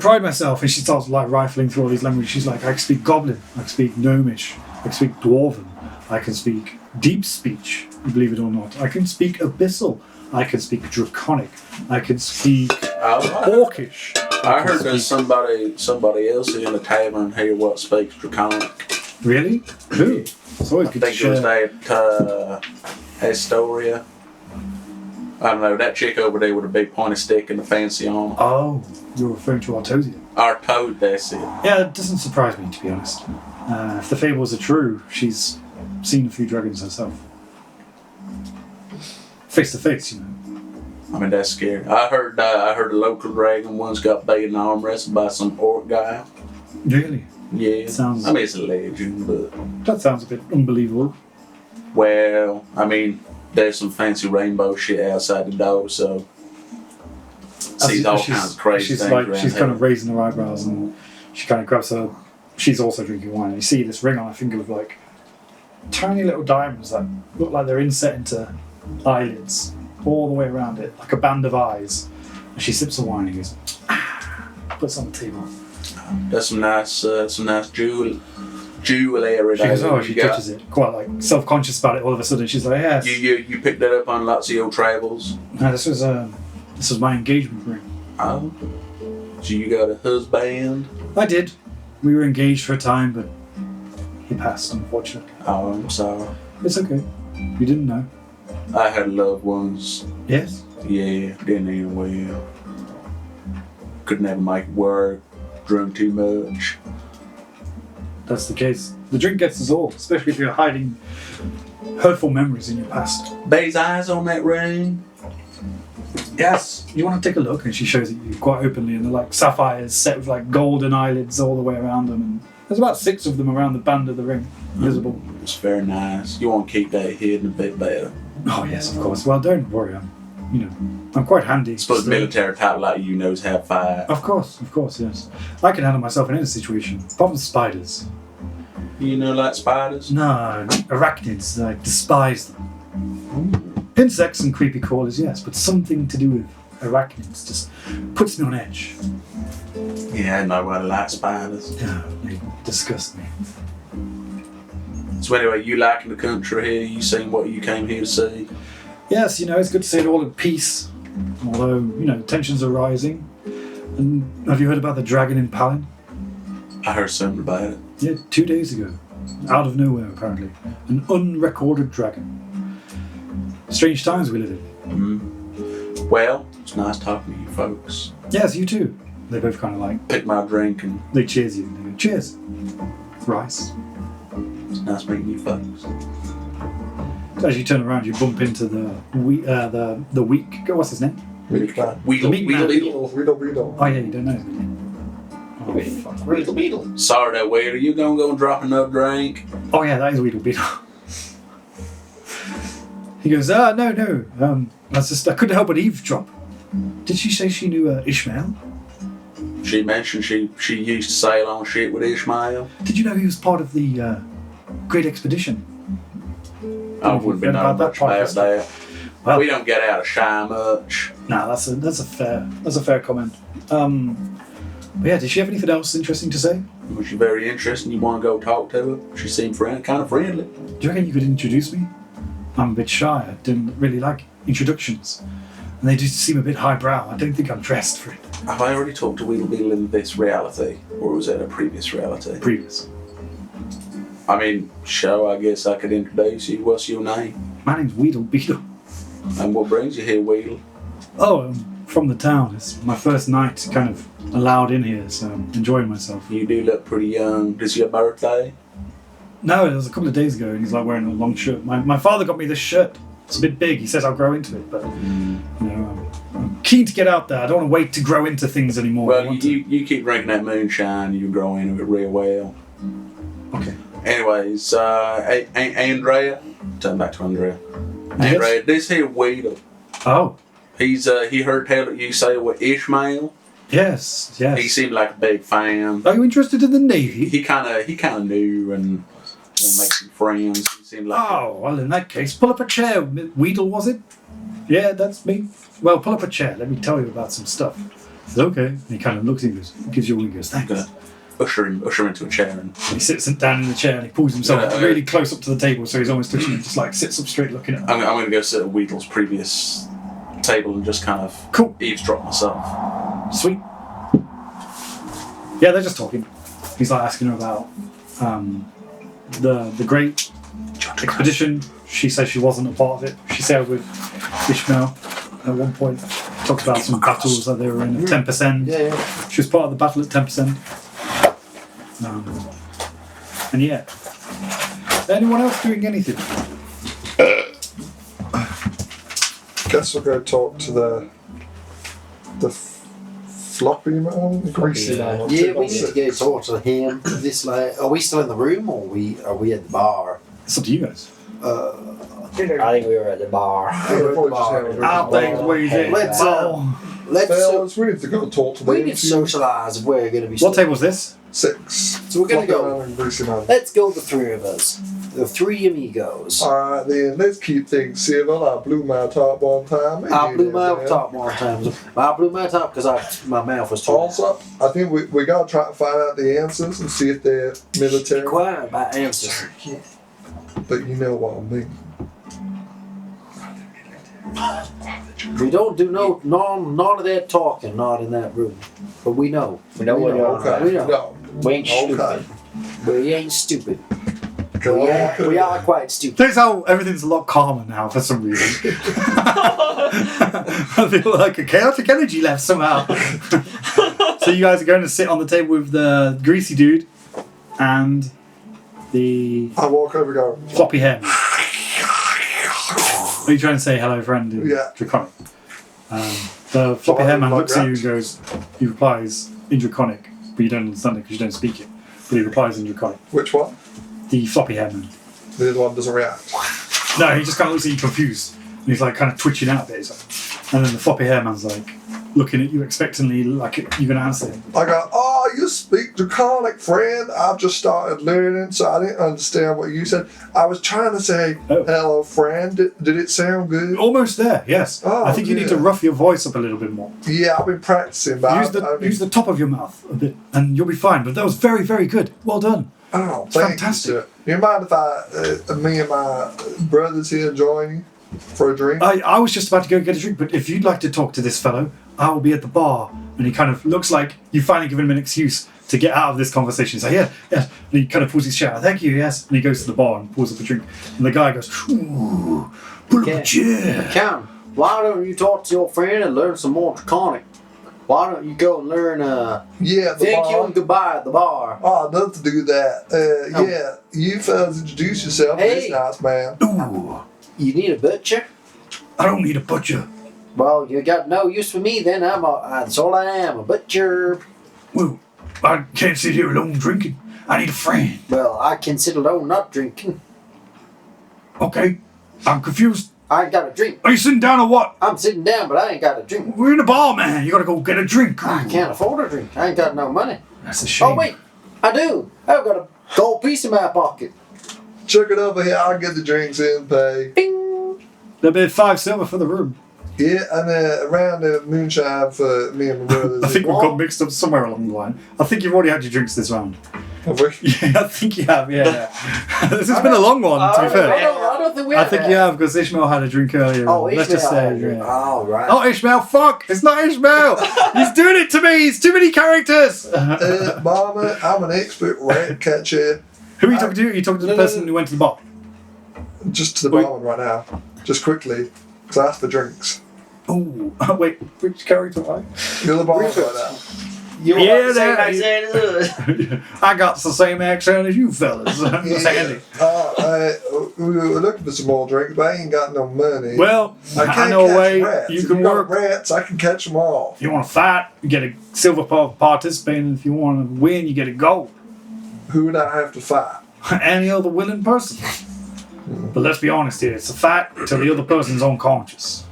pride myself, and she starts rifling through all these languages. She's like, I can speak Goblin, I can speak Gnomish, I can speak Dwarven, I can speak Deep Speech, believe it or not. I can speak Abyssal, I can speak Draconic, I can speak Orcish. I heard there's somebody else in the tavern here what speaks Draconic. Really? Who? It's always good to share. I think it was that Astoria. I don't know, that chick over there with a big pointy stick and the fancy armor. Oh, you're referring to Artosia. Artoad, that's it. Yeah, it doesn't surprise me, to be honest. If the fables are true, she's seen a few dragons herself. Face to face, you know. I mean, that's scary. I heard a local dragon once got beat and arm wrestled by some orc guy. Really? Yeah. Sounds. I mean, it's a legend, but That sounds a bit unbelievable. well, I mean, there's some fancy rainbow shit outside the door, so sees all kinds of crazy she's things like, around she's here. kind of raising her eyebrows and she kind of grabs her. She's also drinking wine. And you see this ring on her finger with like tiny little diamonds that look like they're inset into eyelids all the way around it, like a band of eyes. And she sips the wine and goes, puts it on the table. There's some nice jewelry. She goes, oh, she you got. touches it, quite like self-conscious about it. All of a sudden, she's like, yes. You picked that up on lots of your travels. No, this was my engagement ring. Oh, so you got a husband? I did. We were engaged for a time, but he passed, unfortunately. Oh, I'm sorry. It's okay. You didn't know. I had loved ones. Yes. Yeah, didn't end well. Could never make it work. Drunk too much. That's the case. The drink gets us all, especially if you're hiding hurtful memories in your past. Bay's eyes on that ring. Yes. You want to take a look? And she shows it you quite openly, and they're like sapphires set with like golden eyelids all the way around them. And there's about 6 of them around the band of the ring, visible. It's very nice. You want to keep that hidden a bit better. Oh yes, of course. Well, don't worry. I'm quite handy. I suppose so- military type like you knows how to fight. Of course, yes. I can handle myself in any situation. Apart from spiders. You know, like spiders. No, arachnids. I despise them. Insects and creepy crawlers, yes, but something to do with arachnids just puts me on edge. Yeah, nobody likes spiders. Yeah, they disgust me. So anyway, you liking the country here? You seen what you came here to see? Yes, it's good to see it all in peace. Although, tensions are rising. And have you heard about the dragon in Palin? I heard something about it. Yeah, 2 days ago. Out of nowhere, apparently. An unrecorded dragon. Strange times we live in. Well, it's nice talking to you folks. Yes, you too. They both kind of like, Pick my drink and they cheers you. They go, cheers. Rice. it's nice meeting you folks. As you turn around, you bump into the weak. What's his name? Weedle, meat man. Weedle. Oh yeah, you don't know his name. Weedle Beetle. Sorry that waiter, you gonna go and drop another drink? Oh yeah, that is Weedle Beetle. He goes, no. I couldn't help but eavesdrop. Did she say she knew Ishmael? She mentioned she used to sail on shit with Ishmael. Did you know he was part of the Great Expedition? I wouldn't be Read knowing about that much about podcast? that. Well, We don't get out of shy much. nah, that's a fair comment. But yeah, did she have anything else interesting to say? Was she very interesting? You want to go talk to her? She seemed kind of friendly. Do you reckon you could introduce me? I'm a bit shy. I didn't really like introductions. And they do seem a bit highbrow. I don't think I'm dressed for it. Have I already talked to Weedle Beetle in this reality? Or was it a previous reality? Previous. I mean, I guess I could introduce you. What's your name? My name's Weedle Beetle. And what brings you here, Weedle? Oh, I'm from the town. It's my first night kind of allowed in here, so I'm enjoying myself. You do look pretty young. Is your birthday? No, it was a couple of days ago, and he's like wearing a long shirt. My father got me this shirt. It's a bit big. He says I'll grow into it, but I'm keen to get out there. I don't want to wait to grow into things anymore. I Well, want to- you keep drinking that moonshine, you grow into it real well. Okay. Anyways, Andrea, turn back to Andrea. Yes? Andrea, this here Weedle, Oh, he heard tell that you say with Ishmael. yes. He seemed like a big fan. Are you interested in the Navy? He kind of knew and want to make some friends. He seemed like Oh, well, in that case, pull up a chair. Weedle, was it? Yeah, that's me. Well, pull up a chair. Let me tell you about some stuff. He says, okay. And he kind of looks at you, gives you a wink, and goes, thanks. gonna usher him into a chair and He sits down in the chair and he pulls himself Yeah, really close up to the table, so he's almost touching it, just like sits up straight looking at him. I'm going to go sit at Weedle's previous table and just kind of Cool. eavesdrop myself. Sweet. Yeah, they're just talking. He's like asking her about the Great Expedition. She says she wasn't a part of it. She sailed with Ishmael at one point. Talked about some battles that they were in at 10%. Yeah. She was part of the battle at 10%. And yeah. Anyone else doing anything? Guess we'll go talk to the floppy man, the greasy man. Yeah, we need to go talk to him. This like, are we still in the room or are we at the bar? It's up to you guys. I think we were at the bar. Fellas, we need to go talk to them. We need to socialise if we're going to be. What table's this? 6. So we're going to go. Man and greasy man. Let's go, the three of us, the three amigos. Alright then, let's keep things civil. I blew my top one time. I blew my top more times. I blew my top because my mouth was torn. Also, I think we gotta try to find out the answers and see if they're military. Quiet about answers. But you know what I mean. We don't do none of that talking, not in that room. But we know. We know what you're Okay. We know. No. We ain't Okay. stupid. We ain't stupid. Okay. We are quite stupid. Notice how everything's a lot calmer now for some reason. I feel like a chaotic energy left somehow. So you guys are going to sit on the table with the greasy dude and the I walk over and go, floppy hair. Are you trying to say hello, friend? In Yeah. Draconic. The floppy hair man looks at you and goes, he replies in Draconic, but you don't understand it because you don't speak it. But he replies in Draconic. which one? The floppy hair man. The other one doesn't react. No, he just kind of looks at you confused. And he's like kind of twitching out a bit. He's like, and then the floppy hair man's like looking at you expectantly like you're going to answer him. I go, oh, you speak Draconic, friend. I've just started learning, so I didn't understand what you said. I was trying to say, hello, friend. Did it sound good? Almost there, yes. Oh, I think you need to rough your voice up a little bit more. Yeah, I've been practicing, but Use the top of your mouth a bit and you'll be fine. But that was very, very good. Well done. Oh, It's thank fantastic. you, sir. You mind if me and my brothers here join you for a drink? I was just about to go get a drink, but if you'd like to talk to this fellow, I will be at the bar. And he kind of looks like you finally give him an excuse to get out of this conversation. He's like, yeah. And he kind of pulls his chair. Thank you, yes. And he goes to the bar and pulls up a drink. And the guy goes, ooh, pull up a chair. Cam, why don't you talk to your friend and learn some more Draconic? Why don't you go and learn Yeah, the thank bar. you and goodbye at the bar? Oh, I'd love to do that. Yeah, you fellas introduce yourself. Hey. This nice man. Ooh, You need a butcher? I don't need a butcher. Well, you got no use for me then. That's all I am, a butcher. Well, I can't sit here alone drinking. I need a friend. Well, I can sit alone not drinking. Okay, I'm confused. I ain't got a drink. Are you sitting down or what? I'm sitting down, but I ain't got a drink. We're in a bar, man. You gotta go get a drink. I can't afford a drink. I ain't got no money. That's a shame. Oh, wait. I do. I've got a gold piece in my pocket. Check it over here. I'll get the drinks in, pay. Bing. There'll be 5 silver for the room. Yeah, and around the moonshine for me and my brothers. I think we've got mixed up somewhere along the line. I think you've already had your drinks this round. Have we? Yeah, I think you have, yeah. This has been a long one, to be fair. I don't think we I have think that. you have, because Ishmael had a drink earlier. Oh, Let's just Ishmael had say, a drink. yeah. Oh, right. Oh, Ishmael, fuck! It's not Ishmael! He's doing it to me! He's too many characters! Mama, I'm an expert rat catcher. Who are you talking to? Are you talking to the person who went to the bar? Just to the barman right now. Just quickly. Because I asked for drinks. Oh, wait, which character am I? You're the barman right now. You Yeah, want the same that- accent as us. I got the same accent as you fellas. That's handy. We were looking for some more drinks, but I ain't got no money. Well, I I can't know a catch way rats. you If can got work. rats, I can catch them all. If you want to fight, you get a silver participating. If you want to win, you get a gold. Who would I have to fight? Any other willing person. But let's be honest here, it's a fight till the other person's unconscious.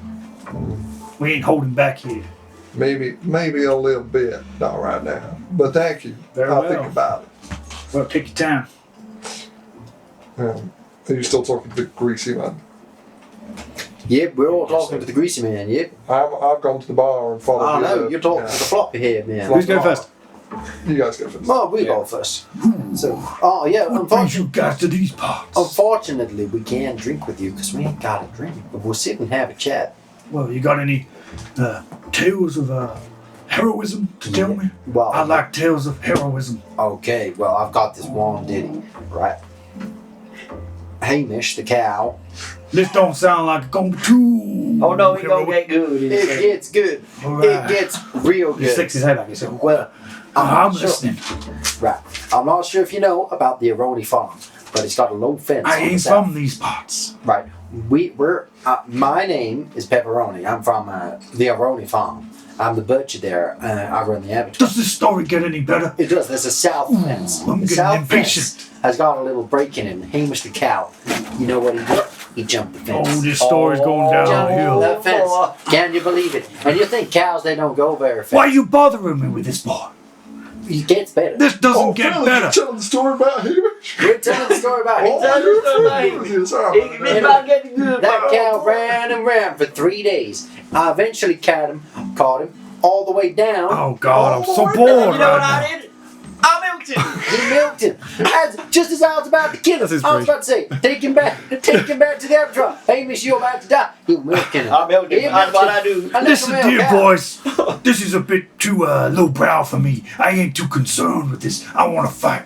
We ain't holding back here. Maybe a little bit. Not right now. But thank you. Very I'll well. think about Well, take your time. it. Are you still talking to the greasy man? Yep, we're all talking to the greasy man, yep. I've gone to the bar and followed Oh, you. no, you're talking to the floppy head man. Who's going first? You guys go first. Well, we go first. So, oh, yeah, What brings you guys to these parts? unfortunately, we can't drink with you because we ain't got a drink. But we'll sit and have a chat. Well, you got any tales of heroism to tell me? Well, I like tales of heroism. Okay, well, I've got this one ditty, right? Hamish, the cow. This don't sound like going too. Oh no, he gonna get good. It gets good. Alright. It gets real He good. sticks his head back. He said, Well, I'm not sure. listening. Right. I'm not sure if you know about the Aroni farm, but it's got a low fence. I on the ain't south. from these parts. Right. We're. My name is Pepperoni. I'm from the Aroni farm. I'm the butcher there. I run the abattoir. Does this story get any better? It does. There's a south fence. I'm The getting south impatient. fence has got a little break in it. Hamish the cow. You know what he did? He jumped the fence. Oh, this story's going Jumped downhill. the fence. Can you believe it? And you think cows, they don't go very fast. Why are you bothering me with this part? It gets better. This doesn't get Phil, better. You telling the story about Hamish? We're telling the story about him. That cow ran and ran for 3 days. I eventually caught him all the way down. Oh God, I'm so You bored know what right I did? I milked him. He milked him. Just as I was about to kill him, That's his I was about to say, take him back to the abattoir. Hamish, you're about to die. You milking him. I milked him. He That's milked what him. I do. I let Listen, him milk dear out. boys, this is a bit too lowbrow for me. I ain't too concerned with this. I want to fight.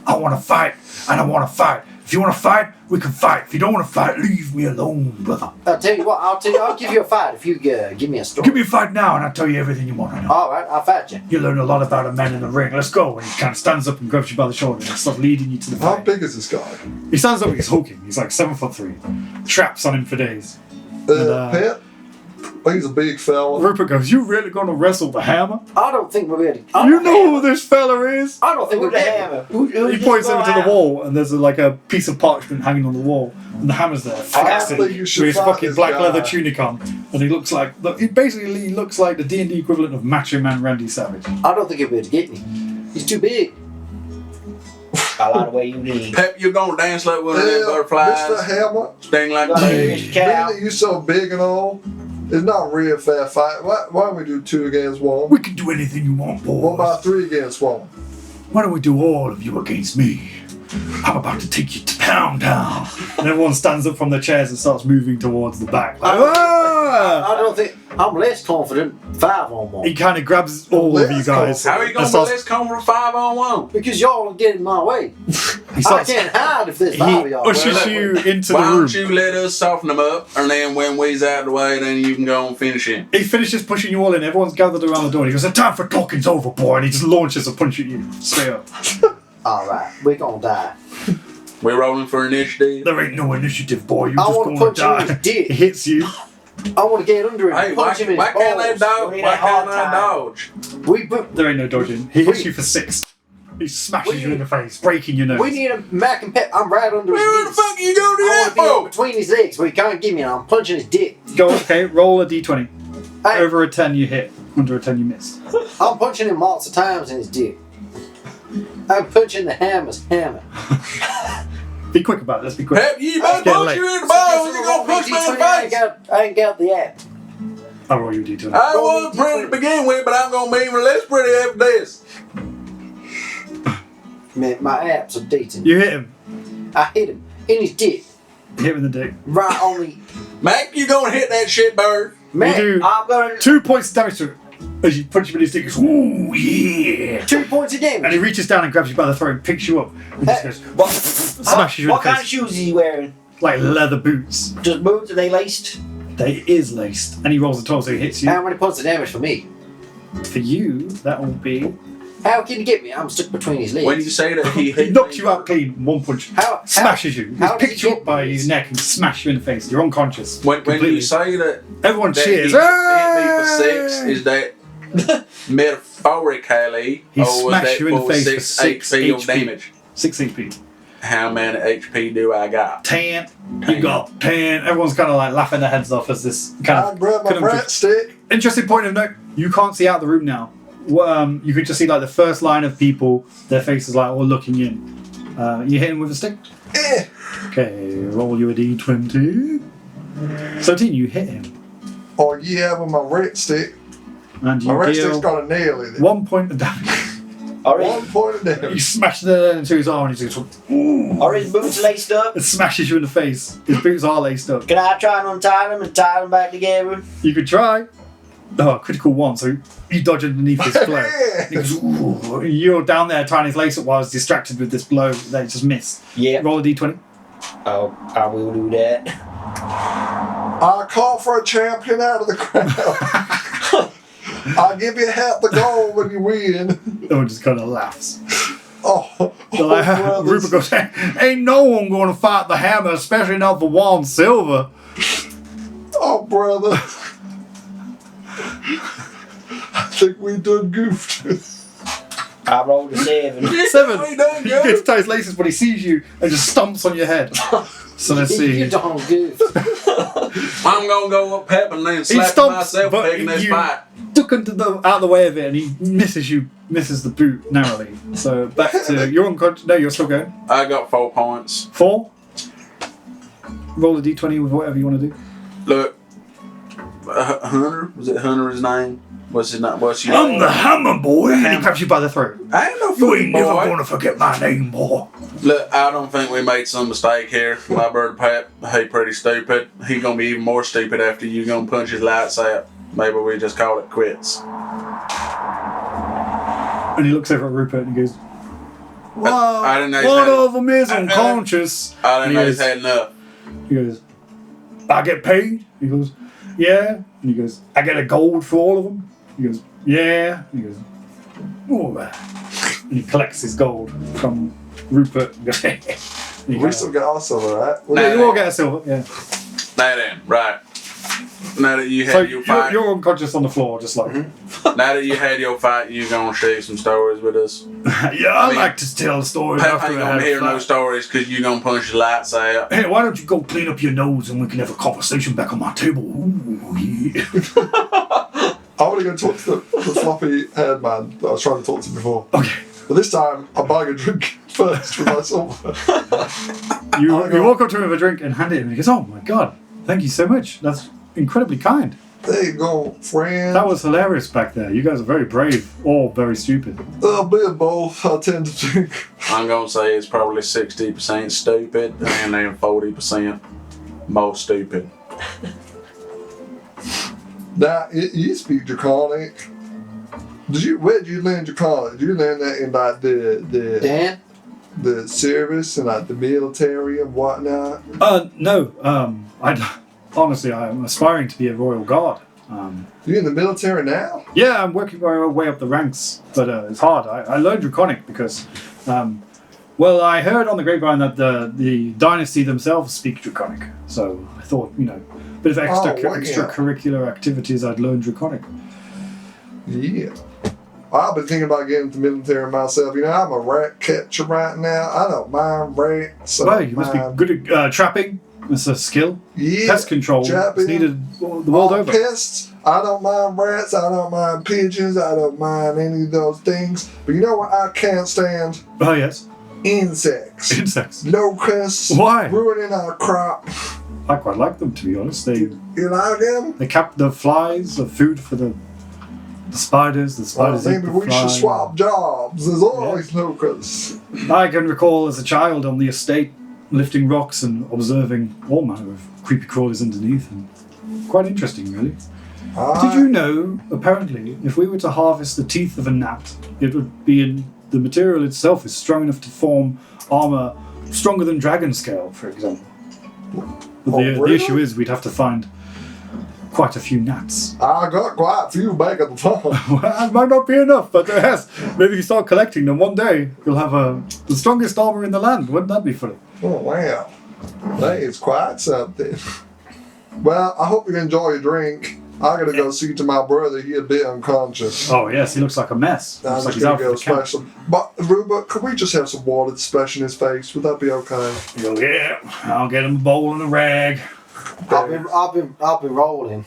I want to fight, and I want to fight. If you want to fight, we can fight. If you don't want to fight, leave me alone, brother. I'll tell you what. I'll give you a fight if you give me a story. Give me a fight now, and I'll tell you everything you want to know. All right, I'll fight you. You learn a lot about a man in the ring. Let's go. And he kind of stands up and grabs you by the shoulder and starts leading you to the How fight. big is this guy? He stands up, he's hulking. He's like 7'3". Traps on him for days. Pet? He's a big fella. Rupert goes, you really gonna wrestle the hammer? I don't think we're ready. You know who this fella is? I don't think Who we're the ready. hammer? He points over to the wall, and there's like a piece of parchment hanging on the wall, and the hammer's there, flexing think with you should his fight fucking this black guy. leather tunic on, and he looks like he basically looks like the D&D equivalent of Macho Man Randy Savage. I don't think he'll be able to get me. He's too big. I like the way you lean. Pep, you're gonna dance like one of them Mr. butterflies. Hammer, Sting like Mr. Cow. being that you so big and all, it's not a real fair fight. Why don't we do 2 against 1? We can do anything you want, boys. What about 3 against 1? Why don't we do all of you against me? I'm about to take you to Pound Town. And everyone stands up from their chairs and starts moving towards the back. Like, "Ah!" I don't think I'm less confident 5-on-1 He kind of grabs all of you guys. How are you gonna and be starts- less confident 5-on-1? because y'all are getting in my way. He I starts- can't hide if there's he 5 of y'all. ushers you into the Why room. don't you let us soften them up, and then when we's out of the way, then you can go and finish him. He finishes pushing you all in. Everyone's gathered around the door. He goes, the time for talking's over, boy. And he just launches a punch at you. Straight up. All right, we're gonna die. We're rolling for initiative. There ain't no initiative, boy. You're I just wanna going to punch him in die. his dick. He hits you. I want to get under him. Hey, and why, punch him in why his can't they balls. dodge? We Why need a hard can't I time. dodge? There ain't no dodging. He hits you for 6. He smashes you in the face, breaking your nose. We need a Mac and Pep. I'm right under his Where the knees. fuck you gonna do I that want to be for? between his legs where he can't get me, and I'm punching his dick. Go, okay, roll a d20. Hey, Over a 10 you hit. Under a 10 you miss. I'm punching him lots of times in his dick. I'm punching the hammer's hammer. Be quick about it. Let's be quick. Pep, you better Getting punch late. you in the balls. You gonna punch me in the face. I ain't got the app. I'll roll you a d20. I wasn't pretty to begin with, but I'm gonna be even less pretty after this. Man, my apps are dating. You hit him. I hit him in his dick. You hit him in the dick. Right on the Mac, you gonna hit that shit bird? man. You do I'm gonna. 2 points of damage to it. As you punch him in his dick, he goes, ooh, yeah. 2 points of damage. And he reaches down and grabs you by the throat and picks you up. And just goes, smashes you in What the kind of face. shoes is he wearing? Like leather boots. Just boots? Are they laced? They is laced. And he rolls the 12, so he hits you. How many points of damage for me? For you, that will be. How can he get me? I'm stuck between his legs. When you say that he hit He knocks me, you out clean, 1 punch. How Smashes you. He how did picks he you get up by me? his neck and smashes you in the face. You're unconscious. when completely. you say that, Everyone that cheers. he hit me for 6, is that metaphorically, He or was smashed that you in the for face for 6 6 HP of HP. damage? 6 HP. How many HP do I got? 10. You got 10. Everyone's kind of like laughing their heads off as this kind I of. grab my conundrum. breadstick. Interesting point of note. You can't see out the room now. You could just see like the first line of people. Their faces like all looking in. You hit him with a stick. Eh. Okay, roll you a d20. 17, you hit him. Oh yeah, with my red stick. And My you red stick's deal got a nail in it. 1 point of damage. Are 1 point of You damage. smash it into his arm and he goes, ooh. Are his boots laced up? It smashes you in the face. His boots are laced up. Can I try and untie them and tie them back together? You could try. Oh, critical 1, so you dodge underneath this blow. He goes, ooh. You're down there trying his lace up while I was distracted with this blow that he just missed. Yeah. Roll a d20. Oh, I will do that. I call for a champion out of the crowd. I'll give you half the gold when you win. Everyone just kind of laughs. Oh, Rupert goes, ain't no one going to fight the hammer, especially not for 1 silver. Oh, brother. I think we done goofed. I rolled a 7. 7. We done He good. gets to tie his laces, but he sees you and just stomps on your head. So let's see. You don't goof. I'm gonna go up Pep and then He slap stomps, myself but taking this you fight. duck into out of the way of it, and he misses the boot narrowly. So back to you're unconscious. No, you're still going. I got 4 points. 4. Roll a d20 with whatever you want to do. Look, Hunter, was it Hunter his name? What's his name? What's your I'm the hammer boy, and he grabs you by the throat. I ain't no You fool, ain't never boy. gonna forget my name, boy. Look, I don't think we made some mistake here. My bird Pat, he pretty stupid. He gonna be even more stupid after you gonna punch his lights out. Maybe we just call it quits. And he looks over at Rupert and he goes, "Well, I didn't know he's one had- of them is unconscious." I didn't know And he's had enough. he goes, "I get paid?" He goes, "Yeah." And he goes, "I get a gold for all of them?" He goes, "Yeah." And he goes, "All right." And he collects his gold from Rupert. And goes, and he We goes, still got our silver, right? yeah, you all get a silver, yeah. Now then, right. Now that you had So your fight, you're unconscious on the floor, just like. now that you had your fight, you gonna share some stories with us. Yeah, I mean, like to tell stories Pat after ain't I gonna had a hear no fight. stories because you gonna punch the lights out. Hey, why don't you go clean up your nose and we can have a conversation back on my table? Ooh, yeah. I want to go talk to the floppy haired man that I was trying to talk to before. Okay. But this time, I'm buying a drink first with my silver. You walk up to him with a drink and hand it to him and he goes, "Oh my god, thank you so much. That's incredibly kind. There you go, friend. That was hilarious back there. You guys are very brave or very stupid." A bit of both, I tend to think. I'm gonna say it's probably 60% stupid and then 40% more stupid. Now, you speak Draconic. Where did you learn Draconic? Did you learn that in like Dan? the service and like the military and whatnot? No. Honestly, I'm aspiring to be a royal guard. You in the military now? Yeah, I'm working my way up the ranks, but it's hard. I learned Draconic because, well, I heard on the grapevine that the dynasty themselves speak Draconic. So I thought, bit of extracurricular activities, I'd learn Draconic. Yeah. I've been thinking about getting into the military myself. I'm a rat catcher right now. I don't mind rats. Well, you must be good at trapping. It's a skill. Yeah. Pest control. Trapping. It's needed the world over. Pests. I don't mind rats. I don't mind pigeons. I don't mind any of those things. But you know what I can't stand? Oh, yes. Insects. Insects. Locusts. Why? Ruining our crop. I quite like them, to be honest. You like them? They cap the flies, the food for the spiders. The spiders eat Maybe the we should flies. swap jobs. There's always locusts. I can recall as a child on the estate lifting rocks and observing all manner of creepy crawlers underneath, and quite interesting, really. Did you know, apparently, if we were to harvest the teeth of a gnat, it would be the material itself is strong enough to form armor stronger than dragon scale, for example. But the issue is we'd have to find quite a few gnats. I got quite a few back at the farm. Well, it might not be enough, but yes, maybe you start collecting them one day, you'll have the strongest armor in the land. Wouldn't that be funny? Oh, wow. That is quite something. Well, I hope you enjoy your drink. I gotta go see to my brother. He a bit unconscious. Oh yes, he looks like a mess. I'm Looks like just he's gonna out for go the count. splash some. But Rupert, could we just have some water to splash in his face? Would that be okay? You go, yeah, I'll get him a bowl and a rag. I'll be rolling.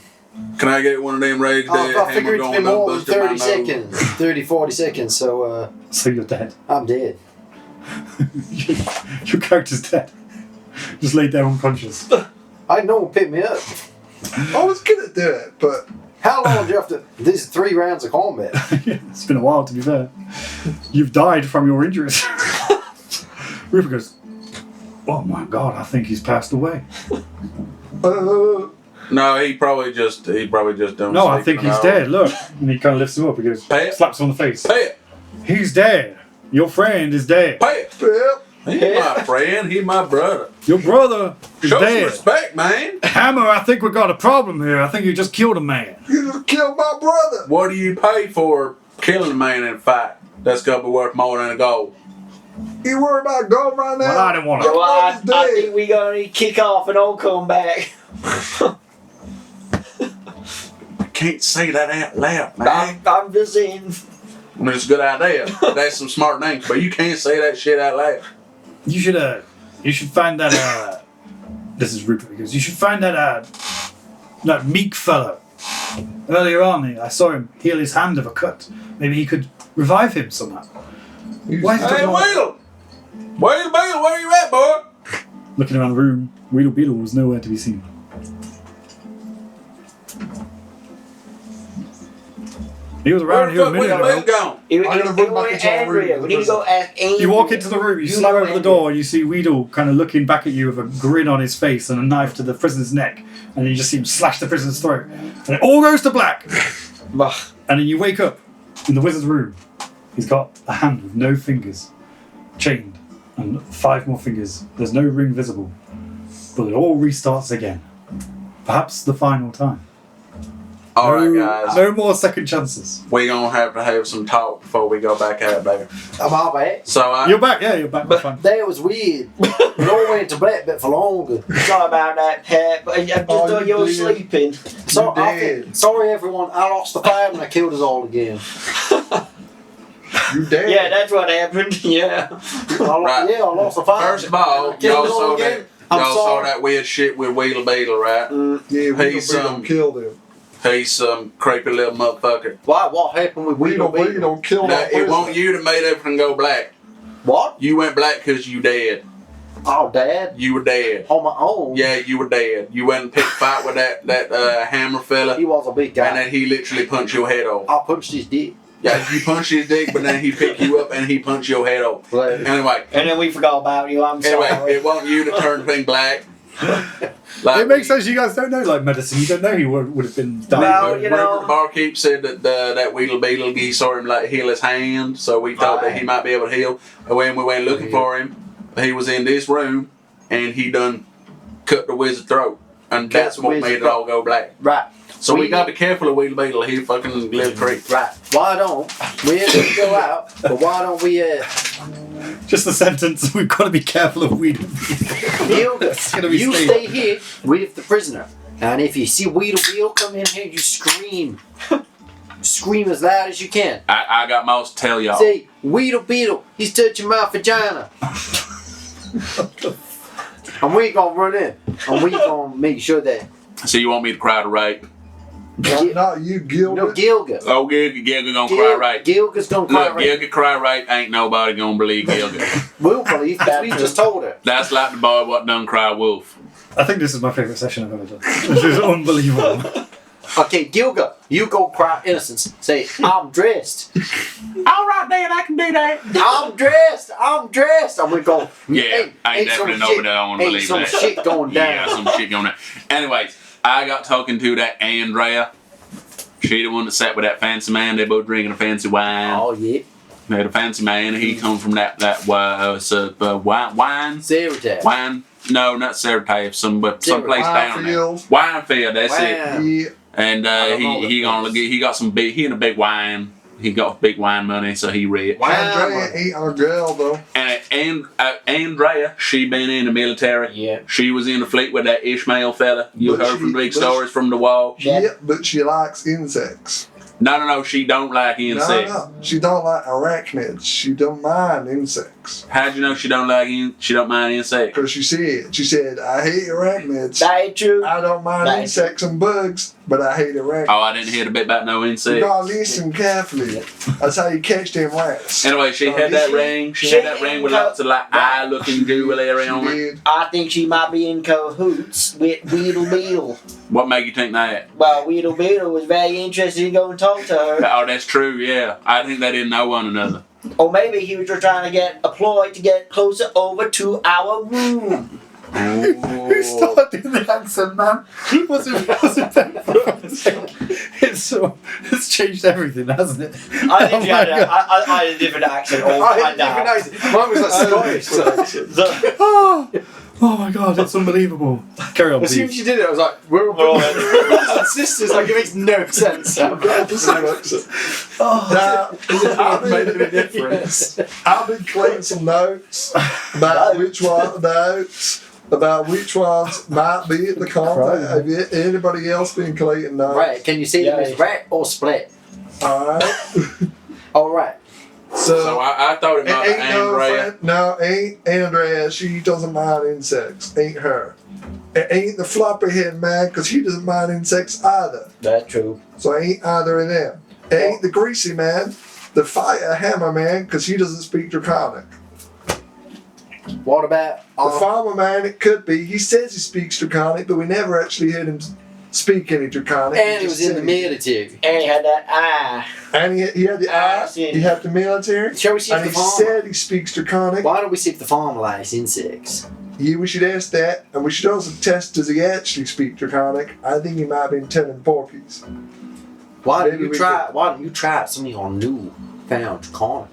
Can I get one of them rags there? I figure it's been more than 30 seconds. 30, 40 seconds, so So you're dead. I'm dead. Your character's dead. Just laid there unconscious. I know one pick me up. I was gonna do it, but How long do you have to... These are 3 rounds of combat. Yeah, it's been a while, to be fair. You've died from your injuries. Rupert goes, "Oh my god, I think he's passed away." No, he probably just don't. No, I sleep think he's now. dead. Look, and he kind of lifts him up. He goes, Pay it. slaps him on the face. Pay it. He's dead. Your friend is dead. Pay it. yep, He ain't my friend. He my brother. Your brother is Show some dead. respect, man. Hammer, I think we got a problem here. I think you just killed a man. you just killed my brother. What do you pay for killing a man in a fight? That's gonna be worth more than a gold. You worry about going right now? Well, I didn't want Your to. Well, I brother's dead. think we're gonna kick off and all come back. Can't say that out loud, man. I'm just saying. I mean, it's a good idea. That's some smart names, but you can't say that shit out loud. You should find that, this is Rupert, because you should find that meek fellow. Earlier on, I saw him heal his hand of a cut. Maybe he could revive him somehow. Why is he Hey, talking about- Weedle! Weedle, where you at, boy? Looking around the room, Weedle Beetle was nowhere to be seen. He was Where around the here a fuck minute Weedle ago. gone? You I'm gonna run back into our Andrea. room. We need to go ask Andrea. You walk into the room, you slam over the door, and you see Weedle kind of looking back at you with a grin on his face and a knife to the prisoner's neck. And then you just see him slash the prisoner's throat. And it all goes to black. And then you wake up in the wizard's room. He's got a hand with no fingers, chained, and 5 more fingers. There's no ring visible. But it all restarts again. Perhaps the final time. Alright, guys. No more second chances. We're gonna have to have some talk before we go back out there. I'm all back. So, You're back, yeah, you're back. That's fine. That was weird. We all went to black bit for longer. Sorry about that, Pat. But I just Oh, thought you you were did. sleeping. So, dead. sorry everyone, I lost the fight and I killed us all again. You dead. Yeah, that's what happened. Yeah. Right. Yeah, I lost the fight. first of all, I killed y'all us all saw again. that. I'm Y'all saw sorry. that weird shit with Weedle Beetle, right? Yeah, we He's, don't kill them. He's some creepy little motherfucker. Why? What happened with We don't kill Now, them. it won't you that made everything go black. What? You went black because you dead. Oh, Dad? You were dead. On my own? Yeah, you were dead. You went and picked a fight with that hammer fella, He was a big guy. and then he literally punched your head off. I punched his dick. Yeah, you punched his dick, but then he picked you up and he punched your head off. Right. Anyway, And then we forgot about you. I'm anyway, sorry. it wasn't you that turned thing black. Like, It makes sense. You guys don't know like medicine. You don't know he would have been dying. Well, But you remember know- the barkeep said that that Weedle Beetle, he saw him like heal his hand, so we thought that he might be able to heal. And when we went looking for him, he was in this room, and he done cut the wizard's throat, and Cut that's the what wizard's made it throat. all go black. Right. So we gotta be careful of Weedle Beetle. He fucking little creep. Right. Why don't we go out, but why don't we, Just the sentence. We've got to be careful of Weedle. gonna be you stayed. stay here with the prisoner. And if you see Weedle Beetle come in here, you scream. Scream as loud as you can. I got most to tell y'all. Say, Weedle Beetle, he's touching my vagina. And we gonna run in. And we gonna make sure that... So you want me to cry to rape? Not you, Gilbert. No, Gilga. Oh, Gilga gonna cry rape. Gilga's gonna cry Look, right. Gilga cry rape. Ain't nobody gonna believe Gilga. We'll believe because we just told her. That's like the boy what done cry wolf. I think this is my favourite session I've ever done. This is unbelievable. Okay, Gilga, you go cry innocence. Say, I'm dressed. All right, then I can do that. I'm dressed. And we go, Yeah, ain't definitely nobody that wanna believe some that. shit going down. Yeah, some shit going on. Anyways, I got talking to that Andrea. She the one that sat with that fancy man. They both drinking a fancy wine. Oh, yeah. They had a fancy man. He come from that wine. Sarah Wine. No, not Saratoga. Some place down there. Winefield. Winefield. That's it. Yeah. And don't know he the gonna place. he got some big. He in a big wine. He got big wine money, so he rich. Andrea ain't our girl, though. And Andrea, she been in the military. Yeah. She was in the fleet with that Ishmael fella. You But heard from she- big but stories from the wall. Yeah, but she likes insects. No, she don't like insects. No, she don't like arachnids. She don't mind insects. How'd you know she don't mind insects? Because she said, I hate arachnids. That ain't true. I don't mind That- insects and bugs, but I hate arachnids. Oh, I didn't hear the bit about no You insects. gotta listen carefully. That's how you catch them rats. Anyway, she had that ring. She had that ring with lots of like eye-looking jewelry on it. Did. I think she might be in cahoots with Weedle Beetle. What made you think that? Well, Weedle Beetle was very interested in going to talk to her. Oh, that's true. Yeah, I think they didn't know one another. Or maybe he was just trying to get a ploy to get closer over to our room. Who started doing the accent, man? He wasn't there for a second. It's changed everything, hasn't it? I think Oh she had my a, God. I had a different accent all I time didn't even now. know. Mine was like Scottish. Oh, Oh my god, that's unbelievable. Carry on, As soon as please. you did it, I was like, we're all brothers and sisters. Like, it makes no sense. Now, It made any difference. I've been collecting some notes about which ones might be at the conference. Have anybody else been collecting notes? Right, can you say them as rat or split? Alright. Alright. So I thought it might be Andrea. Ain't Andrea. She doesn't mind insects. Ain't her. It ain't the floppy head man, because he doesn't mind insects either. That's true. So ain't either of them. It ain't the greasy man, the fire hammer man, because he doesn't speak Draconic. What about The farmer man, it could be. He says he speaks Draconic, but we never actually heard him speak any Draconic. and he was in the military. And he had that eye. And he had the eye. He had the military. Shall we see if And the he farmer? said he speaks Draconic. Why don't we see if the farmer likes insects? Yeah, we should ask that, and we should also test, does he actually speak Draconic? I think he might have been telling porkies. Why don't Maybe you we try? Why don't you try some of your new found Draconic?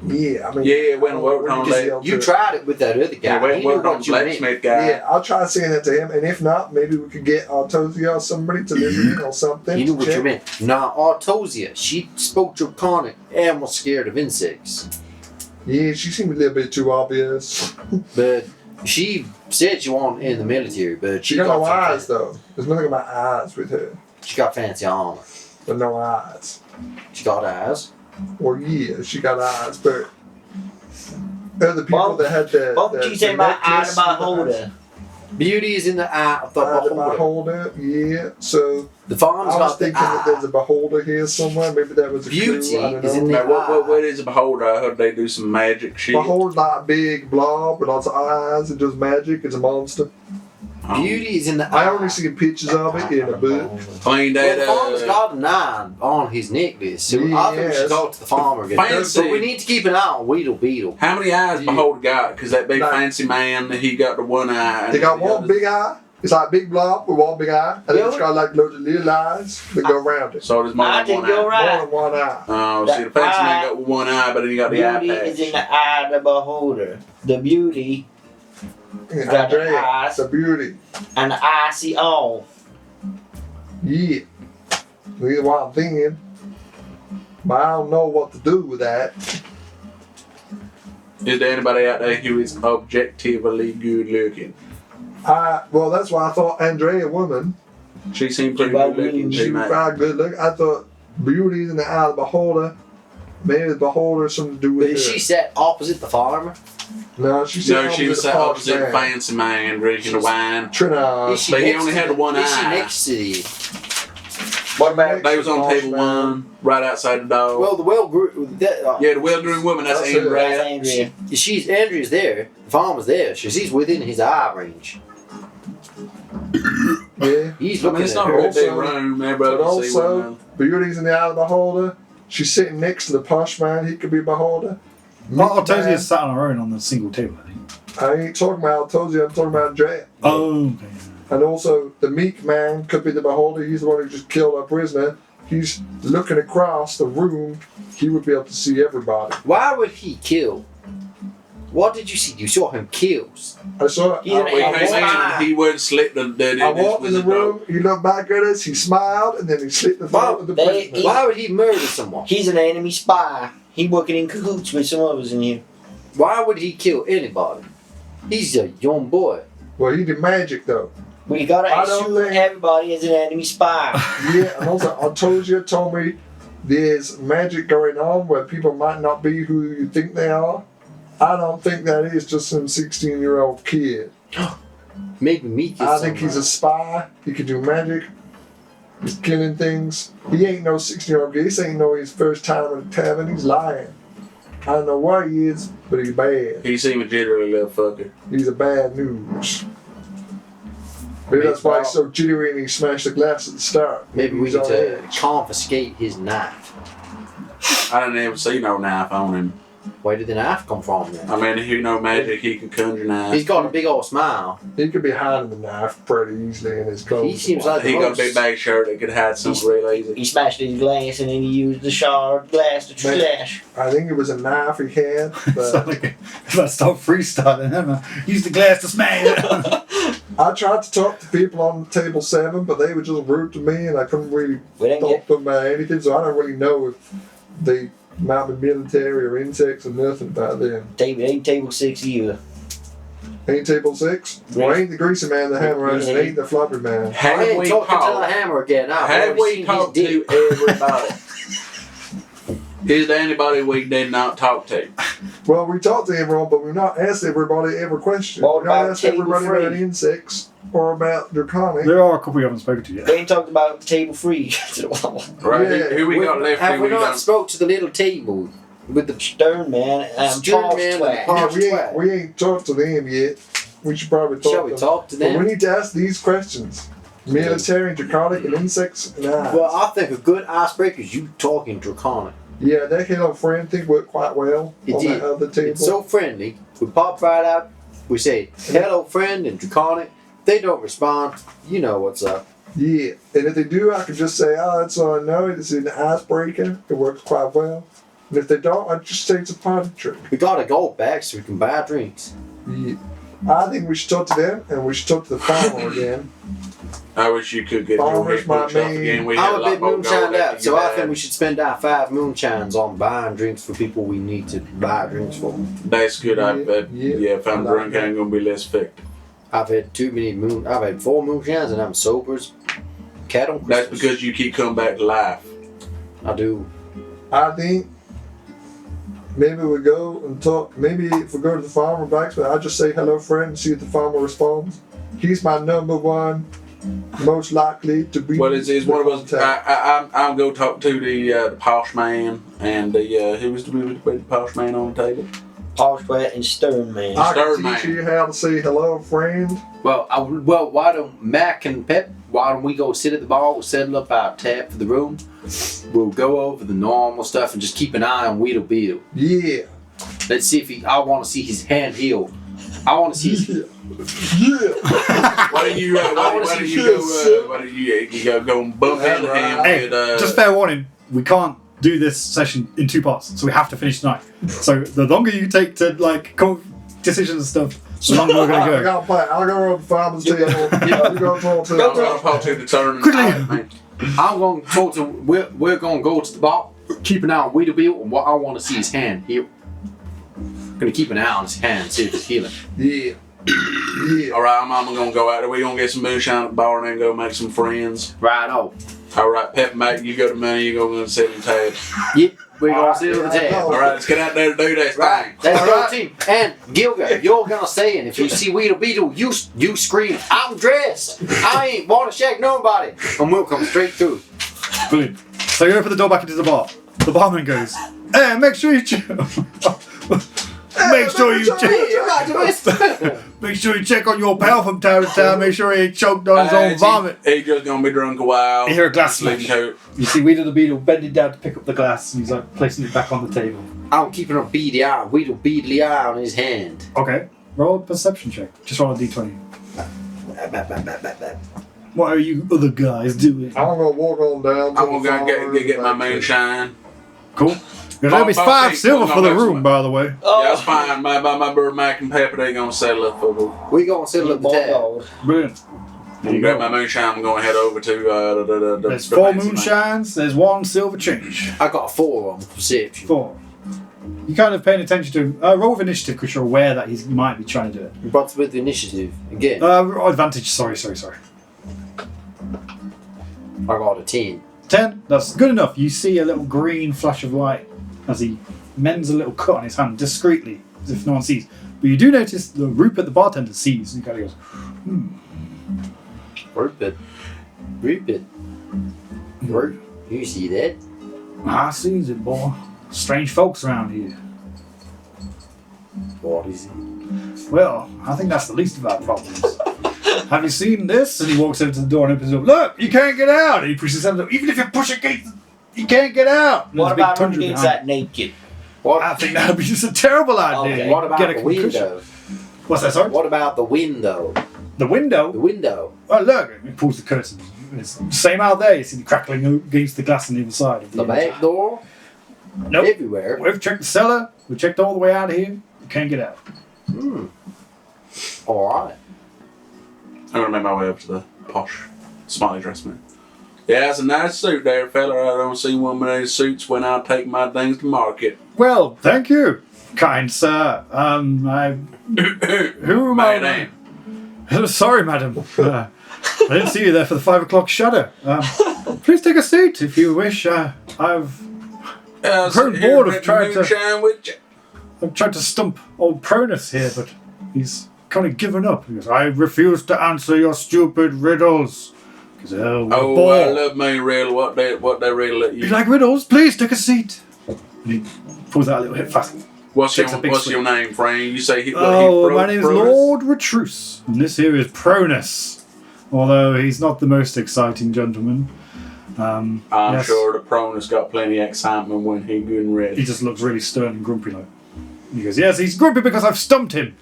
Yeah, I mean... Yeah, when I worked on that. You tried it with that other guy. Yeah, He knew worked on what you meant. blacksmith guy. Yeah, I'll try saying that to him, and if not, maybe we could get Artosia or somebody to listen in or something. He knew what Check. you meant. Nah, Artosia, she spoke Draconic and was scared of insects. Yeah, she seemed a little bit too obvious. But she said she wasn't in the military, but She she got no some eyes, though. There's nothing about eyes with her, She got fancy armor. but no eyes. She got eyes. Well, yeah, she got eyes, but other people What- that had the What would you say about eye necklace to my with the holder? Beauty is in the eye of the eye to beholder. beholder, yeah. So The farm's I was got the thinking that there's eye. a beholder here somewhere. Maybe that was a Beauty clue. I don't is know. in the Now, what is a beholder? I heard they do some magic shit. Beholder like a big blob with lots of eyes. It does magic. It's a monster. Beauty is in the eye. I only see pictures of it in a book. Clean Well, that the farmer's up. got a 9 on his necklace, so I think we Yes. should talk to the farmer again. Fancy. But we need to keep an eye on Weedle Beetle. How many eyes Yeah. beholder got? Because that big Like- fancy man, he got the one eye. and They got the one other- big eye. It's like a big blob with one big eye, and then it's got like loads of little eyes that go around it. So there's more I than think one you're eye. More right. than one eye. Oh, see, the The fancy man eye- got one eye, but then he got the eye Beauty is in patch. the eye of the beholder. The beauty Yeah, got the Andrea, eyes. it's a beauty. and the eye see all. Yeah. That's what I'm thinking. But I don't know what to do with that. Is there anybody out there who is objectively good looking? Well, that's why I thought Andrea woman. She seemed pretty Well, good looking She too, was mate. very good looking. I thought beauty is in the eye of the beholder. Maybe the beholder has something to do with But her. she sat opposite the farmer. No, she said No, she was sat posh opposite the man. fancy man drinking the wine. Trina. Is she But he next only to had the- one is she eye. next to the... What about They was on Posh table man. 1, right outside the door. Well, the well-groomed... Yeah, the well-groomed woman, that's That's her. That's Andrea. Andrea. She's Andrew's there. The farmer's there. She's within his eye range. Yeah. He's I mean, looking it's at not her. a very big Also- room, But everybody can see one also, another. beauty's in the eye of the beholder. She's sitting next to the posh man. He could be beholder. Well, Meek man. Artosia's sat on her own on the single table, I think. I ain't talking about Artosia, I'm talking about Andrea. Oh, okay. And also, the meek man could be the beholder. He's the one who just killed our prisoner. He's looking across the room. He would be able to see everybody. Why would he kill? What did you see? You saw him kill. I saw. He's an We I came walked- in, he wouldn't slip the I walked in the room. He looked back at us. He smiled, and then he slit the throat of the They- prisoner. Why would he murder someone? He's an enemy spy. He working in cahoots with some others in here. Why would he kill anybody? He's a young boy. Well, he did magic though. We gotta I don't assume think- everybody is an enemy spy. Yeah, and also Artosia told me there's magic going on where people might not be who you think they are. I don't think that is just some 16-year-old kid. Maybe me kill I think he's a spy. He can do magic. He's killing things. He ain't no 16-year-old kid. This ain't no his first time at a tavern. He's lying. I don't know where he is, but he's bad. He seemed a jittery little fucker. He's a bad news. Maybe that's why he's so jittery and he smashed the glass at the start. Maybe we he's need on to edge. confiscate his knife. I didn't ever see no knife on him. Where did the knife come from then? I mean, who know magic, he could conjure knives. He's got a big old smile. He could be hiding the knife pretty easily in his coat. He seems like He the got a most... big bag shirt that could hide something real easy. He smashed his glass and then he used the shard glass to slash. I think it was a knife he had, It's but like if I start freestyling, use the glass to smash it. I tried to talk to people on table 7, but they were just rude to me, and I couldn't really We didn't talk get to them about anything, so I don't really know if they might be military or insects or nothing about them. ain't table 6 either. Ain't table 6? Well, ain't the greasy man the hammer, and ain't the floppy man. I Have ain't we talking to the talked? hammer again. I've Have already we seen talked his to dick. everybody? Is there anybody we did not talk to? Well, we talked to everyone, but we've not asked everybody every question. What We've not about asked table everybody free? about insects or about draconic. There are a couple we haven't spoken to We yet. ain't talked about table free. Right? Yeah. Who we got left? Have Who we we not got? spoke to the little table with the Stern man and Stern Paul's man and twat. Paul- Yeah, we ain't talked to them yet. We should probably talk Shall to we them. talk to But we them? need to ask these questions. Military, draconic, and insects and eyes. Well, I think a good icebreaker is you talking draconic. Yeah, that Hello Friend thing worked quite well It on did. that other table. It's so friendly. We pop right out. We say, hello, friend, and draconic. They don't respond. You know what's up. Yeah, and if they do, I can just say, oh, that's all I know. It's an icebreaker. It works quite well. And if they don't, I just say it's a party trick. We got a gold bag so we can buy drinks. Yeah. I think we should talk to them, and we should talk to the farmer again. I wish you could get your Farmers head might punched off mean- again. We had I'm a a lot bit more gold moonshined after out, so you I think died. we should spend our 5 moonshines on buying drinks for people we need to buy drinks for. That's good. I bet. Yeah. Yeah, if I'm I like drunk, I ain't gonna be less effective. I've had I've had 4 moonshines and I'm sober as cat on Christmas. That's because you keep coming back to life. I do. I think maybe we go and talk. Maybe if we go to the farmer blacksmith, I just say hello, friend, and see if the farmer responds. He's my number one, most likely to be. Well, it's one of us. contact. I'll go talk to the posh man and the who was the posh man on the table. Paul's twat and Stern man. I Stern can teach man. you how to say hello, friend. Well, why don't Mac and Pep, why don't we go sit at the bar, we'll settle up our tab for the room, we'll go over the normal stuff and just keep an eye on Weedle Beetle. Yeah. Let's see if I want to see his hand healed. I want to see his... Yeah. Why do you? Why do you go? Why do you go and bump into him? Hey, with, just fair warning, we can't do this session in 2 parts, so we have to finish tonight. So the longer you take to like come up with decisions and stuff, the longer we're I gonna go. got a plan. I'll go around the farmer's table. You go talk to I'm him. gonna talk to the turn. Quickly. I'm going to talk to... We're going to go to the bar, keep an eye on Weedle Beetle, and what I want to see his hand heal. I'm going to keep an eye on his hand, see if it's healing. Yeah. Yeah. All right, I'm gonna go out there. We gonna get some moonshine at the bar and then go make some friends. Right-o. All right, Pep, mate, you go to money. You go and sit and tabs. Yep, we're going to sit at the table. All right, let's get out there to do this Right, thing. that's your team. And Gilga, you're gonna say, and if you see Weedle Beetle, you scream, I'm dressed. I ain't want to shake nobody. And we'll come straight through. Brilliant. So you open the door back into the bar. The barman goes, "Hey, make sure you check. Make sure you check. Make sure you check on your pal from town to town. Make sure he ain't choked on his own vomit." He just gonna be drunk a while. You hear a glass Sleeping smash. coat. You see Weedle the Beetle bending down to pick up the glass, and he's like placing it back on the table. I'm keeping a beady eye, Weedle beadly eye on his hand. Okay, roll a perception check. Just roll a d20. What are you other guys doing? I'm gonna walk on down. To I'm the gonna farmer's get my blacksmith. moonshine. Cool. There'll be 5 silver for the room, by the way. Yeah, that's fine. My bird Mac and Pepper, they gonna settle up for me. We gonna settle up the tab. Brilliant. When you grab my moonshine, I'm gonna head over to the There's the 4 fancy man. moonshines. There's 1 silver change. I got a 4 on perception. 4. You kind of paying attention to roll with initiative because you're aware that he might be trying to do it. What's with the initiative? Again, Advantage. Sorry. I got a 10. 10. That's good enough. You see a little green flash of light as he mends a little cut on his hand discreetly, as if no one sees. But you do notice the Rupert, the bartender, sees, and he kind of goes, Rupert. You see that? "I sees it, boy. Strange folks around here. What is it? Well, I think that's the least of our problems. Have you seen this?" And he walks over to the door and opens it up. "Look, you can't get out." And he pushes his hand up. "Even if you push against, you can't get out." And What there's a big about him tundra against behind that naked? I think that would be just a terrible idea. Okay. What about Get a the concussion. window? What's that, sorry? What about the window? The window? The window. Oh, look, he pulls the curtain. It's same out there. You see the crackling against the glass on the other side of The image. back door. Nope. Everywhere. We've checked the cellar. We checked all the way out of here. We can't get out. All right. I'm gonna make my way up to the posh, smartly dressed man. Yeah, that's a nice suit there, fella. I don't see one of those suits when I take my things to market. Well, thank you, kind sir. Who am My I? name. Sorry, madam. I didn't see you there for the 5 o'clock shadow. Please take a seat if you wish. I've grown bored of trying to. I've tried to stump old Pronus here, but he's kind of given up. He goes, I refuse to answer your stupid riddles. Because I love my riddle. What they riddle at you? You like riddles? Please take a seat. And he pulls out a little hit fast. What's Takes a big swing. your name, Frank? You say my name's Lord Retruse, and this here is Pronus. Although he's not the most exciting gentleman. I'm yes. sure the Pronus got plenty of excitement when he good and ready. He just looks really stern and grumpy like. He goes, yes, he's grumpy because I've stumped him.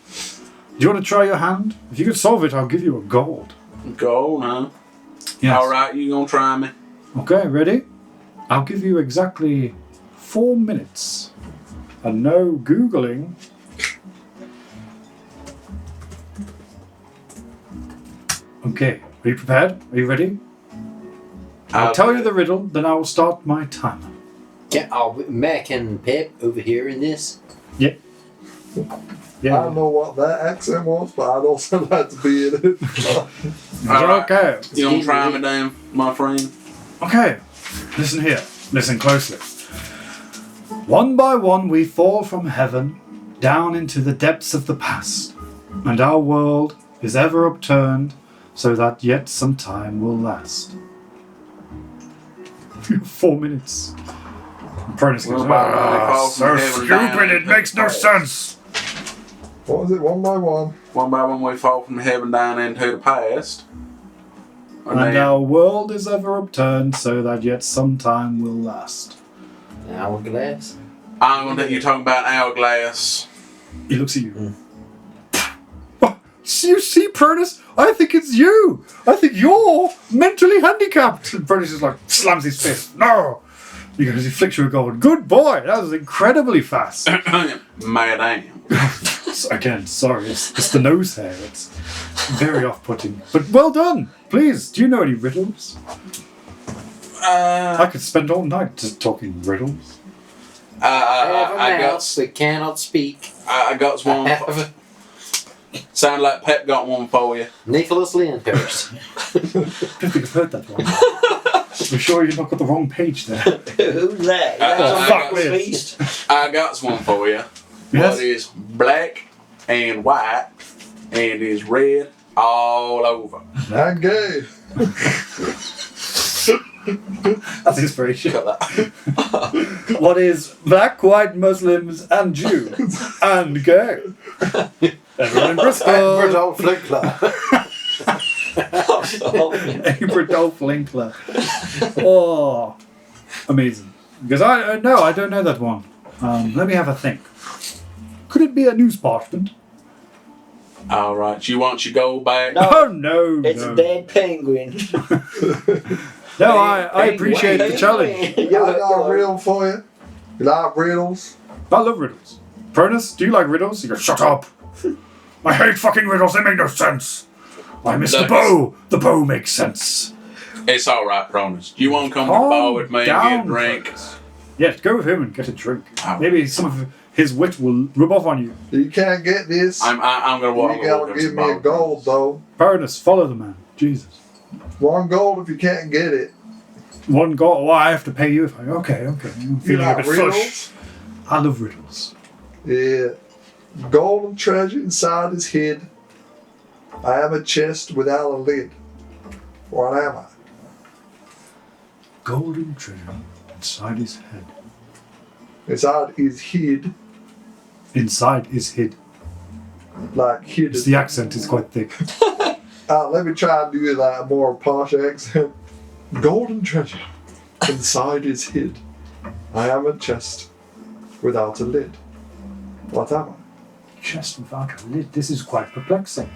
Do you want to try your hand? If you could solve it, I'll give you a gold. Gold, huh? Yes. All right, you gonna try me? Okay, ready? I'll give you exactly 4 minutes. And no Googling. Okay, are you prepared? Are you ready? I'll tell you the riddle, then I will start my timer. Mac and Pep over here in this. Yep. I Yeah. don't know what that accent was, but I'd also like to be in it. All right. Okay. You gonna try me down, my friend? Okay. Listen here. Listen closely. One by one we fall from heaven down into the depths of the past, and our world is ever upturned so that yet some time will last. 4 minutes. Apprentice goes, so stupid, it makes no sense. What was it? One by one. One by one we fall from heaven down into the past. And our world is ever upturned so that yet some time will last. Hourglass. I'm gonna you talking about hourglass. He looks at you. What? You see, Prentice? I think it's you. I think you're mentally handicapped. And Prentice just like slams his fist. No! Because he flicks you a gold. Good boy. That was incredibly fast. Madam. Again, sorry. It's the nose hair. It's very off-putting. But well done. Please, do you know any riddles? I could spend all night just talking riddles. I got but cannot speak. I got one. Sound like Pep got one for you. Nicholas Lyndhurst. I don't think I've heard that one. I'm sure you've not got the wrong page there. Who's that? Fuck this. I got one for you. Yes? What is black and white and is red all over. I'm gay. That's inspiration. What is black, white, Muslims, and Jew, and gay? Everyone in Bristol. Rudolph Linkler. Rudolph Linkler. Oh, amazing. Because I don't know that one. Let me have a think. Could it be a news parchment? All right. You want your gold back? No. Oh no! It's no. a dead penguin. No, I appreciate the challenge. I got a riddle for you. You like riddles? I love riddles. Pronus, do you like riddles? He goes, shut up! I hate fucking riddles, they make no sense! I miss the bow! The bow makes sense. It's all right, Pronus. You want to come to the bar with me and get a drink? Pronus. Yes, go with him and get a drink. Oh. Maybe some of his wit will rub off on you. You can't get this. I'm gonna walk. You gotta give me a gold though. Pronus, follow the man. Jesus. 1 gold if you can't get it. 1 gold. Well, I have to pay you if I. Okay. I'm You feeling a like bit flush. riddles? I love riddles. Yeah. Golden treasure inside his head. I am a chest without a lid. What am I? Golden treasure inside his head. Inside his head. Inside is hid. Like hidden. It's the accent is quite thick. Let me try and do it like a more posh accent. Golden treasure inside his head. I am a chest without a lid. What am Chest without a lid. This is quite perplexing.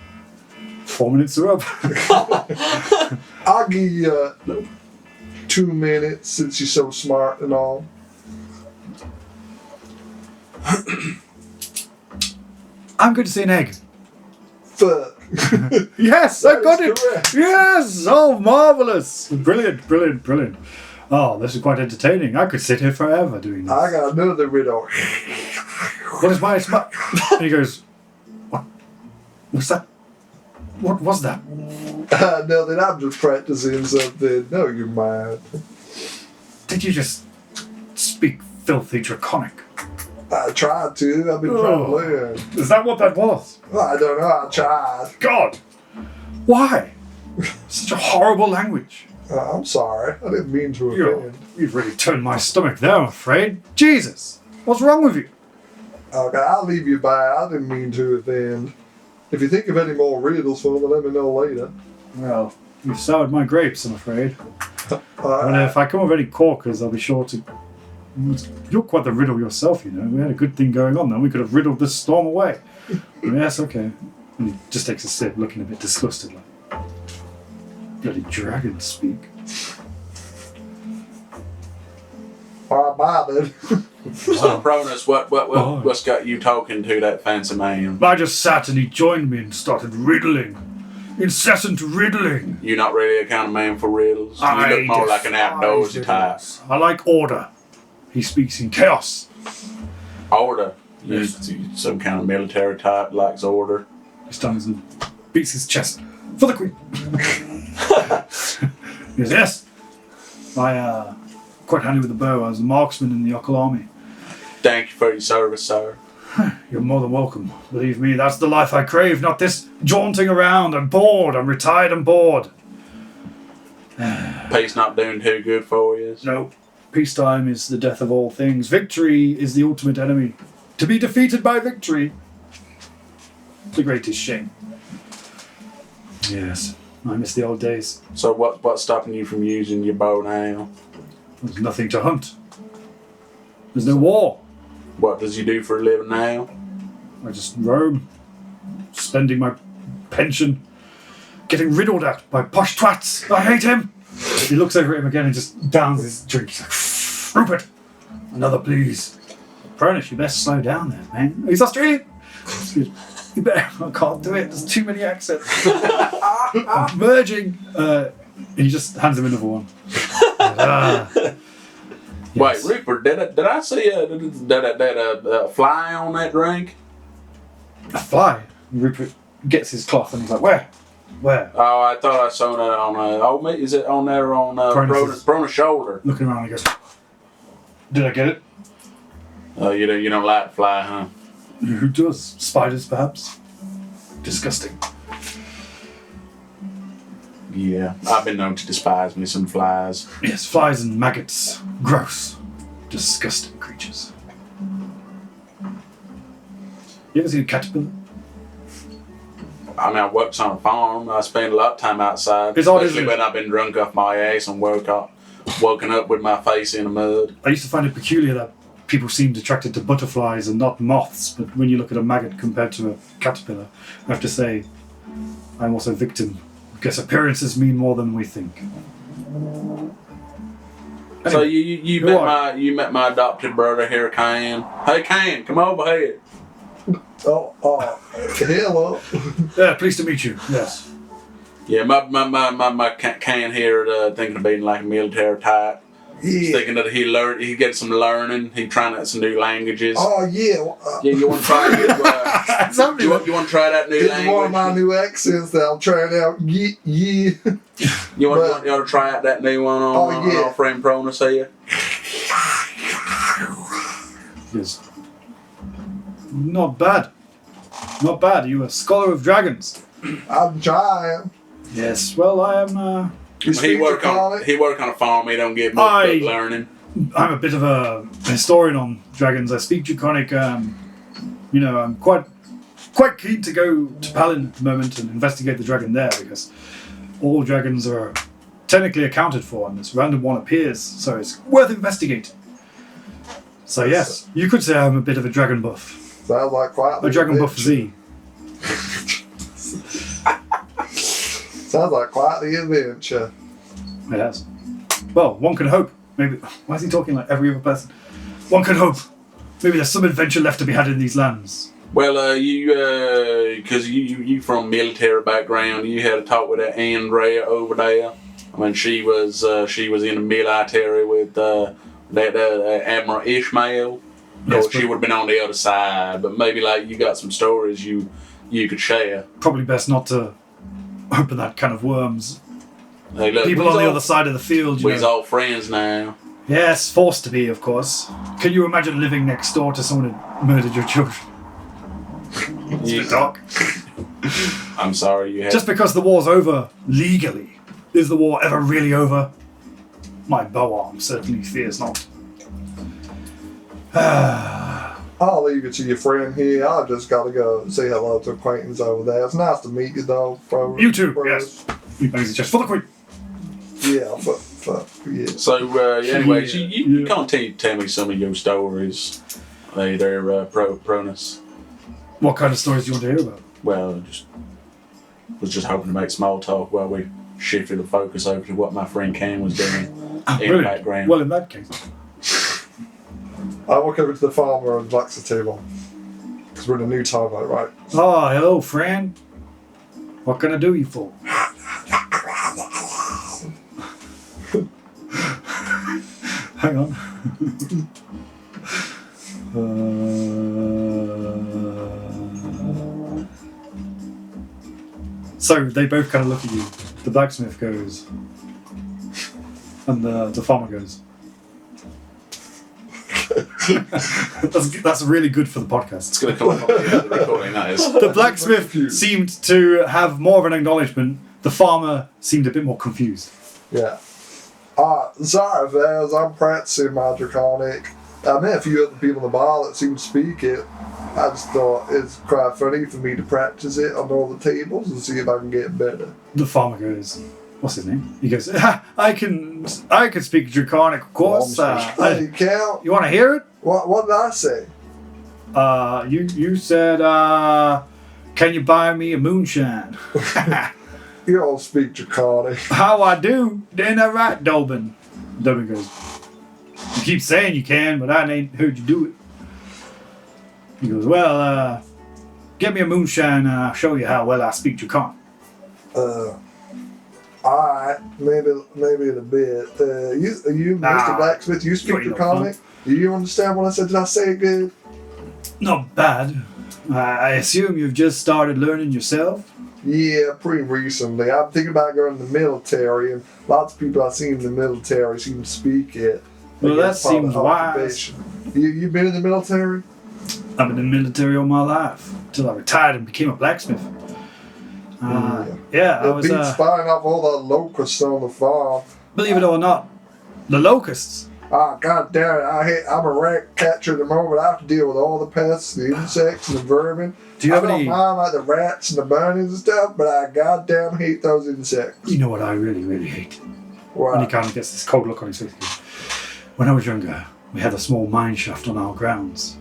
4 minutes are up. I? I'll give you 2 minutes since you're so smart and all. I'm going to say an egg. Fuck. Yes, I got it. Correct. Yes. Oh, marvelous. Brilliant, brilliant, brilliant. Oh, this is quite entertaining. I could sit here forever doing this. I got another riddle. What is my smart? And he goes, what? What's that? What was that? No, then I'm just practicing something. No, you're mad. Did you just speak filthy draconic? I tried to. I've been trying to learn. Is that what that was? I don't know. I tried. God! Why? Such a horrible language. I'm sorry. I didn't mean to offend. You've really turned my stomach there, I'm afraid. Jesus! What's wrong with you? Okay, I'll leave you by. I didn't mean to offend. If you think of any more riddles for me, let me know later. Well, you've soured my grapes, I'm afraid. All And right. if I come with any corkers, I'll be sure to... You're quite the riddle yourself, you know. We had a good thing going on then. We could have riddled this storm away. Yes, okay. And he just takes a sip, looking a bit disgusted. Like, bloody dragons speak. All right, bye then. So, Cronus, what's got you talking to that fancy man? I just sat and he joined me and started riddling. Incessant riddling. You're not really a kind of man for riddles. You look more like an outdoorsy type. I like order. He speaks in chaos. Order. You Yes. some kind of military type likes order. He stands and beats his chest. For the Queen. He goes, yes. I, quite handy with the bow. I was a marksman in the Yokel army. Thank you for your service, sir. You're more than welcome. Believe me, that's the life I crave, not this jaunting around. I'm bored. I'm retired and bored. Peace not doing too good for you. No. Peacetime is the death of all things. Victory is the ultimate enemy. To be defeated by victory, the greatest shame. Yes, I miss the old days. So what's stopping you from using your bow now? There's nothing to hunt. There's no war. What does you do for a living now? I just roam, spending my pension, getting riddled at by posh twats. I hate him. He looks over at him again and just downs his drink. He's like, Rupert, another please. Prentice, you best slow down there, man. He's Australian. You better. I can't do it. There's too many accents. I'm merging. And he just hands him another one. Yes. Wait, Rupert, did I see a fly on that drink? A fly. Rupert gets his cloth and he's like, where? Where? Oh, I thought I saw that on is it on there on Cronus's- Brona's shoulder? Looking around, he goes, did I get it? Oh, you don't like fly, huh? Who does? Spiders, perhaps? Disgusting. Yeah, I've been known to despise me some flies. Yes, flies and maggots. Gross. Disgusting creatures. You ever seen a caterpillar? I mean, I works on a farm. I spend a lot of time outside, It's odd, especially isn't it? when I've been drunk off my ass and woken up with my face in the mud. I used to find it peculiar that people seemed attracted to butterflies and not moths, but when you look at a maggot compared to a caterpillar, I have to say, I'm also a victim. I guess appearances mean more than we think. So Anyway, you who are met my adopted brother here, Can. Hey, Can, come over here. Oh, hello. yeah, pleased to meet you. Yes. Yeah, my Can here thinking of being like a military type. He's Yeah. thinking that he gets some learning. He trying out some new languages. Oh, yeah. Yeah, you want to try Something. you want to try that new It's one of my language? new accents that I'm trying out. Yeah. You want to try out that new one on yeah. our friend Pronus here? Yes. Not bad. Not bad. You a scholar of dragons? I'm trying. Yes. Well, I am. You He speak work Draconic? on a farm. He don't get much book learning. I'm a bit of a historian on dragons. I speak Draconic. I'm quite keen to go to Palin at the moment and investigate the dragon there because all dragons are technically accounted for and this random one appears, so it's worth investigating. So yes, you could say I'm a bit of a dragon buff. Sounds like quite A dragon buff adventure. Z. Sounds like quite the adventure. Yes. Well, one can hope. Maybe. Why is he talking like every other person? One can hope. Maybe there's some adventure left to be had in these lands. Well, because you from military background, you had a talk with that Andrea over there. I mean, she was in the military with that Admiral Ishmael. Of Yes, course, she would have been on the other side, but maybe like you got some stories you could share. Probably best not to open that can of worms. Hey, look, People on the other side of the field. We're all friends now. Yes, forced to be, of course. Can you imagine living next door to someone who murdered your children? It's a bit dark. I'm sorry you had. Just because the war's over legally, is the war ever really over? My bow arm certainly fears not. I'll leave it to your friend here. I just gotta go say hello to acquaintance over there. It's nice to meet you, though. You too, yes. He bangs his chest for the queen. Yeah, yeah. So, anyways, you can't tell me some of your stories. They're Pronus. What kind of stories do you want to hear about? Well, was just hoping to make small talk while we shifted the focus over to what my friend Cam was doing in the background. Well, in that case. I walk over to the farmer and blacks the table. Because we're in a new time, right? Oh, hello, friend. What can I do you for? Hang on. So they both kind of look at you. The blacksmith goes, and the farmer goes. That's really good for the podcast. It's going to come up on the recording, that is. The blacksmith seemed to have more of an acknowledgement. The farmer seemed a bit more confused. Yeah. Sorry, Vaz, I'm practicing my draconic. I met a few other people in the bar that seemed to speak it. I just thought it's quite funny for me to practice it on all the tables and see if I can get better. The farmer goes, what's his name? He goes, I can speak Draconic, of course. Hey, Cal, You want to hear it? what did I say? You said, can you buy me a moonshine? You don't speak draconic. How I do? Ain't that right, Dolbin? Dolbin goes, you keep saying you can, but I ain't heard you do it. He goes, well, get me a moonshine and I'll show you how well I speak Draconic. Alright, maybe in a bit. You Mr. Blacksmith, you speak draconic? Do you understand what I said? Did I say it good? Not bad. I assume you've just started learning yourself? Yeah, pretty recently. I'm thinking about going to the military, and lots of people I've seen in the military seem to speak it. Well, that seems wise. You been in the military? I've been in the military all my life, till I retired and became a blacksmith. Yeah, I It was... beats buying up all the locusts on the farm. Believe it or not, the locusts. Ah, god damn it, I'm a rat catcher at the moment. I have to deal with all the pests, the insects, and the vermin. Do you have I don't any... mind like the rats and the bunnies and stuff, but I goddamn hate those insects. You know what I really, really hate? Wow. And he kind of gets this cold look on his face. When I was younger, we had a small mine shaft on our grounds,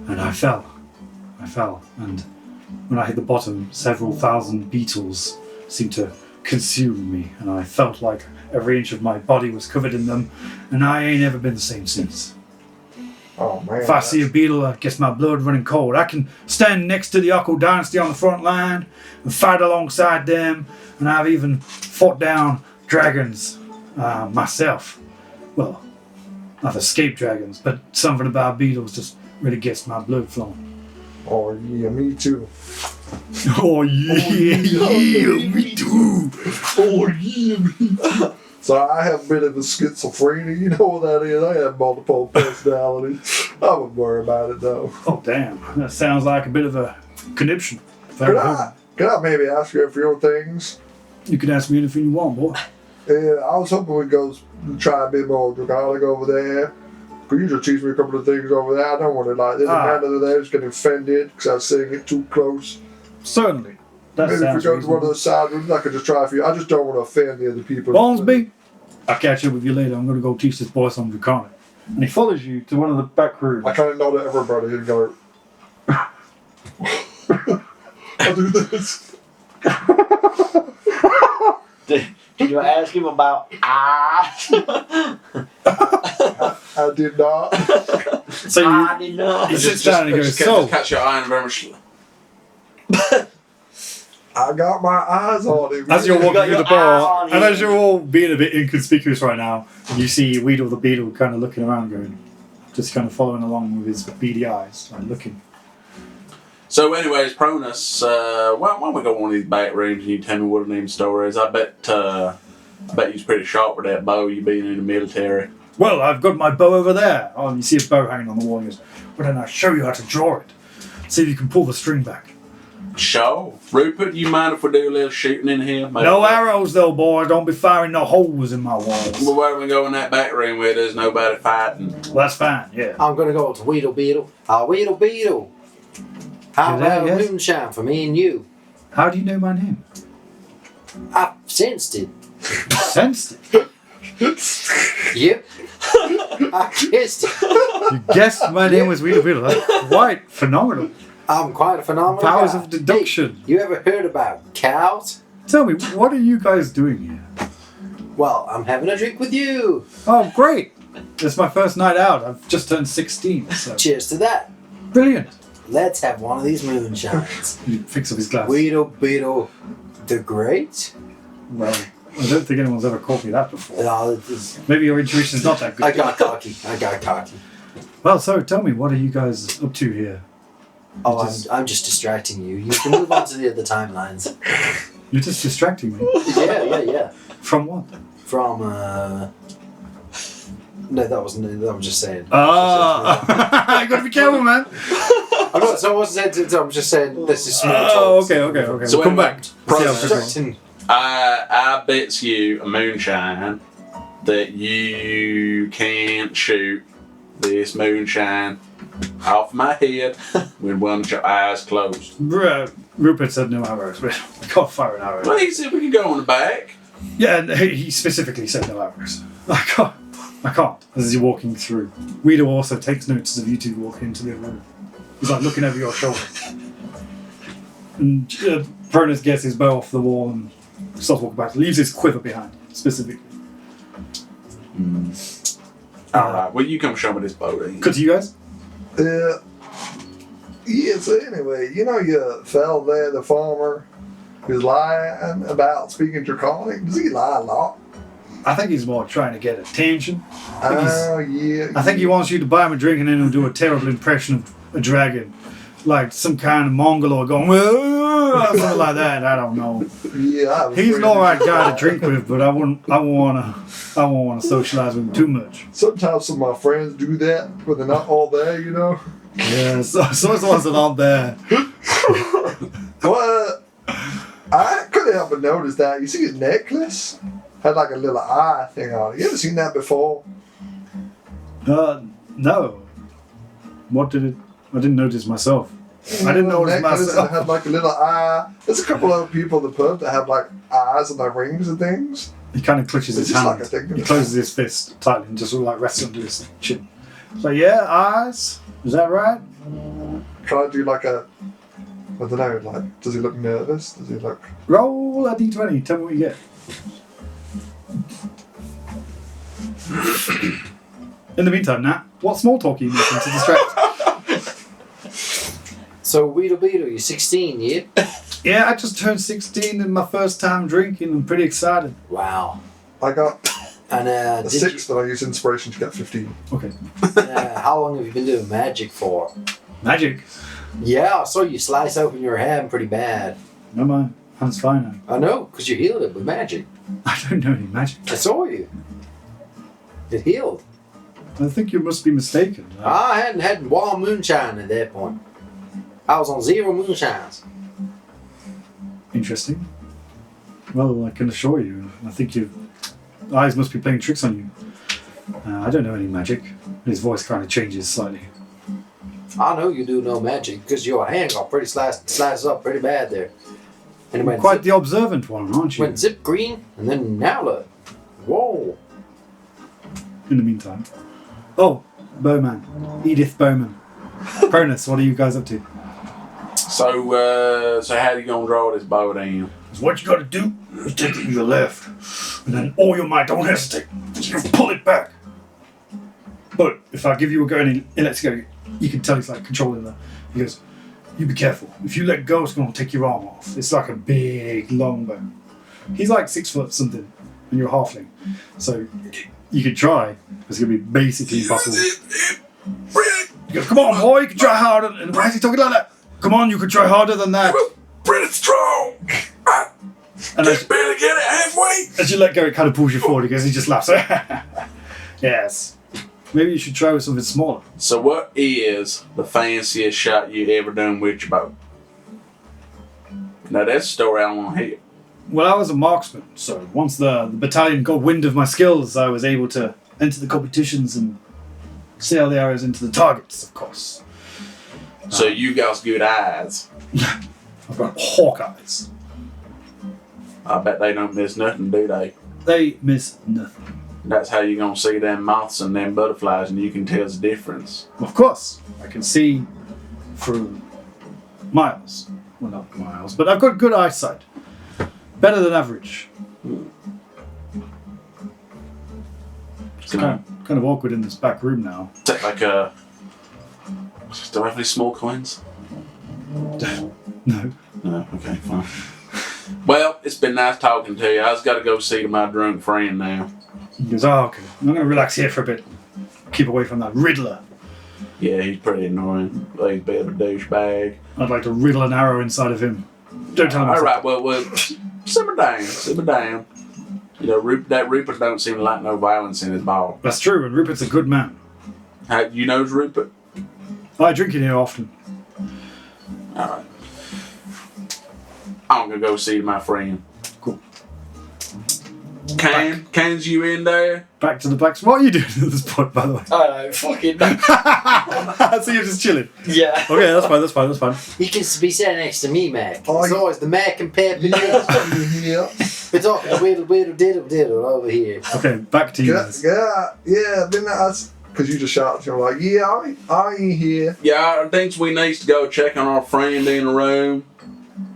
and I fell, and when I hit the bottom, several thousand beetles seemed to consume me, and I felt like every inch of my body was covered in them, and I ain't ever been the same since. Oh man. If I see a beetle, it gets my blood running cold. I can stand next to the Akko dynasty on the front line and fight alongside them, and I've even fought down dragons myself. Well, I've escaped dragons, but something about beetles just really gets my blood flowing. Oh yeah, me too. Oh yeah, me too. Oh yeah, me too. So I have a bit of a schizophrenia, you know what that is? I have multiple personalities. I wouldn't worry about it though. Oh damn, that sounds like a bit of a conniption. Could I maybe ask you a few things? You can ask me anything you want, boy. Yeah, I was hoping we'd go try a bit more draconic over there. Could you just teach me a couple of things over there? I don't want to there's a man over there who's getting offended because I was saying it too close. Certainly. That Maybe if we sounds go to reasonable. one of the side rooms, I could just try a few. I just don't want to offend the other people. Bonesby, I'll catch up with you later. I'm going to go teach this boy some draconic. And he follows you to one of the back rooms. I kind of nod at everybody and go, I'll do this. Did you ask him about I did not. So you, I did not. he sits down and he goes, so, catch your eye on very much. I got my eyes on him. as you're You got walking through your the bar, eye on and him. as you're all being a bit inconspicuous right now, you see Weedle the Beetle kind of looking around going, just kind of following along with his beady eyes, like looking. So, anyways, Pronus, why don't we go one of these back rooms and you tell me what the name store is? I bet you's pretty sharp with that bow, you being in the military. Well, I've got my bow over there. Oh, and you see a bow hanging on the wall. He goes, well, then I'll show you how to draw it. See if you can pull the string back. Sure. Rupert, you mind if we do a little shooting in here? Maybe No arrows, though, boy. Don't be firing no holes in my walls. Well, where we go in that back room where there's nobody fighting? Well, that's fine, yeah. I'm gonna go up to Weedle Beetle. Weedle Beetle. How Yeah, about yes. moonshine for me and you? How do you know my name? I sensed it. You sensed it. Yep. I kissed it. You guessed my name was Weedle Beetle. That's quite phenomenal. I'm quite a phenomenal Powers guy. of deduction. Hey, you ever heard about cows? Tell me, what are you guys doing here? Well, I'm having a drink with you. Oh, great. It's my first night out. I've just turned 16, so. Cheers to that. Brilliant. Let's have one of these moonshines. He picks up his glass. Weedle Beetle the Great? Well, I don't think anyone's ever called me that before. No, Maybe your intuition's not that good. I got cocky. Well, so tell me, what are you guys up to here? Oh, I'm just distracting you. You can move on to the other timelines. You're just distracting me. Yeah. From what? From, No, that was just saying. Ah! You gotta be careful, man. I'm not, so I wasn't saying, I'm just saying this is small Oh, talk. okay. So We'll come anyway, back. Let's see how it's going. Distracting. I bet you a moonshine that you can't shoot this moonshine off my head with one of your eyes closed. Rupert said no arrows. We can't fire an arrow. Well, he said we can go in the back. Yeah, and he specifically said no arrows. I can't. As you're walking through. Weedle also takes notice of you two walking into the room. He's like looking over your shoulder. And Pronus gets his bow off the wall and starts walking back. Leaves his quiver behind, specifically. Alright, well, you come show me this boat. Good to you guys? Yeah, so anyway, you know your fella there, the farmer, who's lying about speaking Draconic? Does he lie a lot? I think he's more trying to get attention. Oh, yeah. I think he wants you to buy him a drink and then he'll do a terrible impression of a dragon. Like some kind of Mongoloid going, something like that. I don't know. Yeah, I was He's an afraid alright of guy to that. drink with, but I won't want to socialize with him too much. Sometimes some of my friends do that when they're not all there, you know? Yeah, so it's the ones that aren't there. Well, I couldn't help but notice that. You see his necklace? Had like a little eye thing on it. You ever seen that before? No. What did it? I didn't notice myself. I didn't notice necklace myself. that had like a little eye. There's a couple other people in the pub that have like eyes on their rings and things. He kind of clutches It's his just hand. like a thing. He closes his fist tightly and just sort of like rests under his chin. So yeah, eyes. Is that right? Can I do like a, I don't know, like, does he look nervous? Does he look... Roll a d20. Tell me what you get. In the meantime, Nat, what small talk are you making to distract? So, Weedle Beetle, you're 16, yeah? Yeah, I just turned 16 and my first time drinking. I'm pretty excited. Wow. I got And a did 6, but I used inspiration to get 15. Okay. how long have you been doing magic for? Magic. Yeah, I saw you slice open your hand pretty bad. No, my hand's fine now. I know, because you healed it with magic. I don't know any magic. I saw you. It healed. I think you must be mistaken. I hadn't had one moonshine at that point. I was on 0 moonshines. Interesting. Well, I can assure you, I think your eyes must be playing tricks on you. I don't know any magic. His voice kind of changes slightly. I know you do know magic, because your hand got pretty sliced up pretty bad there. And it went Quite zip, the observant one, aren't you? went zip green, and then now look. Whoa. In the meantime. Oh, Bowman. Edith Bowman. Cronus, what are you guys up to? So how you gonna draw this bow down? What you gotta do is take it to your left. And then all your might, don't hesitate. You pull it back. But if I give you a go and he lets go, you can tell he's like controlling the. He goes, you be careful. If you let go, it's gonna take your arm off. It's like a big, long bow. He's like 6 foot something, and you're a halfling. So you could try. It's gonna be basically impossible. He goes, come on, boy, you can try harder. And why is he talking like that? Come on, you can try harder than that. Pretty strong. And Just barely get it halfway. as you let go, it kind of pulls you forward because he just laughs. Yes. Maybe you should try with something smaller. So what is the fanciest shot you ever done with your bow? Now that's a story I want to hear. Well, I was a marksman, so once the battalion got wind of my skills, I was able to enter the competitions and sail the arrows into the targets, of course. So you got good eyes. I've got hawk eyes. I bet they don't miss nothing, do they? They miss nothing. That's how you gonna see them moths and them butterflies, and you can tell the difference. Of course, I can see through miles. Well, not miles, but I've got good eyesight. Better than average. It's kind of awkward in this back room now. Is that like a... Do I have any small coins? No. No, okay, fine. Well, it's been nice talking to you. I just got to go see to my drunk friend now. He goes, oh, okay. I'm going to relax here for a bit. Keep away from that Riddler. Yeah, he's pretty annoying. He's a bit of a douchebag. I'd like to riddle an arrow inside of him. Don't tell him. All right, well, simmer down. You know, that Rupert don't seem to like no violence in his ball. That's true, and Rupert's a good man. You know Rupert? I drink in here often. All right. I'm gonna go see my friend. Cool. Can's you in there? Back to the blacks. What are you doing at this point, by the way? I know, fucking. So you're just chilling. Yeah. Okay, that's fine. You can be sitting next to me, Mac. Oh, It's always the Mac and Pep and me. Yeah. We're talking the whittle over here. Okay, back to you guys. Yeah. Then that's because you just shouted. You're like, yeah, I ain't here. Yeah, I think we need to go check on our friend in the room.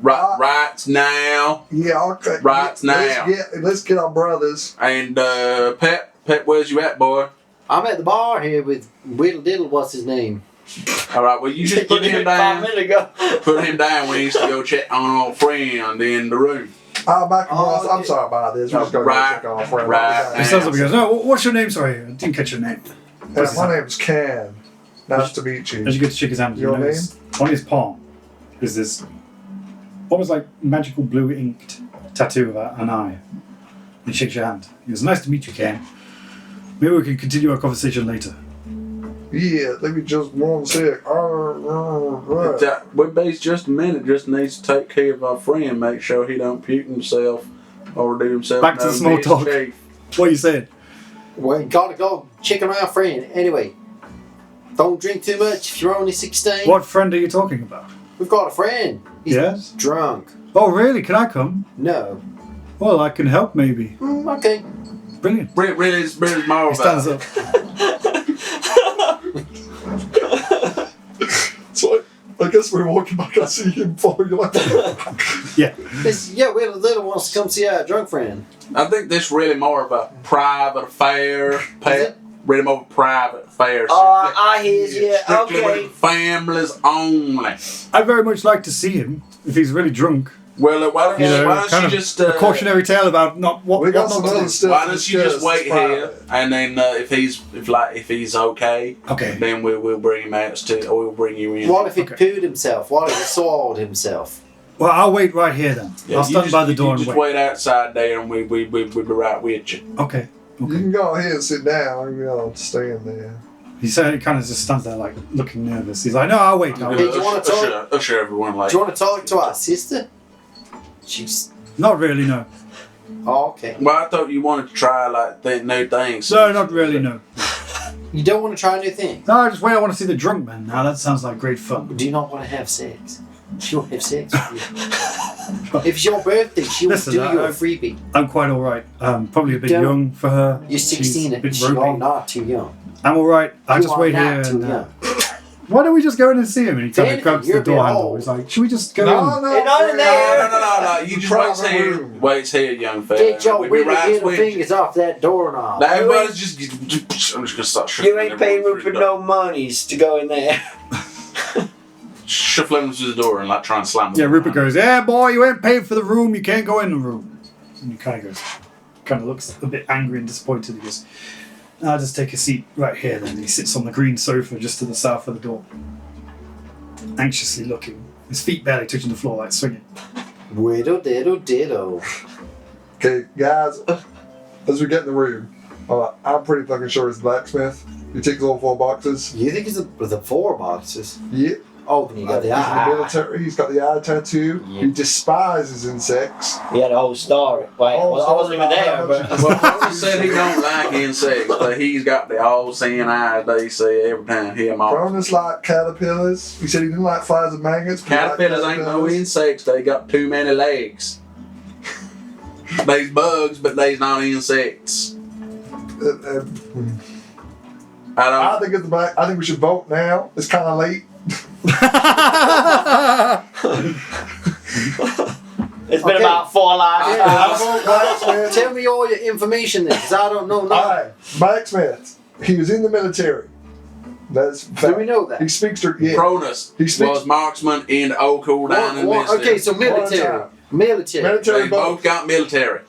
Right now. Yeah, okay. Right now. Let's get our brothers. And Pep, where's you at, boy? I'm at the bar here with Whittle Diddle, what's his name? All right, well, you just put him 5 down. minutes ago. Put him down. We need to go check on our friend in the room. I'm sorry about this. We're just going to check on our friend. Right. It sounds like he goes, no, what's your name? Sorry, I didn't catch your name. My name's Can. Nice to meet you. As you get to shake his hand, Your you notice on his palm is this almost like magical blue inked tattoo of an eye. He shakes your hand. He goes, nice to meet you, Ken. Maybe we can continue our conversation later. Yeah, let me just one sec. We're based just a minute. Just needs to take care of our friend. Make sure he don't puke himself or do himself. Back to the small talk. mischief. What are you saying? We gotta go check on our friend. Anyway, don't drink too much if you're only 16. What friend are you talking about? We've got a friend. He's Yes? drunk. Oh, really? Can I come? No. Well, I can help maybe. Okay. Brilliant. Really, it's more He stands up. So I guess we're walking back. I see him following you like Yeah. Whittle Diddle wants to come see our drunk friend. I think this really more of a private affair, Pep. Really more of a private affair. I hear you. Strictly Okay. with families only. I'd very much like to see him if he's really drunk. Well, why don't You know, you kind of just a cautionary tale about not what We got not some to other do. stuff. why don't you just wait discuss. here, and then if he's okay, Okay. then we'll bring him out or we'll bring you in. What if he Okay. pooed himself? What if he soiled himself? Well, I'll wait right here then. Yeah, I'll you stand just- by the you door and just wait. wait outside there, and we'll be right with you. Okay. You can go ahead and sit down. You know, stand there. He said he kind of just stands there like looking nervous. He's like, no, I'll wait. I'll Hey, wait. do you wanna talk? Usher everyone like. Do you want to talk to our sister? She's. Not really, no. Oh, okay. Well, I thought you wanted to try like new things. No, not really, no. You don't want to try new things? No, just wait. I want to see the drunk man. Now that sounds like great fun. Do you not want to have sex? She won't have sex with you. If it's your birthday, she will Listen, do you a I- freebie. I'm quite all right. Probably a bit Don't- young for her. You're 16 She's a bit and she's ropey. not too young. I'm all right. I'll You just are wait not here. too And, young. why don't we just go in and see him? And he kind of Anything, grabs the you're a door bit handle. old. He's like, should we just go in? No, It's not in there. No. You just wait Private here. room. Wait here, young fella. Get your We'll be little right with you. fingers off that doorknob. Now, everybody's just. I'm just gonna start shuffling. You ain't paying me everyone for through the no monies to go in there. door. Shuffling them through the door and like try and slam them. Yeah, Rupert goes, yeah, boy, you ain't paid for the room. You can't go in the room. And he kind of looks a bit angry and disappointed. He goes, I'll just take a seat right here then. He sits on the green sofa just to the south of the door, anxiously looking. His feet barely touching the floor, like swinging. Widow diddle diddle. Okay, guys, as we get in the room, I'm pretty fucking sure it's the blacksmith. He takes all 4 boxes. You think it's the 4 boxes? Yeah. Oh, then you got the He's in the eye. military. He's got the eye tattoo. Yeah. He despises insects. He had a whole story. Wait, Oh, well, I wasn't even there, but Well, Cronus said he don't like insects, but he's got the all-seeing eyes they say every time he and Cronus like caterpillars. He said he didn't like flies and maggots. but he liked Caterpillars ain't no caterpillars. insects. They got too many legs. They's bugs, but they's not insects. I think it's the black. I think we should vote now. It's kind of late. it's been Okay. about 4 lives. Blacksmith. Tell me all your information then, because I don't know All nothing. right, blacksmith. He was in the military. That's Do fact. we know that? He speaks to yeah. Cronus He speaks- was marksman in Old Cool down in Mississippi. Okay, so military. time. Military. Military They vote. both got military.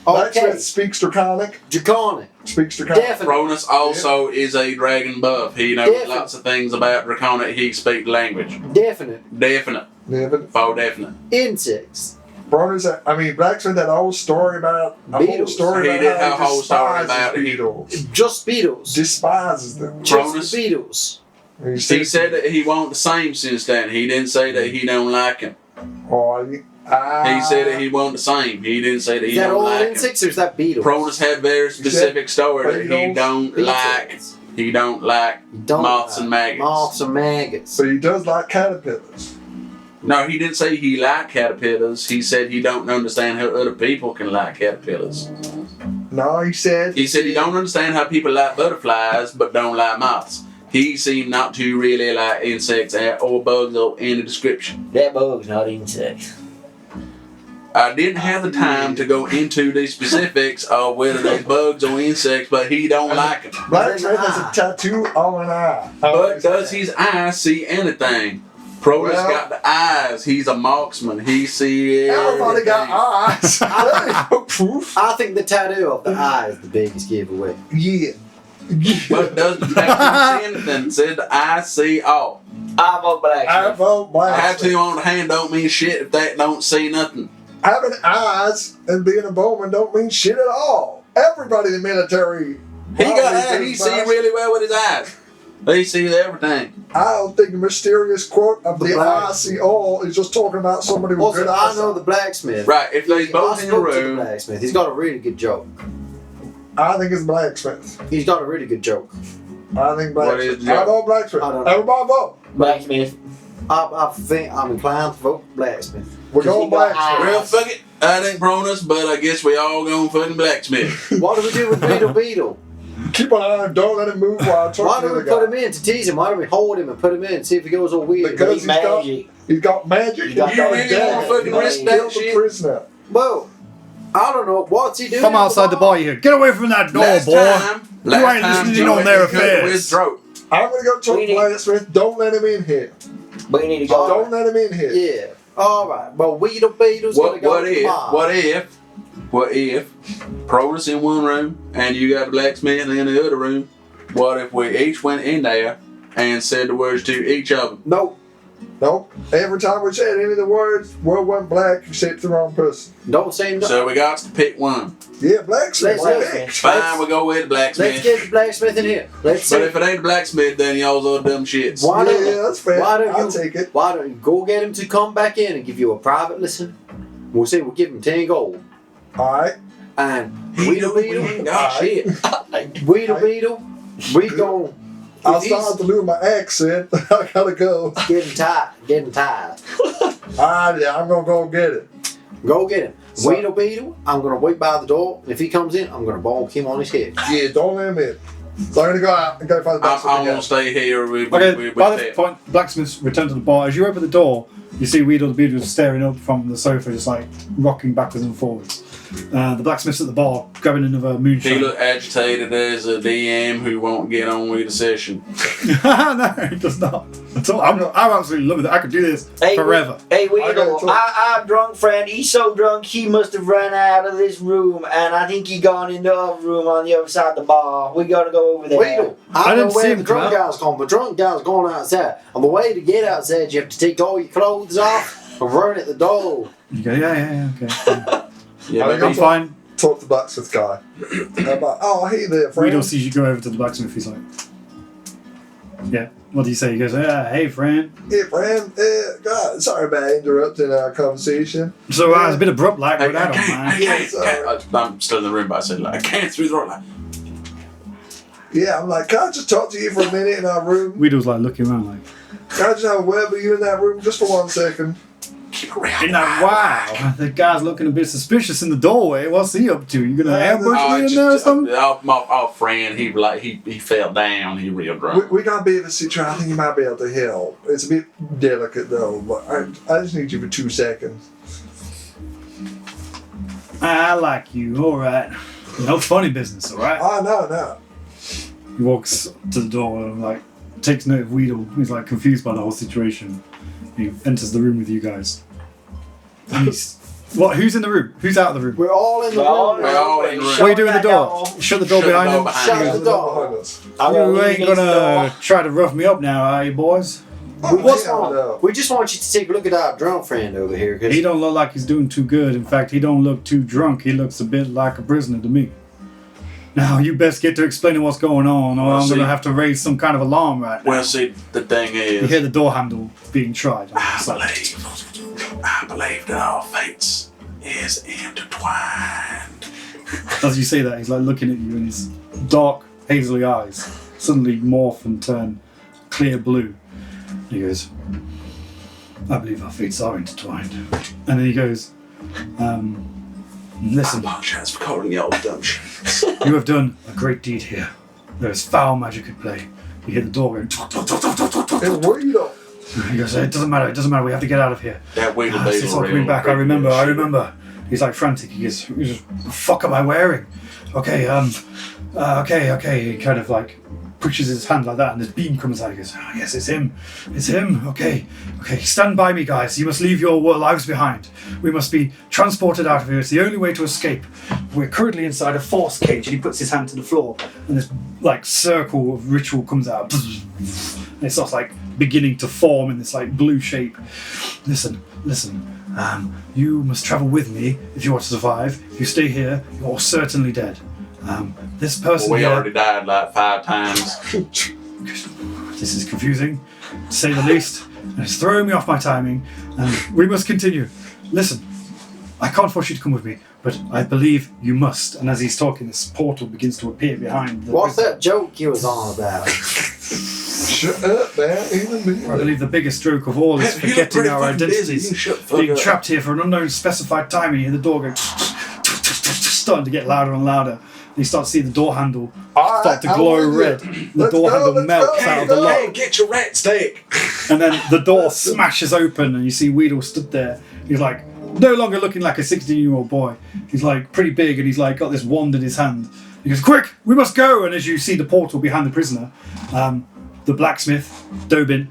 Okay. Blacksmith speaks Draconic. Draconic. Speaks Draconic. Definitely. Cronus also is a dragon buff. He knows Definite. lots of things about Draconic. He speaks the language. Definite. Definite. Never. For definite. Insects. Blacksmith had a whole story about Beetles. He did have a whole story despises about it. beetles. Just beetles. Despises them. Cronus. Just beetles. He He said that he won't the same since then. He didn't say that he don't like him. He said that he won't the same. He didn't say that Is he that don't all like him. insects or is that beetles? Cronus had very specific story that he beetles. don't like. Beetles. He don't like You don't moths like and maggots. Moths and maggots. So he does like caterpillars. No, he didn't say he liked caterpillars. He said he don't understand how other people can like caterpillars. No, he said. He said he don't understand how people like butterflies but don't like moths. He seemed not to really like insects or bugs or any description. That bug's not insect. I didn't have the time to go into the specifics of whether they're bugs or insects, but he don't like them. Blacksmith has a tattoo on an eye. But does his eyes see anything? Cronus Well- got the eyes. He's a marksman. He sees Everybody got everything. eyes. Proof. I think the tattoo of the eye is the biggest giveaway. Yeah. But doesn't tattoo see anything? Said the eyes see all. I vote I blacksmith. vote blacksmith. Tattoo on the hand don't mean shit if that don't see nothing. Having eyes and being a bowman don't mean shit at all. Everybody in the military. He got probably eyes. He does see eyes. really well with his eyes. He sees everything. I don't think the mysterious quote of The the black- I see all is just talking about somebody with Also, good I eyes. know the blacksmith. Right, if they I both in the spoke to the room, blacksmith. He's got a really good joke. I think it's blacksmith. He's got a really good joke. I think What is blacksmith. the I vote blacksmith. I don't know. Everybody vote. Blacksmith. I think I'm inclined to vote blacksmith. We're 'Cause he going got blacksmith. well, fuck it. I ain't Cronus, but I guess we all going fucking blacksmith. What do we do with Beetle Beetle? Keep an eye on him. Don't let him move while I talk Why to don't the we put other him guy. in to tease him? Why don't we hold him and put him in and see if he goes all weird? Because He's he's got, magic. he's got magic. He's got You a really dagger. wanna fucking risk He that killed the shit? prisoner. Well, I don't know. What's he doing? Come outside the bar, you hear. Get away from that door, Last boy. time You ain't listening Joe on their went and cut affairs. his throat. I'm gonna go talk We to need- blacksmith. Don't let him in here. But you need to go. Don't let him in here. Yeah. All right. Well, Beetle Beetle's gonna What, go what to the if? bar. What if? Cronus in one room and you got a blacksmith in the other room. What if we each went in there and said the words to each of them? Nope. Nope. Every time we said any of the words, word went black, you said it to the wrong person. Don't say no. So we got to pick one. Yeah, blacksmith. Let's- Pick. Fine, we'll go with the Let's blacksmith. get the blacksmith in here. Let's But see. if it ain't the blacksmith, then y'all's all dumb shits. Why don't Yeah, that's fair. Why don't I'll you take it. Why don't you go get him to come back in and give you a private listen? We'll say we'll give him 10 gold. Alright. And He Weedle don't ain't Beetle, got shit. Weedle Beetle, we gon' I if he's started to lose my accent. I gotta go. getting tired. Alright, yeah, I'm gonna go get it. Go get him. So- Weedle Beetle, I'm gonna wait by the door. If he comes in, I'm gonna bonk him on his head. Yeah, don't let him in. So I'm gonna go out and go find the I blacksmith want again. to stay here with Okay, by this Pep. point, blacksmith's returned to the bar. As you open the door, you see Weedle the Beadle staring up from the sofa, just like rocking backwards and forwards. The blacksmith's at the bar, grabbing another moonshine. He looked agitated as a DM who won't get on with the session. No, he does not. At all. I'm absolutely loving it. I could do this forever. Hey, I gotta Weedle, talk. our drunk friend, he's so drunk he must have run out of this room, and I think he gone in the other room on the other side of the bar. We gotta go over there. Weedle, I I don't didn't know see where him the drunk come out. guy's going. The drunk guy's going outside. On the way to get outside, you have to take all your clothes off and run at the door. You go, yeah, okay. Fine. Yeah, I but think I'm fine. Talk to the blacksmith guy. I'm like, oh, hey there, friend. Weedle sees you go over to the blacksmith. He's like, yeah. What do you say? He goes, hey, friend. Hey, friend. God, sorry about interrupting our conversation. So it's a bit abrupt, like, but I don't mind. I'm still in the room, but I said, like, I can't through the door. Like, Yeah, I'm like, can I just talk to you for a minute in our room? Weedle's like looking around, like, Can I just have a word with you in that room just for 1 second? keep around. in that, wow, the guy's looking a bit suspicious in the doorway. What's he up to? You gonna ambush me in there or something? Our friend, he fell down. He real drunk. We got a bit of a situation. I think you might be able to help. It's a bit delicate though, but I just need you for 2 seconds. I like you, alright. No funny business, alright? Oh, no. He walks to the door and like takes note of Weedle. He's like confused by the whole situation. He enters the room with you guys. And he's what? Who's in the room? Who's out of the room? We're all in the We're all room. We're all in the room. What are you doing with the door? Shut the door Shut the behind door him. behind Shut him. the door. Behind us. You ain't gonna try to rough me up now, are you, boys? What's Yeah, wrong? no. We just want you to take a look at our drunk friend over here. Cause He don't look like he's doing too good. In fact, he don't look too drunk. He looks a bit like a prisoner to me. Now, you best get to explaining what's going on, or Well, I'm see- gonna have to raise some kind of alarm right now. Well, see, the thing You is, hear the door handle being tried. I believe that all fates is intertwined. As you say that, he's like looking at you, and his dark, hazily eyes suddenly morph and turn clear blue. He goes, I believe our fates are intertwined. And then he goes, listen, I apologize for calling y'all dumb shit. you have done a great deed here. There is foul magic at play. You hear the door going, tok, tok, tok, tok, tok, tok, tok. And Weedle. He goes, it doesn't matter, we have to get out of here. That Weedle It's Beetle all coming back, I remember. He's like frantic, he goes, the fuck am I wearing? Okay, okay. He kind of like pushes his hand like that and this beam comes out. He goes, oh, yes, it's him, okay, stand by me guys, you must leave your lives behind. We must be transported out of here, it's the only way to escape. We're currently inside a force cage. And he puts his hand to the floor and this like circle of ritual comes out. And it starts like beginning to form in this like blue shape. Listen, you must travel with me if you want to survive. If you stay here, you're certainly dead. This person We here, already died like 5 times. this is confusing, to say the least, and it's throwing me off my timing, and we must continue. Listen, I can't force you to come with me, but I believe you must. And as he's talking, this portal begins to appear behind the what's that joke you was on about? Shut up, man. Even I me. believe the biggest stroke of all is You look forgetting pretty our fucking busy. identities. You shut the fuck Being up. trapped here for an unknown specified time, and you hear the door going starting to get louder and louder. And you start to see the door handle All start to right, glow I'm with red. you. The Let's door go, handle let's melts go, out of the let's lock. Hey, get your rat steak. And then the door smashes open and you see Weedle stood there. He's like no longer looking like a 16-year-old boy. He's like pretty big and he's like got this wand in his hand. He goes, quick, we must go. And as you see the portal behind the prisoner, the blacksmith, Dobin,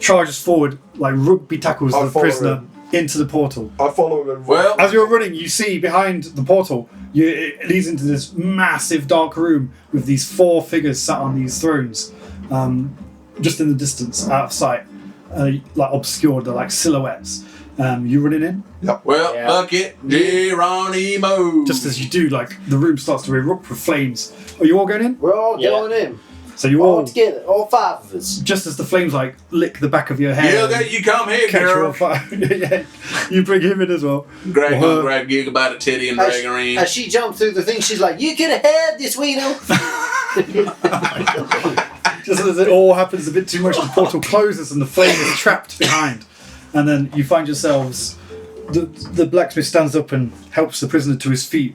charges forward like rugby tackles I'll the follow prisoner him. into the portal. I follow him. Well, As you're running, you see behind the portal, it leads into this massive dark room with these 4 figures sat on these thrones, just in the distance, out of sight, like obscured, they're like silhouettes. You running in? well, Yeah. fuck it, Geronimo. Just as you do, like the room starts to erupt with flames. Are you all going in? We're all Yeah. going in. So you All all, together. All 5 of us. just as the flames like lick the back of your hair. Yeah, and okay, you come here, catch you girl. on fire. Yeah, you bring him in as well. Greg Well, gonna grab Gig by the titty and drag her in. As she jumped through the thing, she's like, you could have had this, Weedle. Just as it all happens a bit too much, the portal closes and the flame is trapped behind. And then you find yourselves, the blacksmith stands up and helps the prisoner to his feet,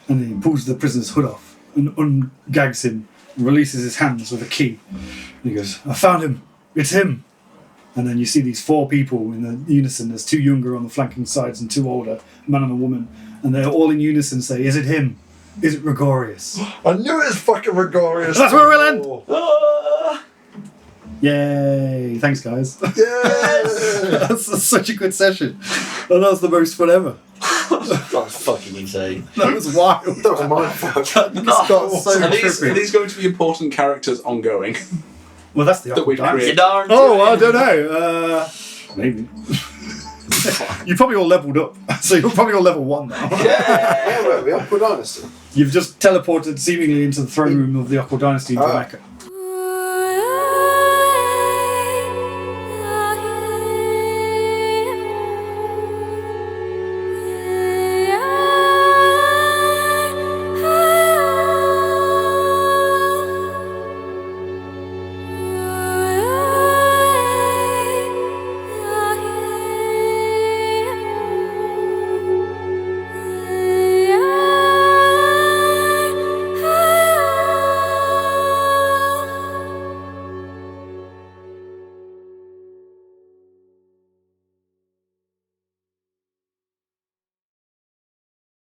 and then he pulls the prisoner's hood off and ungags him releases his hands with a key. And he goes, I found him. It's him. And then you see these 4 people in unison. There's 2 younger on the flanking sides and 2 older, a man and a woman. And they're all in unison say, is it him? Is it Gregorius? I knew it was fucking Gregorius. That's where we'll end. Ah! Yay. Thanks, guys. Yes. That's such a good session. Oh, that was the most fun ever. That was fucking insane. That was wild. That was my fuck. That got so Are these trippy. going to be important characters ongoing? Well, that's the that we've awkward created? You darn Oh, I tootin'. don't know. Maybe. You probably all leveled up, so you're probably all level 1 now. Yeah, we all put honesty. You've just teleported seemingly into the throne room of the Aqua Dynasty in Oh. Jamaica.